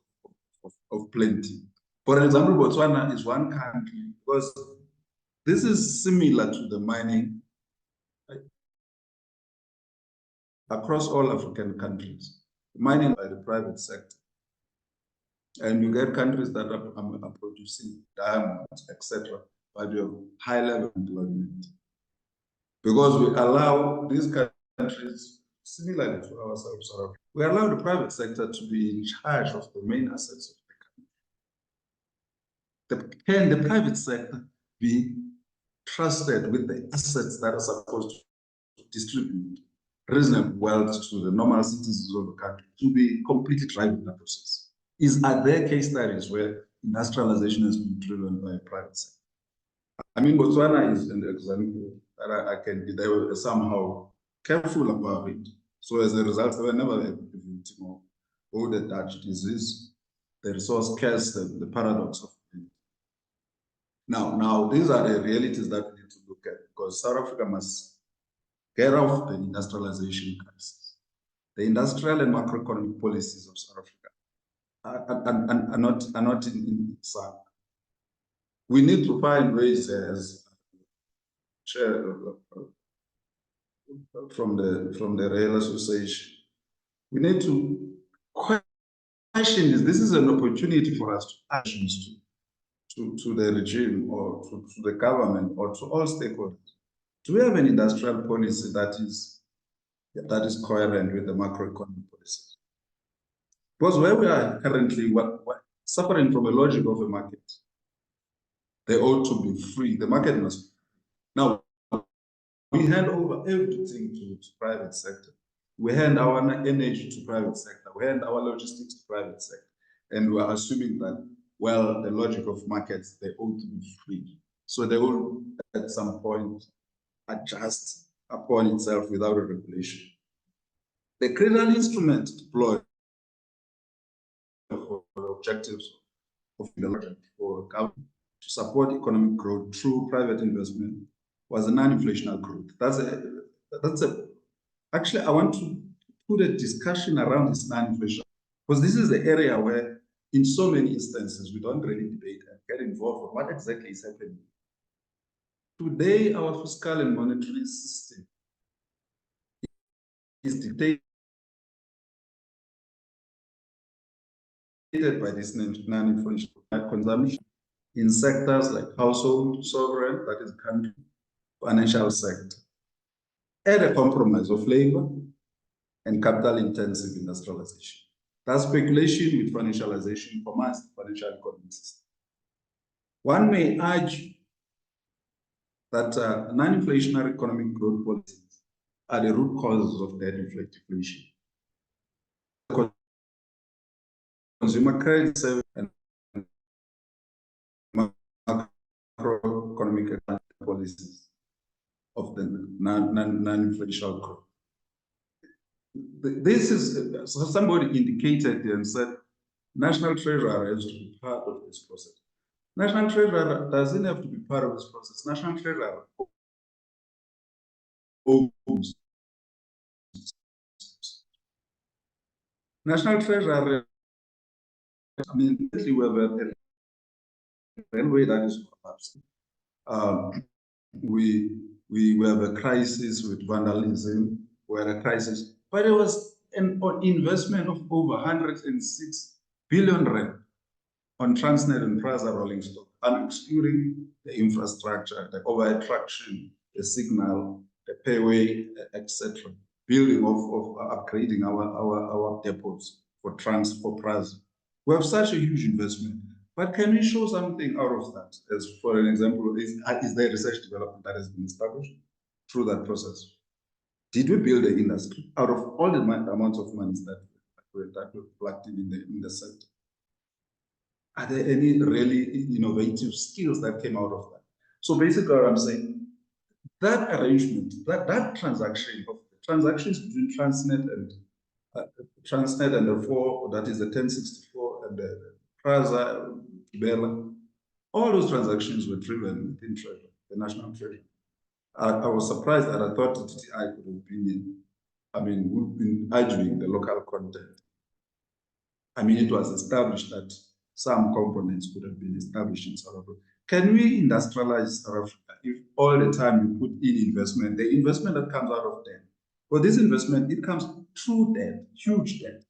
plenty. For example, Botswana is one country, because this is similar to the mining across all African countries, mining by the private sector. And you get countries that are producing diamonds, etc., but you have high level employment. Because we allow these countries, similarly to ourselves, we allow the private sector to be in charge of the main assets of the country. Can the private sector be trusted with the assets that are supposed to distribute reasonable wealth to the normal citizens of the country to be completely driving the process? Are there case studies where industrialization has been driven by a private sector? I mean, Botswana is an example that I can be. They were somehow careful about it. So as a result, they were never able to do more. All the Dutch disease, the resource curse, the paradox of it. Now, these are the realities that we need to look at, because South Africa must get off the industrialization crisis. The industrial and macroeconomic policies of South Africa are not in sight. We need to find ways, as chair from the Rail Association, we need to question this. This is an opportunity for us to action to the regime, or to the government, or to all stakeholders. Do we have an industrial policy that is coherent with the macroeconomic policies? Because where we are currently, suffering from a logic of a market, they ought to be free. The market must. Now, we hand over everything to private sector. We hand our energy to private sector. We hand our logistics to private sector. And we're assuming that, well, the logic of markets, they ought to be free. So they will, at some point, adjust upon itself without a regulation. The critical instrument deployed for the objectives of the logic for government to support economic growth through private investment was a non-inflationary growth. Actually, I want to put a discussion around this non-inflation, because this is the area where, in so many instances, we don't really debate and get involved with what exactly is happening. Today, our fiscal and monetary system is dictated by this non-inflationary consumption in sectors like household, sovereign, that is country, financial sector, at a compromise of labor and capital-intensive industrialization. That's speculation with financialization commands the financial economic system. One may argue that non-inflationary economic growth policies are the root causes of debt inflation. Consumer credit service and macroeconomic policies of the non-inflationary growth. this is, so somebody indicated and said, National Treasurer has to be part of this process. National Treasurer doesn't have to be part of this process. National Treasurer owns. National Treasurer, I mean, we have a railway that is collapsing. We have a crisis with vandalism, we had a crisis, but there was an investment of over 106 billion rand on Transnet and Prasa rolling stock. I'm excluding the infrastructure, the overhead traction, the signal, the payway, etc. Building of upgrading our depots for Prasa. We have such a huge investment. But can we show something out of that? As for an example, is there research development that has been established through that process? Did we build the industry out of all the amounts of money that were plugged in the sector? Are there any really innovative skills that came out of that? So basically what I'm saying, that arrangement, that transaction of the transactions between Transnet and the 4, that is the 1064 and the Prasa, Bella, all those transactions were driven within Treasury, the National Treasury. I was surprised that I thought the TTI could have been we've been arguing the local content. It was established that some components could have been established in South Africa. Can we industrialize South Africa if all the time you put in investment, the investment that comes out of debt? Well, this investment, it comes through debt, huge debt,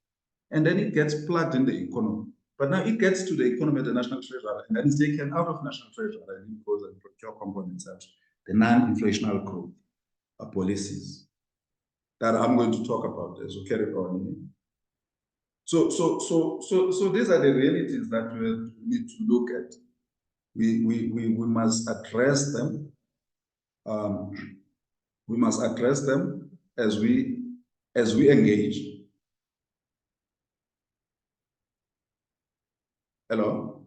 and then it gets plugged in the economy. But now it gets to the economy at the National Treasury, and then it's taken out of National Treasury and it goes and procure components out. The non-inflationary growth policies that I'm going to talk about as we carry on. So these are the realities that we need to look at. We must address them. We must address them as we engage. Hello?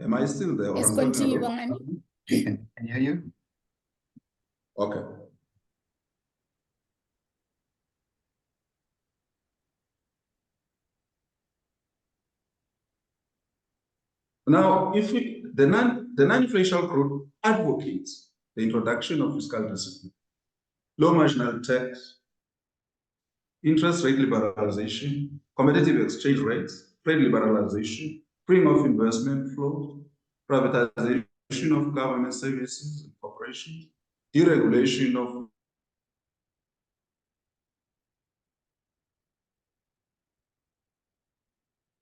Am I still there? Yes, continue, Bongani. Can hear you? Okay. Now, if the non-inflationary growth advocates the introduction of fiscal discipline, low marginal tax, interest rate liberalization, competitive exchange rates, trade liberalization, freeing of investment flows, privatization of government services and corporations, deregulation of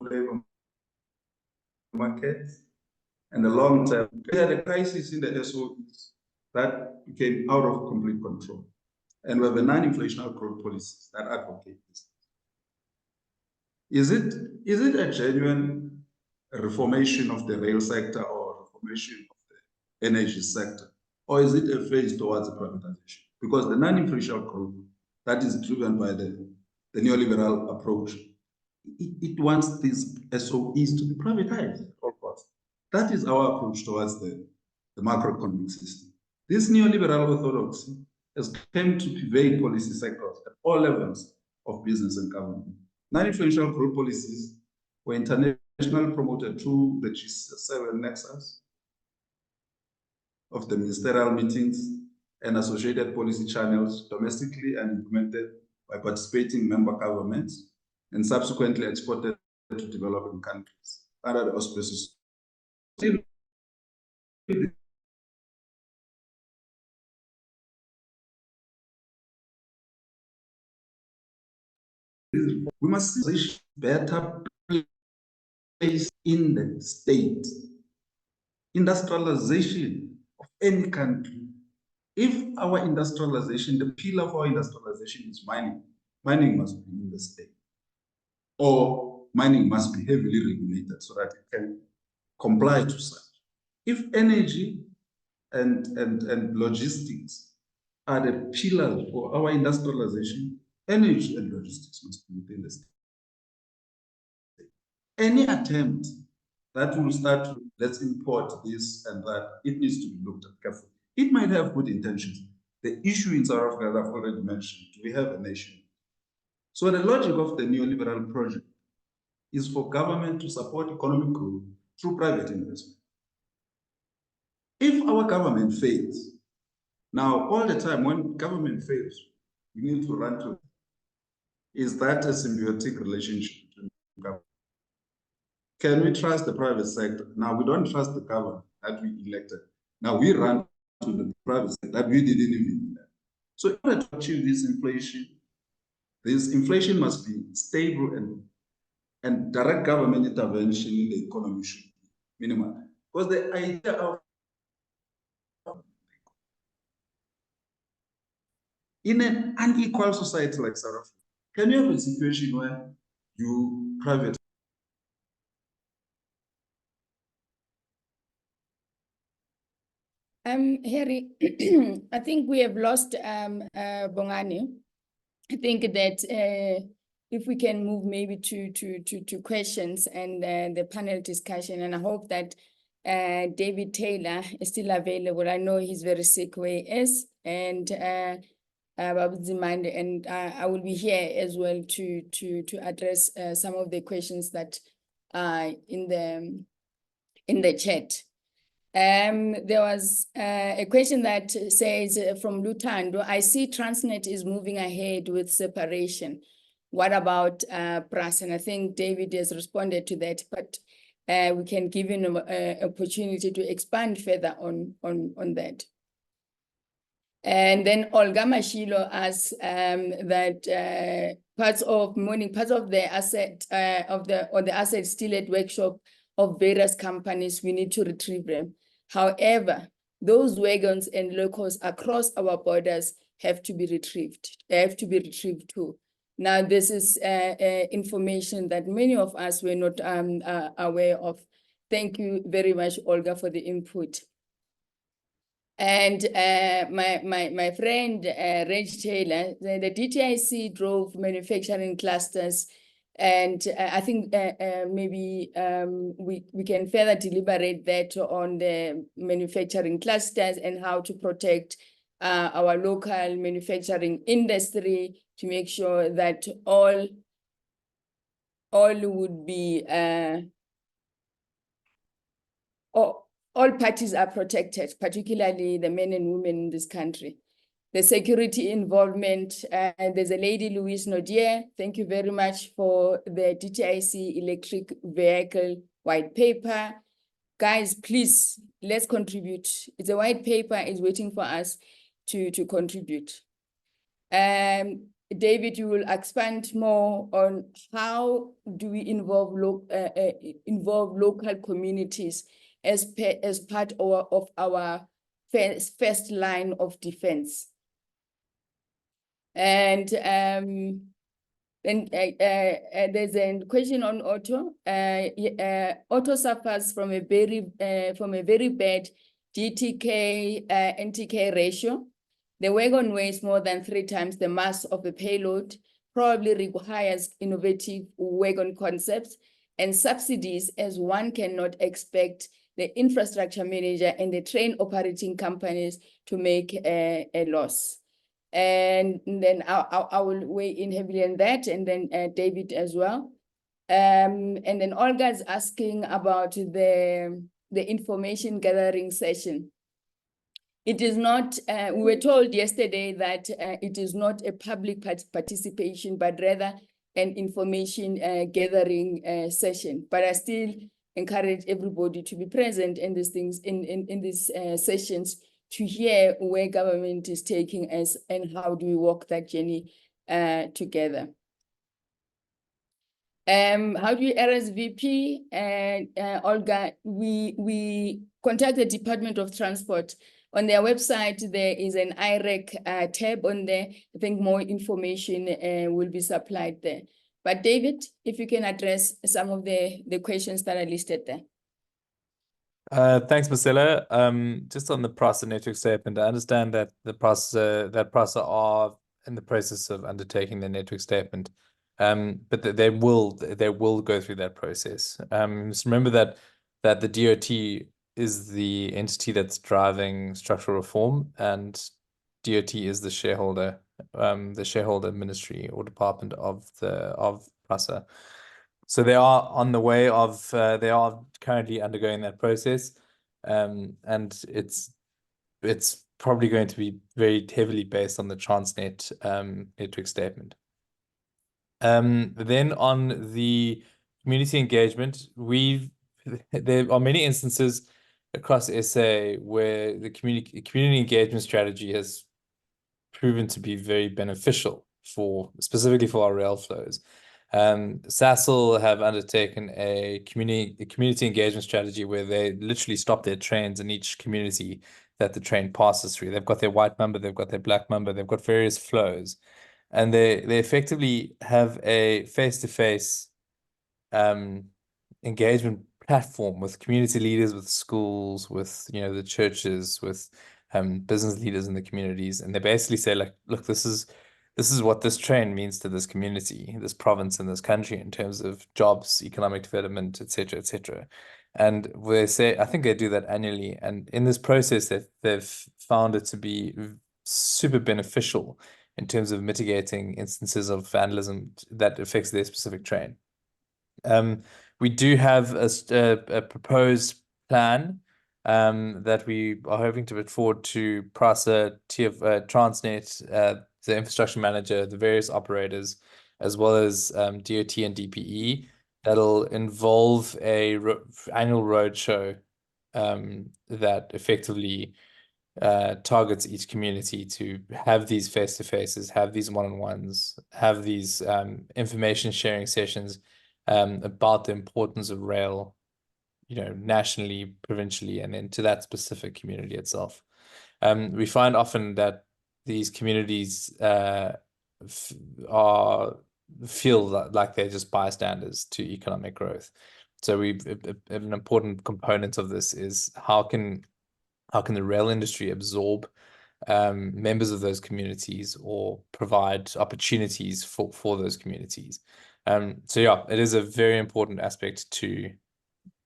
labor markets, and the long term. We had a crisis in the SOEs that became out of complete control. And we have a non-inflationary growth policies that advocate this. Is it a genuine reformation of the rail sector or reformation of the energy sector? Or is it a phase towards privatization? Because the non-inflationary growth that is driven by the neoliberal approach, it wants these SOEs to be privatized, of course. That is our approach towards the macroeconomic system. This neoliberal orthodoxy has come to pervade policy sectors at all levels of business and government. Non-inflationary growth policies were internationally promoted through the G7 nexus of the ministerial meetings and associated policy channels domestically and implemented by participating member governments and subsequently exported to developing countries under the auspices. We must see better place in the state. Industrialization of any country. If our industrialization, the pillar of our industrialization is mining, mining must be in the state. Or mining must be heavily regulated so that it can comply to such. If energy and logistics are the pillars for our industrialization, energy and logistics must be within the state. Any attempt that will start to, let's import this and that, it needs to be looked at carefully. It might have good intentions, The issue in South Africa, as I've already mentioned, we have a nation. So the logic of the neoliberal project is for government to support economic growth through private investment. If our government fails, now all the time when government fails, we need to run to, is that a symbiotic relationship between government? Can we trust the private sector? Now we don't trust the government that we elected. Now we run to the private sector that we didn't even elect. So in order to achieve this inflation must be stable and direct government intervention in the economy should be minimal. Because the idea of in an unequal society like South Africa, can you have a situation where you private? Harry, I think we have lost Bongani. I think that if we can move maybe to questions and the panel discussion, and I hope that David Taylor is still available. I know he's very sick where he is, and and I will be here as well to address some of the questions that are in the chat. There was a question that says from Lutando, I see Transnet is moving ahead with separation. What about PRAS? And I think David has responded to that, but we can give him an opportunity to expand further on that. And then Olga Mashilo asks that parts of the asset the assets still at workshop of various companies, we need to retrieve them. However, those wagons and locals across our borders have to be retrieved. They have to be retrieved too. Now, this is information that many of us were not aware of. Thank you very much, Olga, for the input. And my friend, Reg Taylor, the DTIC drove manufacturing clusters, and I think maybe we can further deliberate that on the manufacturing clusters and how to protect our local manufacturing industry to make sure that all would be all parties are protected, particularly the men and women in this country. The security involvement, there's a lady, Louise Nodier. Thank you very much for the DTIC electric vehicle white paper. Guys, please, let's contribute. It's a white paper, is waiting for us to contribute. David, you will expand more on how do we involve local communities as part of our first line of defense. And then there's a question on Otto. Otto suffers from a very bad GTK NTK ratio. The wagon weighs more than 3 times the mass of the payload, probably requires innovative wagon concepts and subsidies, as one cannot expect the infrastructure manager and the train operating companies to make a loss. And then I will weigh in heavily on that, and then David as well. And then Olga's asking about the information gathering session. It is not, we were told yesterday that it is not a public participation, but rather an information gathering session. But I still encourage everybody to be present in these things, in these sessions, to hear where government is taking us and how do we walk that journey together. How do you RSVP? Olga, we contact the Department of Transport. On their website, there is an IREC tab on there. I think more information will be supplied there. But David, if you can address some of the questions that are listed there. Thanks, Marcella. Just on the PRASA network statement, I understand that the PRASA are in the process of undertaking the network statement, but they will go through that process. Just remember that the DOT is the entity that's driving structural reform, and DOT is the shareholder ministry or department of PRASA. So they are on the way of they are currently undergoing that process, and it's probably going to be very heavily based on the Transnet network statement. Then on the community engagement, there are many instances across SA where the community engagement strategy has proven to be very beneficial specifically for our rail flows. SASL have undertaken a community engagement strategy where they literally stop their trains in each community that the train passes through. They've got their white number, they've got their black number, they've got various flows, and they effectively have a face-to-face engagement platform with community leaders, with schools, with the churches, with business leaders in the communities, and they basically say, like, look, this is what this train means to this community, this province, and this country in terms of jobs, economic development, etc., etc. And they say, I think they do that annually, and in this process, they've found it to be super beneficial in terms of mitigating instances of vandalism that affects their specific train. We do have a proposed plan that we are hoping to put forward to PRASA, Transnet, the infrastructure manager, the various operators, as well as DOT and DPE. That'll involve a annual roadshow that effectively targets each community to have these face-to-faces, have these one-on-ones, have these information sharing sessions about the importance of rail, nationally, provincially, and then to that specific community itself. We find often that these communities feel like they're just bystanders to economic growth. So an important component of this is how can the rail industry absorb members of those communities or provide opportunities for those communities. So yeah, it is a very important aspect to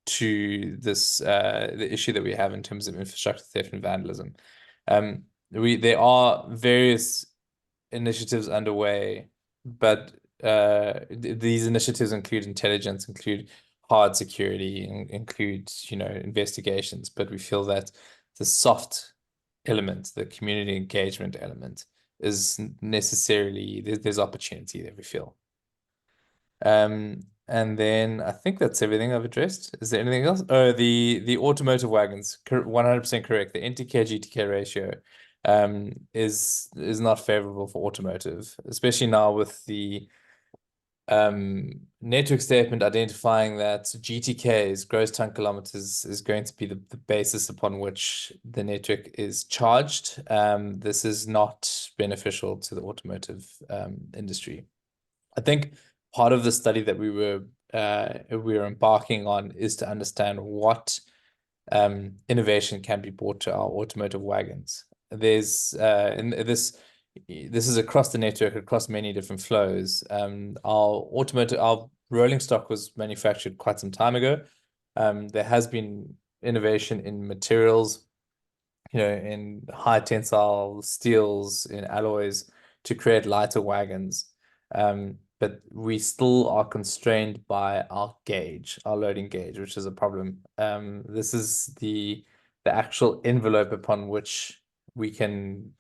this the issue that we have in terms of infrastructure theft and vandalism. There are various initiatives underway, but these initiatives include intelligence, include hard security, include investigations. But we feel that the soft element, the community engagement element, is necessarily there's opportunity there, we feel. And then I think that's everything I've addressed. Is there anything else? Oh, the automotive wagons, 100% correct. The NTK GTK ratio is not favorable for automotive, especially now with the network statement identifying that GTKs, gross ton kilometers, is going to be the basis upon which the network is charged. This is not beneficial to the automotive industry. I think part of the study that we were embarking on is to understand what innovation can be brought to our automotive wagons. There's this is across the network, across many different flows. Our rolling stock was manufactured quite some time ago. There has been innovation in materials, in high tensile steels, in alloys to create lighter wagons. But we still are constrained by our gauge, our loading gauge, which is a problem. This is the actual envelope upon which we can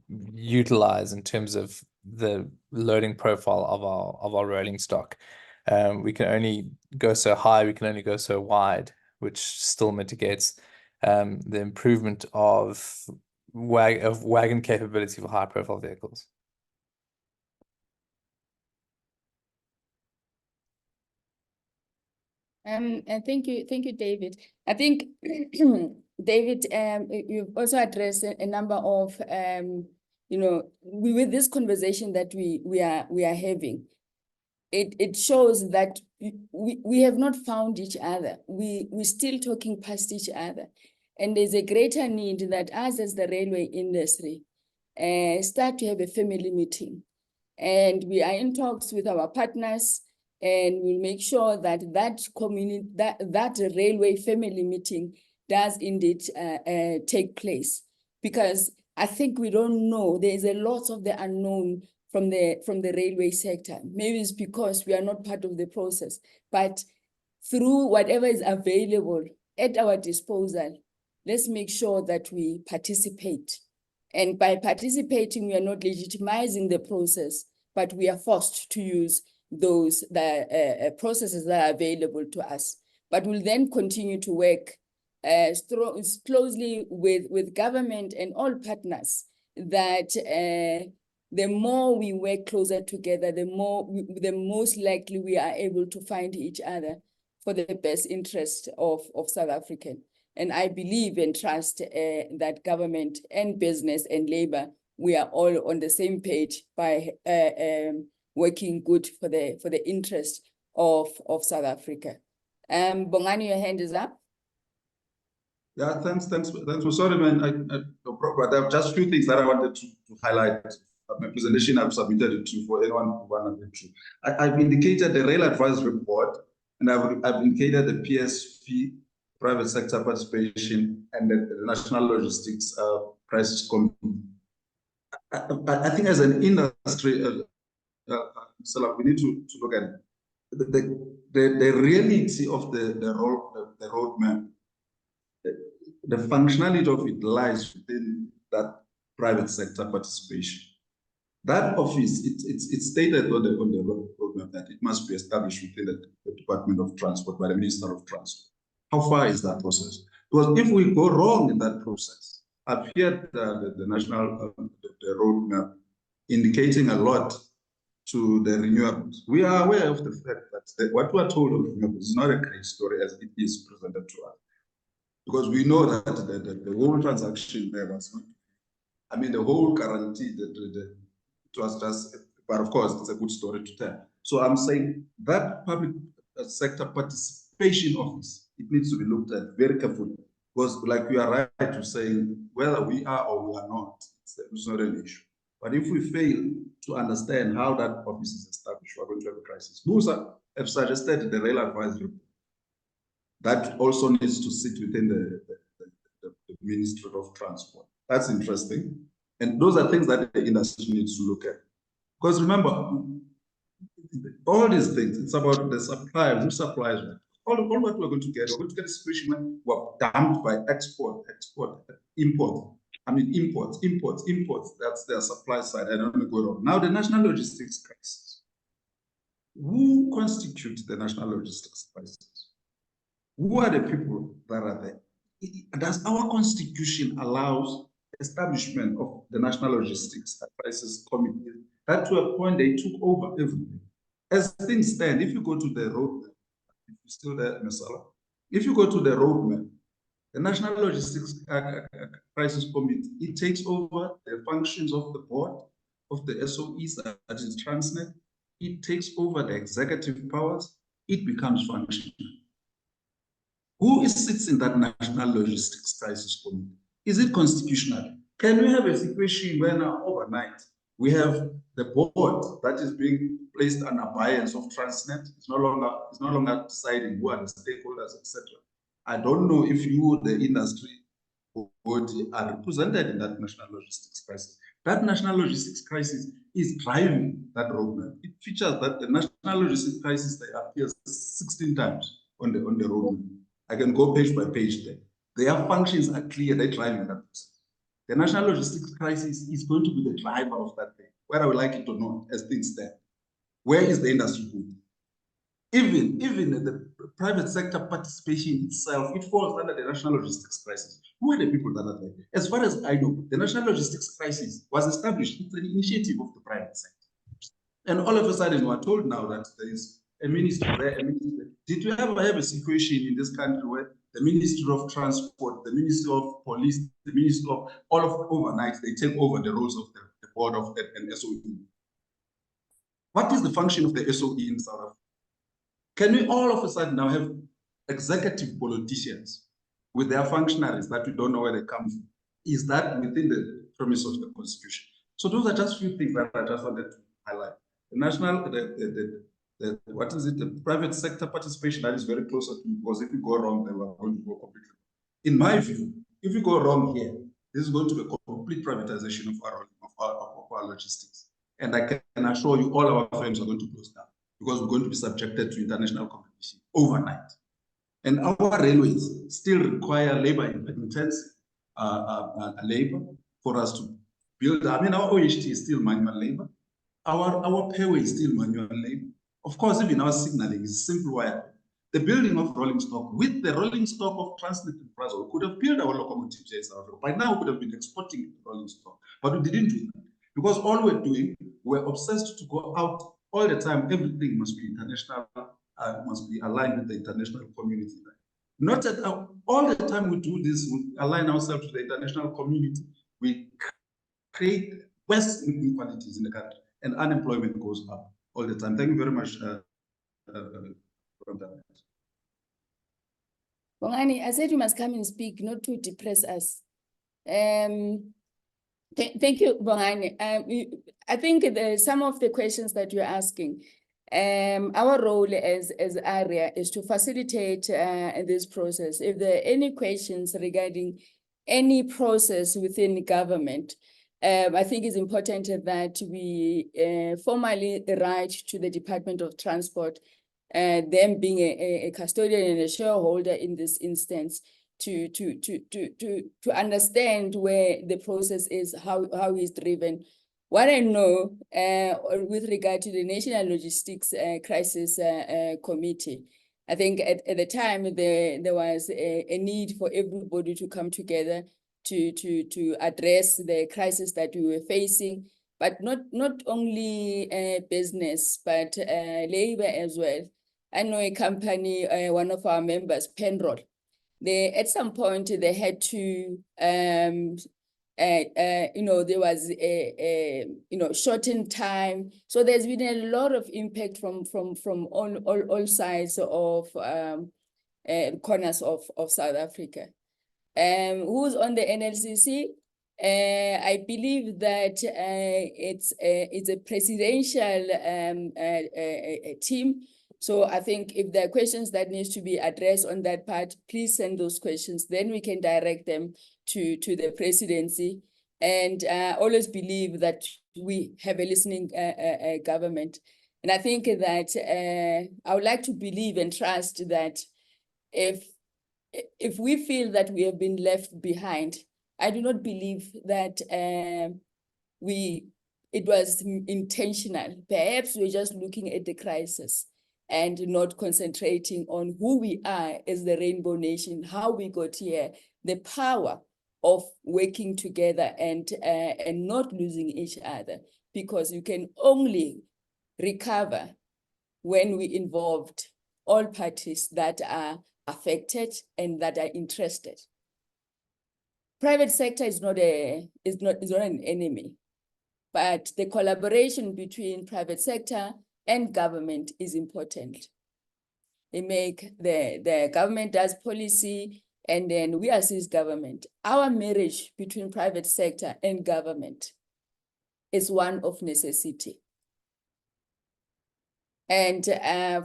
utilize in terms of the loading profile of our rolling stock. We can only go so high, we can only go so wide, which still mitigates the improvement of wagon capability for high profile vehicles. And thank you, David. I think, David, you've also addressed a number of, with this conversation that we are having, it shows that we have not found each other. We're still talking past each other, and there's a greater need that us as the railway industry start to have a family meeting, and we are in talks with our partners. And we'll make sure that that railway family meeting does indeed take place, because I think we don't know. There is a lot of the unknown from the railway sector. Maybe it's because we are not part of the process, but through whatever is available at our disposal, let's make sure that we participate. And by participating, we are not legitimizing the process, but we are forced to use those processes that are available to us. But we'll then continue to work closely with government and all partners, that the more we work closer together, the most likely we are able to find each other for the best interest of South African. And I believe and trust that government and business and labor, we are all on the same page by working good for the interest of South Africa. Bongani, your hand is up. Yeah, thanks. Sorry, man. But there are just a few things that I wanted to highlight. My presentation, I've submitted it to for anyone who wanted to. I've indicated the Rail Advisory Board, and I've indicated the PSP, Private Sector Participation, and the National Logistics Crisis Committee. I think as an industry, we need to look at the reality of the roadmap. The functionality of it lies within that private sector participation. That office, it's stated on the roadmap that it must be established within the Department of Transport by the Minister of Transport. How far is that process? Because if we go wrong in that process, I've heard the national the roadmap indicating a lot to the renewables. We are aware of the fact that what we are told of renewables is not a great story as it is presented to us. Because we know that the whole transaction there was not, I mean, the whole guarantee that it was just, but of course, it's a good story to tell. So I'm saying that public sector participation office, it needs to be looked at very carefully. Because like you are right to say, whether we are or we are not, it's not an issue. But if we fail to understand how that office is established, we're going to have a crisis. Musa have suggested the Rail Advisory. That also needs to sit within the Ministry of Transport. That's interesting. And those are things that the industry needs to look at. Because remember, all these things, it's about the suppliers, who supplies. All what we're going to get a situation when we're dumped by export, import. I mean, imports. That's their supply side. I don't want to go wrong. Now, the national logistics crisis. Who constitutes the national logistics crisis? Who are the people that are there? Does our constitution allows establishment of the National Logistics Crisis Committee? That to a point they took over everything. As things stand, if you go to the roadmap, if you're still there, Masala, if you go to the roadmap, the National Logistics Crisis Committee, it takes over the functions of the board, of the SOEs, that is Transnet. It takes over the executive powers. It becomes functional. Who sits in that National Logistics Crisis Committee? Is it constitutional? Can we have a situation where now overnight we have the board that is being placed on abeyance of Transnet? It's no longer deciding who are the stakeholders, etc. I don't know if you, the industry body, are represented in that National Logistics Crisis. That National Logistics Crisis is driving that roadmap. It features that the National Logistics Crisis appears 16 times on the roadmap. I can go page by page there. Their functions are clear, they're driving that process. The National Logistics Crisis is going to be the driver of that thing, whether I would like it or not, as things stand. Where is the industry going? Even the private sector participation itself, it falls under the National Logistics Crisis. Who are the people that are there? As far as I know, the National Logistics Crisis was established. It's an initiative of the private sector. And all of a sudden, we're told now that there is a minister there, a minister. Did you ever have a situation in this country where the Ministry of Transport, the Ministry of Police, the Ministry of all of overnight, they take over the roles of the board of an SOE? What is the function of the SOE in South Africa? Can we all of a sudden now have executive politicians with their functionaries that we don't know where they come from? Is that within the premise of the Constitution? So those are just a few things that I just wanted to highlight. The national, what is it? The private sector participation, that is very close to me, because if you go wrong, then we're going to go completely. In my view, if you go wrong here, This is going to be a complete privatization of our logistics. And I can assure you all our firms are going to close down because we're going to be subjected to international competition overnight. And our railways still require labor-intensive labor for us to build. I mean, our OHT is still manual labor. Our payway is still manual labor. Of course, even our signaling is simple wire. The building of rolling stock with the rolling stock of Transnet and Brazil, we could have built our locomotives here in South Africa. By now, we could have been exporting rolling stock, but we didn't do that because all we're doing, we're obsessed to go out all the time. Everything must be international, must be aligned with the international community. Not that all the time we do this, we align ourselves to the international community. We create worse inequalities in the country, and unemployment goes up all the time. Thank you very much. Bongani, I said you must come and speak, not to depress us. Thank you, Bongani. I think some of the questions that you're asking, our role as ARIA is to facilitate this process. If there are any questions regarding any process within government, I think it's important that we formally write to the Department of Transport, them being a custodian and a shareholder in this instance, to understand where the process is, how it's driven. What I know with regard to the National Logistics Crisis Committee, I think at the time there was a need for everybody to come together to address the crisis that we were facing, but not only business, but labor as well. I know a company, one of our members, Penrod, at some point they had to, there was a shortened time. So there's been a lot of impact from all sides of corners of South Africa. Who's on the NLCC? I believe that it's a presidential team. So I think if there are questions that needs to be addressed on that part, please send those questions. Then we can direct them to the presidency. And always believe that we have a listening government. And I think that I would like to believe and trust that if we feel that we have been left behind, I do not believe that it was intentional. Perhaps we're just looking at the crisis and not concentrating on who we are as the Rainbow Nation, how we got here, the power of working together and not losing each other, because you can only recover when we involved all parties that are affected and that are interested. Private sector is not an enemy, but the collaboration between private sector and government is important. They make the government does policy, and then we assist government. Our marriage between private sector and government is one of necessity. And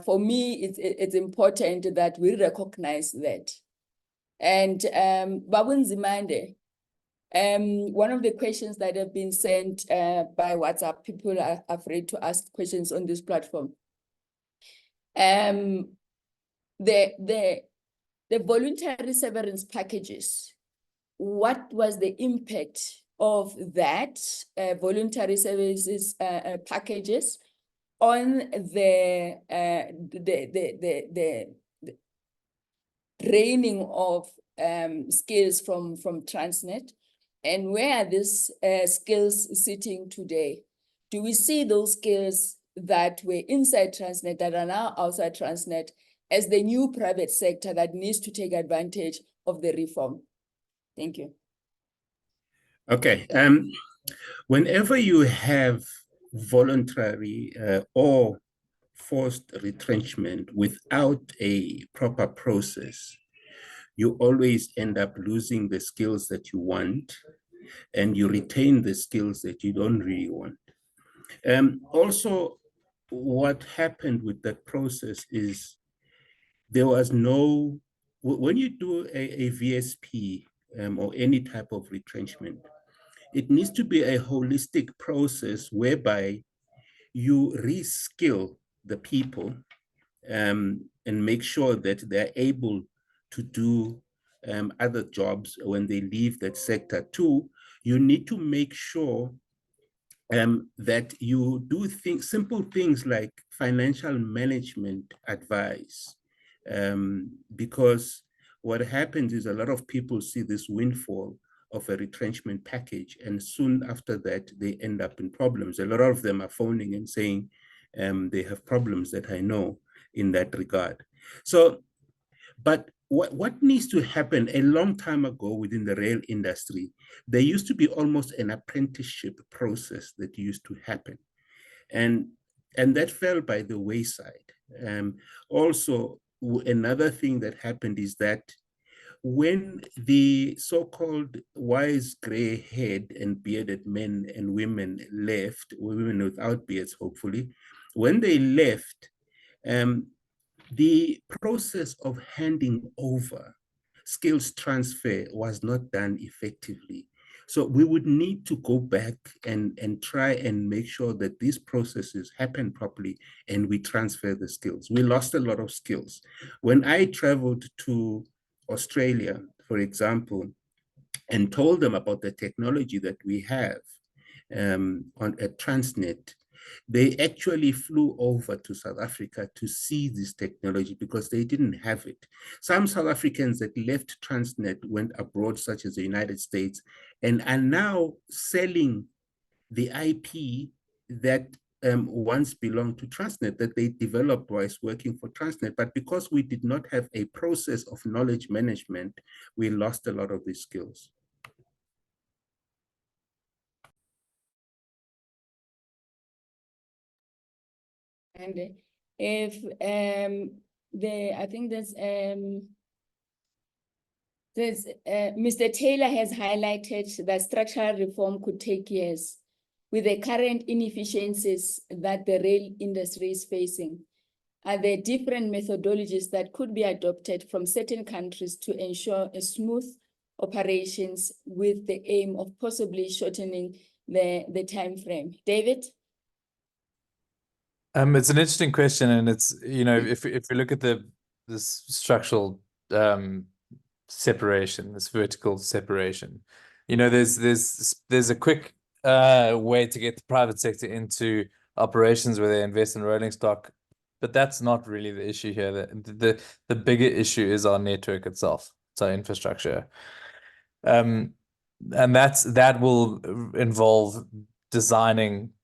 for me, it's important that we recognize that. And Babu Nzimande, one of the questions that have been sent by WhatsApp, people are afraid to ask questions on this platform. The voluntary severance packages, what was the impact of that voluntary services packages on the draining of skills from Transnet, and where are these skills sitting today? Do we see those skills that were inside Transnet that are now outside Transnet as the new private sector that needs to take advantage of the reform? Thank you. Okay. Whenever you have voluntary or forced retrenchment without a proper process, you always end up losing the skills that you want, and you retain the skills that you don't really want. Also, what happened with that process is there was no, when you do a VSP or any type of retrenchment, it needs to be a holistic process whereby you reskill the people and make sure that they're able to do other jobs when they leave that sector. Two, you need to make sure that you do simple things like financial management advice, because what happens is a lot of people see this windfall of a retrenchment package, and soon after that, they end up in problems. A lot of them are phoning and saying they have problems that I know in that regard. So, but what needs to happen? A long time ago within the rail industry, there used to be almost an apprenticeship process that used to happen. And that fell by the wayside. Also, another thing that happened is that when the so-called wise gray-haired and bearded men and women left, women without beards, hopefully, when they left, the process of handing over skills transfer was not done effectively. So we would need to go back and try and make sure that these processes happen properly and we transfer the skills. We lost a lot of skills. When I traveled to Australia, for example, and told them about the technology that we have at Transnet, they actually flew over to South Africa to see this technology because they didn't have it. Some South Africans that left Transnet went abroad, such as the United States, and are now selling the IP that once belonged to Transnet, that they developed while working for Transnet. But because we did not have a process of knowledge management, we lost a lot of these skills. And if I think Mr. Taylor has highlighted that structural reform could take years with the current inefficiencies that the rail industry is facing. Are there different methodologies that could be adopted from certain countries to ensure a smooth operations with the aim of possibly shortening the time frame? David? It's an interesting question, and it's, you know, if we look at this structural separation, this vertical separation, you know, there's a quick way to get the private sector into operations where they invest in rolling stock, but that's not really the issue here. The bigger issue is our network itself. It's our infrastructure, and that will involve designing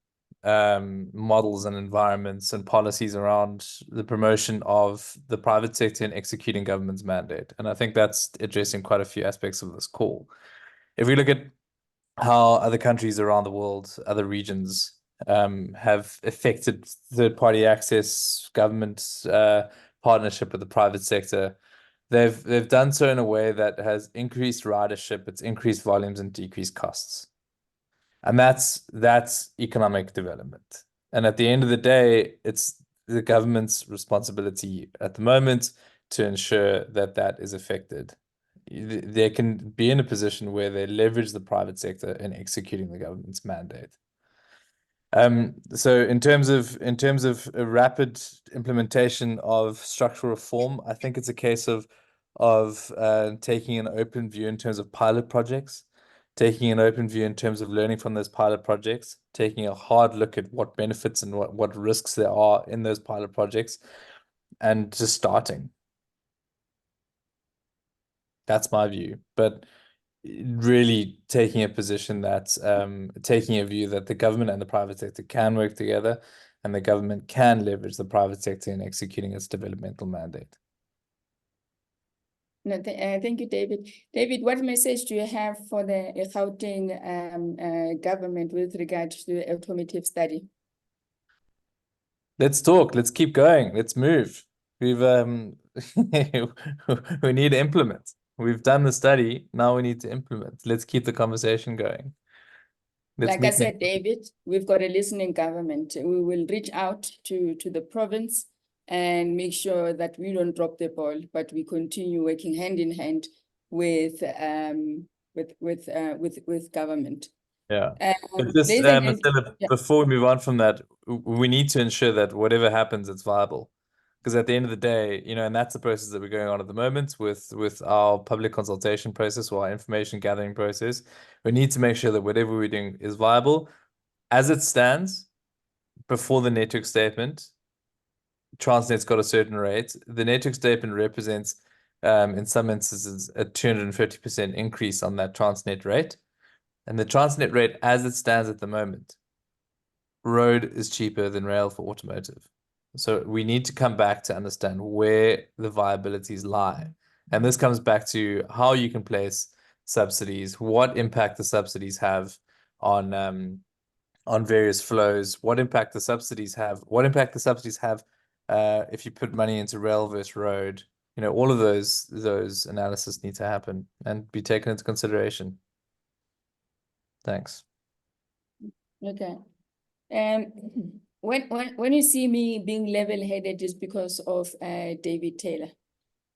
models and environments and policies around the promotion of the private sector and executing government's mandate. And I think that's addressing quite a few aspects of this call. If we look at how other countries around the world, other regions, have affected third-party access, government partnership with the private sector, they've done so in a way that has increased ridership, it's increased volumes and decreased costs. And that's economic development. And at the end of the day, it's the government's responsibility at the moment to ensure that that is affected. They can be in a position where they leverage the private sector in executing the government's mandate. So in terms of a rapid implementation of structural reform, I think it's a case of taking an open view in terms of pilot projects, taking an open view in terms of learning from those pilot projects, taking a hard look at what benefits and what risks there are in those pilot projects, and just starting. That's my view. But really taking a position that's taking a view that the government and the private sector can work together, and the government can leverage the private sector in executing its developmental mandate. No, thank you, David. David, what message do you have for the Gauteng government with regard to the automotive study? Let's talk. Let's keep going. Let's move. We've we need to implement. We've done the study. Now we need to implement. Let's keep the conversation going. Like I said, David, we've got a listening government. We will reach out to the province and make sure that we don't drop the ball, but we continue working hand in hand with government. Yeah. But just, ladies and gent- Marcella, yeah. before we move on from that, we need to ensure that whatever happens, it's viable. Because at the end of the day, you know, and that's the process that we're going on at the moment with our public consultation process or our information gathering process. We need to make sure that whatever we're doing is viable. As it stands, before the network statement, Transnet's got a certain rate. The network statement represents, in some instances, a 250% increase on that Transnet rate. And the Transnet rate, as it stands at the moment, road is cheaper than rail for automotive. So we need to come back to understand where the viabilities lie. And this comes back to how you can place subsidies, what impact the subsidies have on various flows, what impact the subsidies have if you put money into rail versus road. You know, all of those analysis need to happen and be taken into consideration. Thanks. Okay. When you see me being level-headed, is because of David Taylor.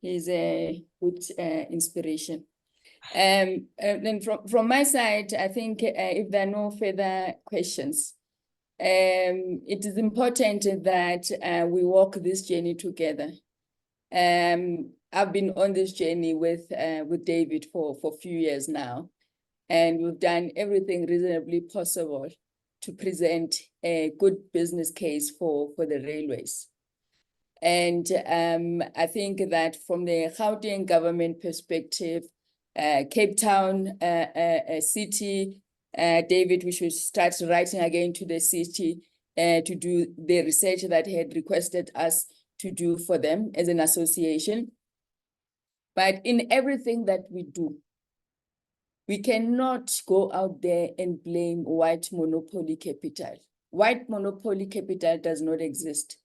He's a good inspiration. Then from my side, I think if there are no further questions, it is important that we walk this journey together. I've been on this journey with David for a few years now, and we've done everything reasonably possible to present a good business case for the railways. And I think that from the Gauteng government perspective, Cape Town city, David, we should start writing again to the city to do the research that he had requested us to do for them as an association. But in everything that we do, we cannot go out there and blame white monopoly capital. White monopoly capital does not exist.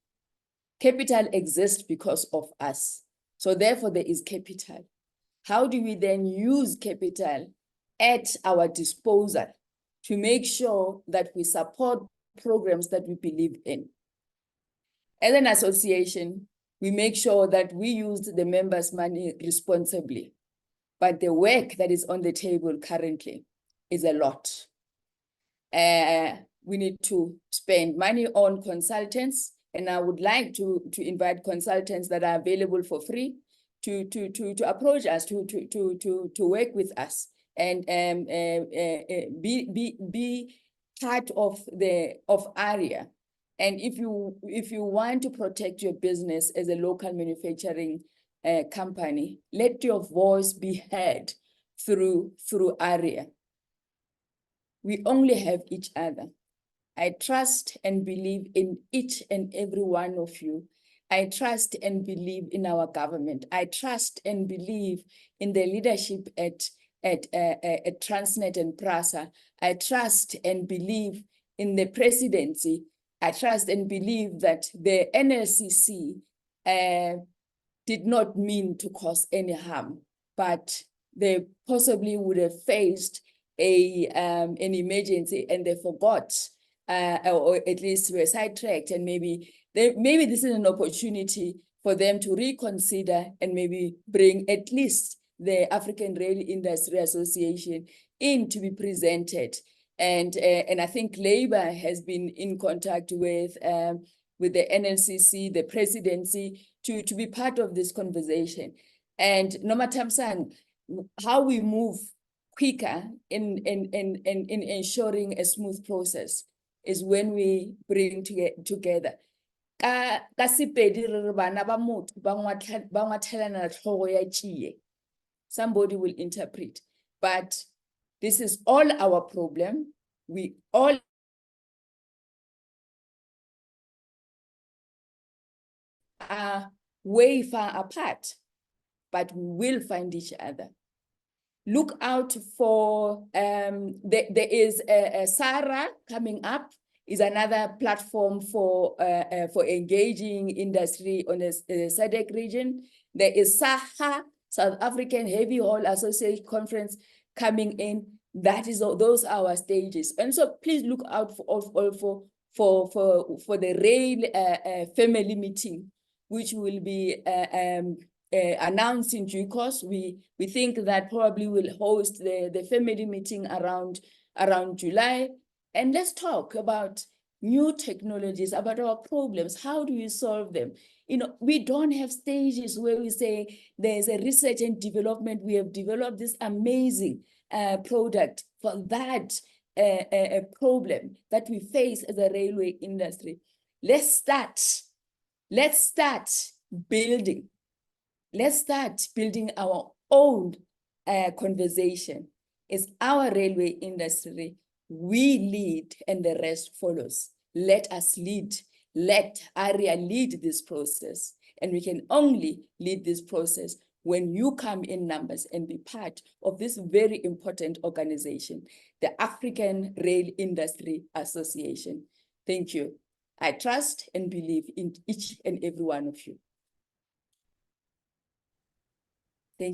Capital exists because of us. So therefore there is capital. How do we then use capital at our disposal to make sure that we support programs that we believe in? As an association, we make sure that we use the members' money responsibly. But the work that is on the table currently is a lot. We need to spend money on consultants, and I would like to invite consultants that are available for free to approach us, to work with us, and be part of ARIA. And if you want to protect your business as a local manufacturing company, let your voice be heard through ARIA. We only have each other. I trust and believe in each and every one of you. I trust and believe in our government. I trust and believe in the leadership at Transnet and PRASA. I trust and believe in the presidency. I trust and believe that the NLCC did not mean to cause any harm, but they possibly would have faced an emergency and they forgot, or at least were sidetracked, and maybe this is an opportunity for them to reconsider and maybe bring at least the African Rail Industry Association in to be presented. And I think Labour has been in contact with the NLCC, the presidency, to be part of this conversation. And Nomatamsan, how we move quicker in ensuring a smooth process is when we bring together. Somebody will interpret, but this is all our problem. We all are way far apart, but we will find each other. Look out for, there is a SARA coming up, is another platform for engaging industry on the SADC region. There is SAHA, South African Heavy Haul Association Conference coming in. Those are our stages. And so please look out for the rail family meeting, which will be announce in due course. We think that probably we'll host the family meeting around July. And let's talk about new technologies, about our problems. How do we solve them? You know, we don't have stages where we say there's a research and development. We have developed this amazing product for that problem that we face as a railway industry. Let's start building. Let's start building our own conversation. It's our railway industry. We lead and the rest follows. Let us lead. Let ARIA lead this process. And we can only lead this process when you come in numbers and be part of this very important organization, the African Rail Industry Association. Thank you. I trust and believe in each and every one of you.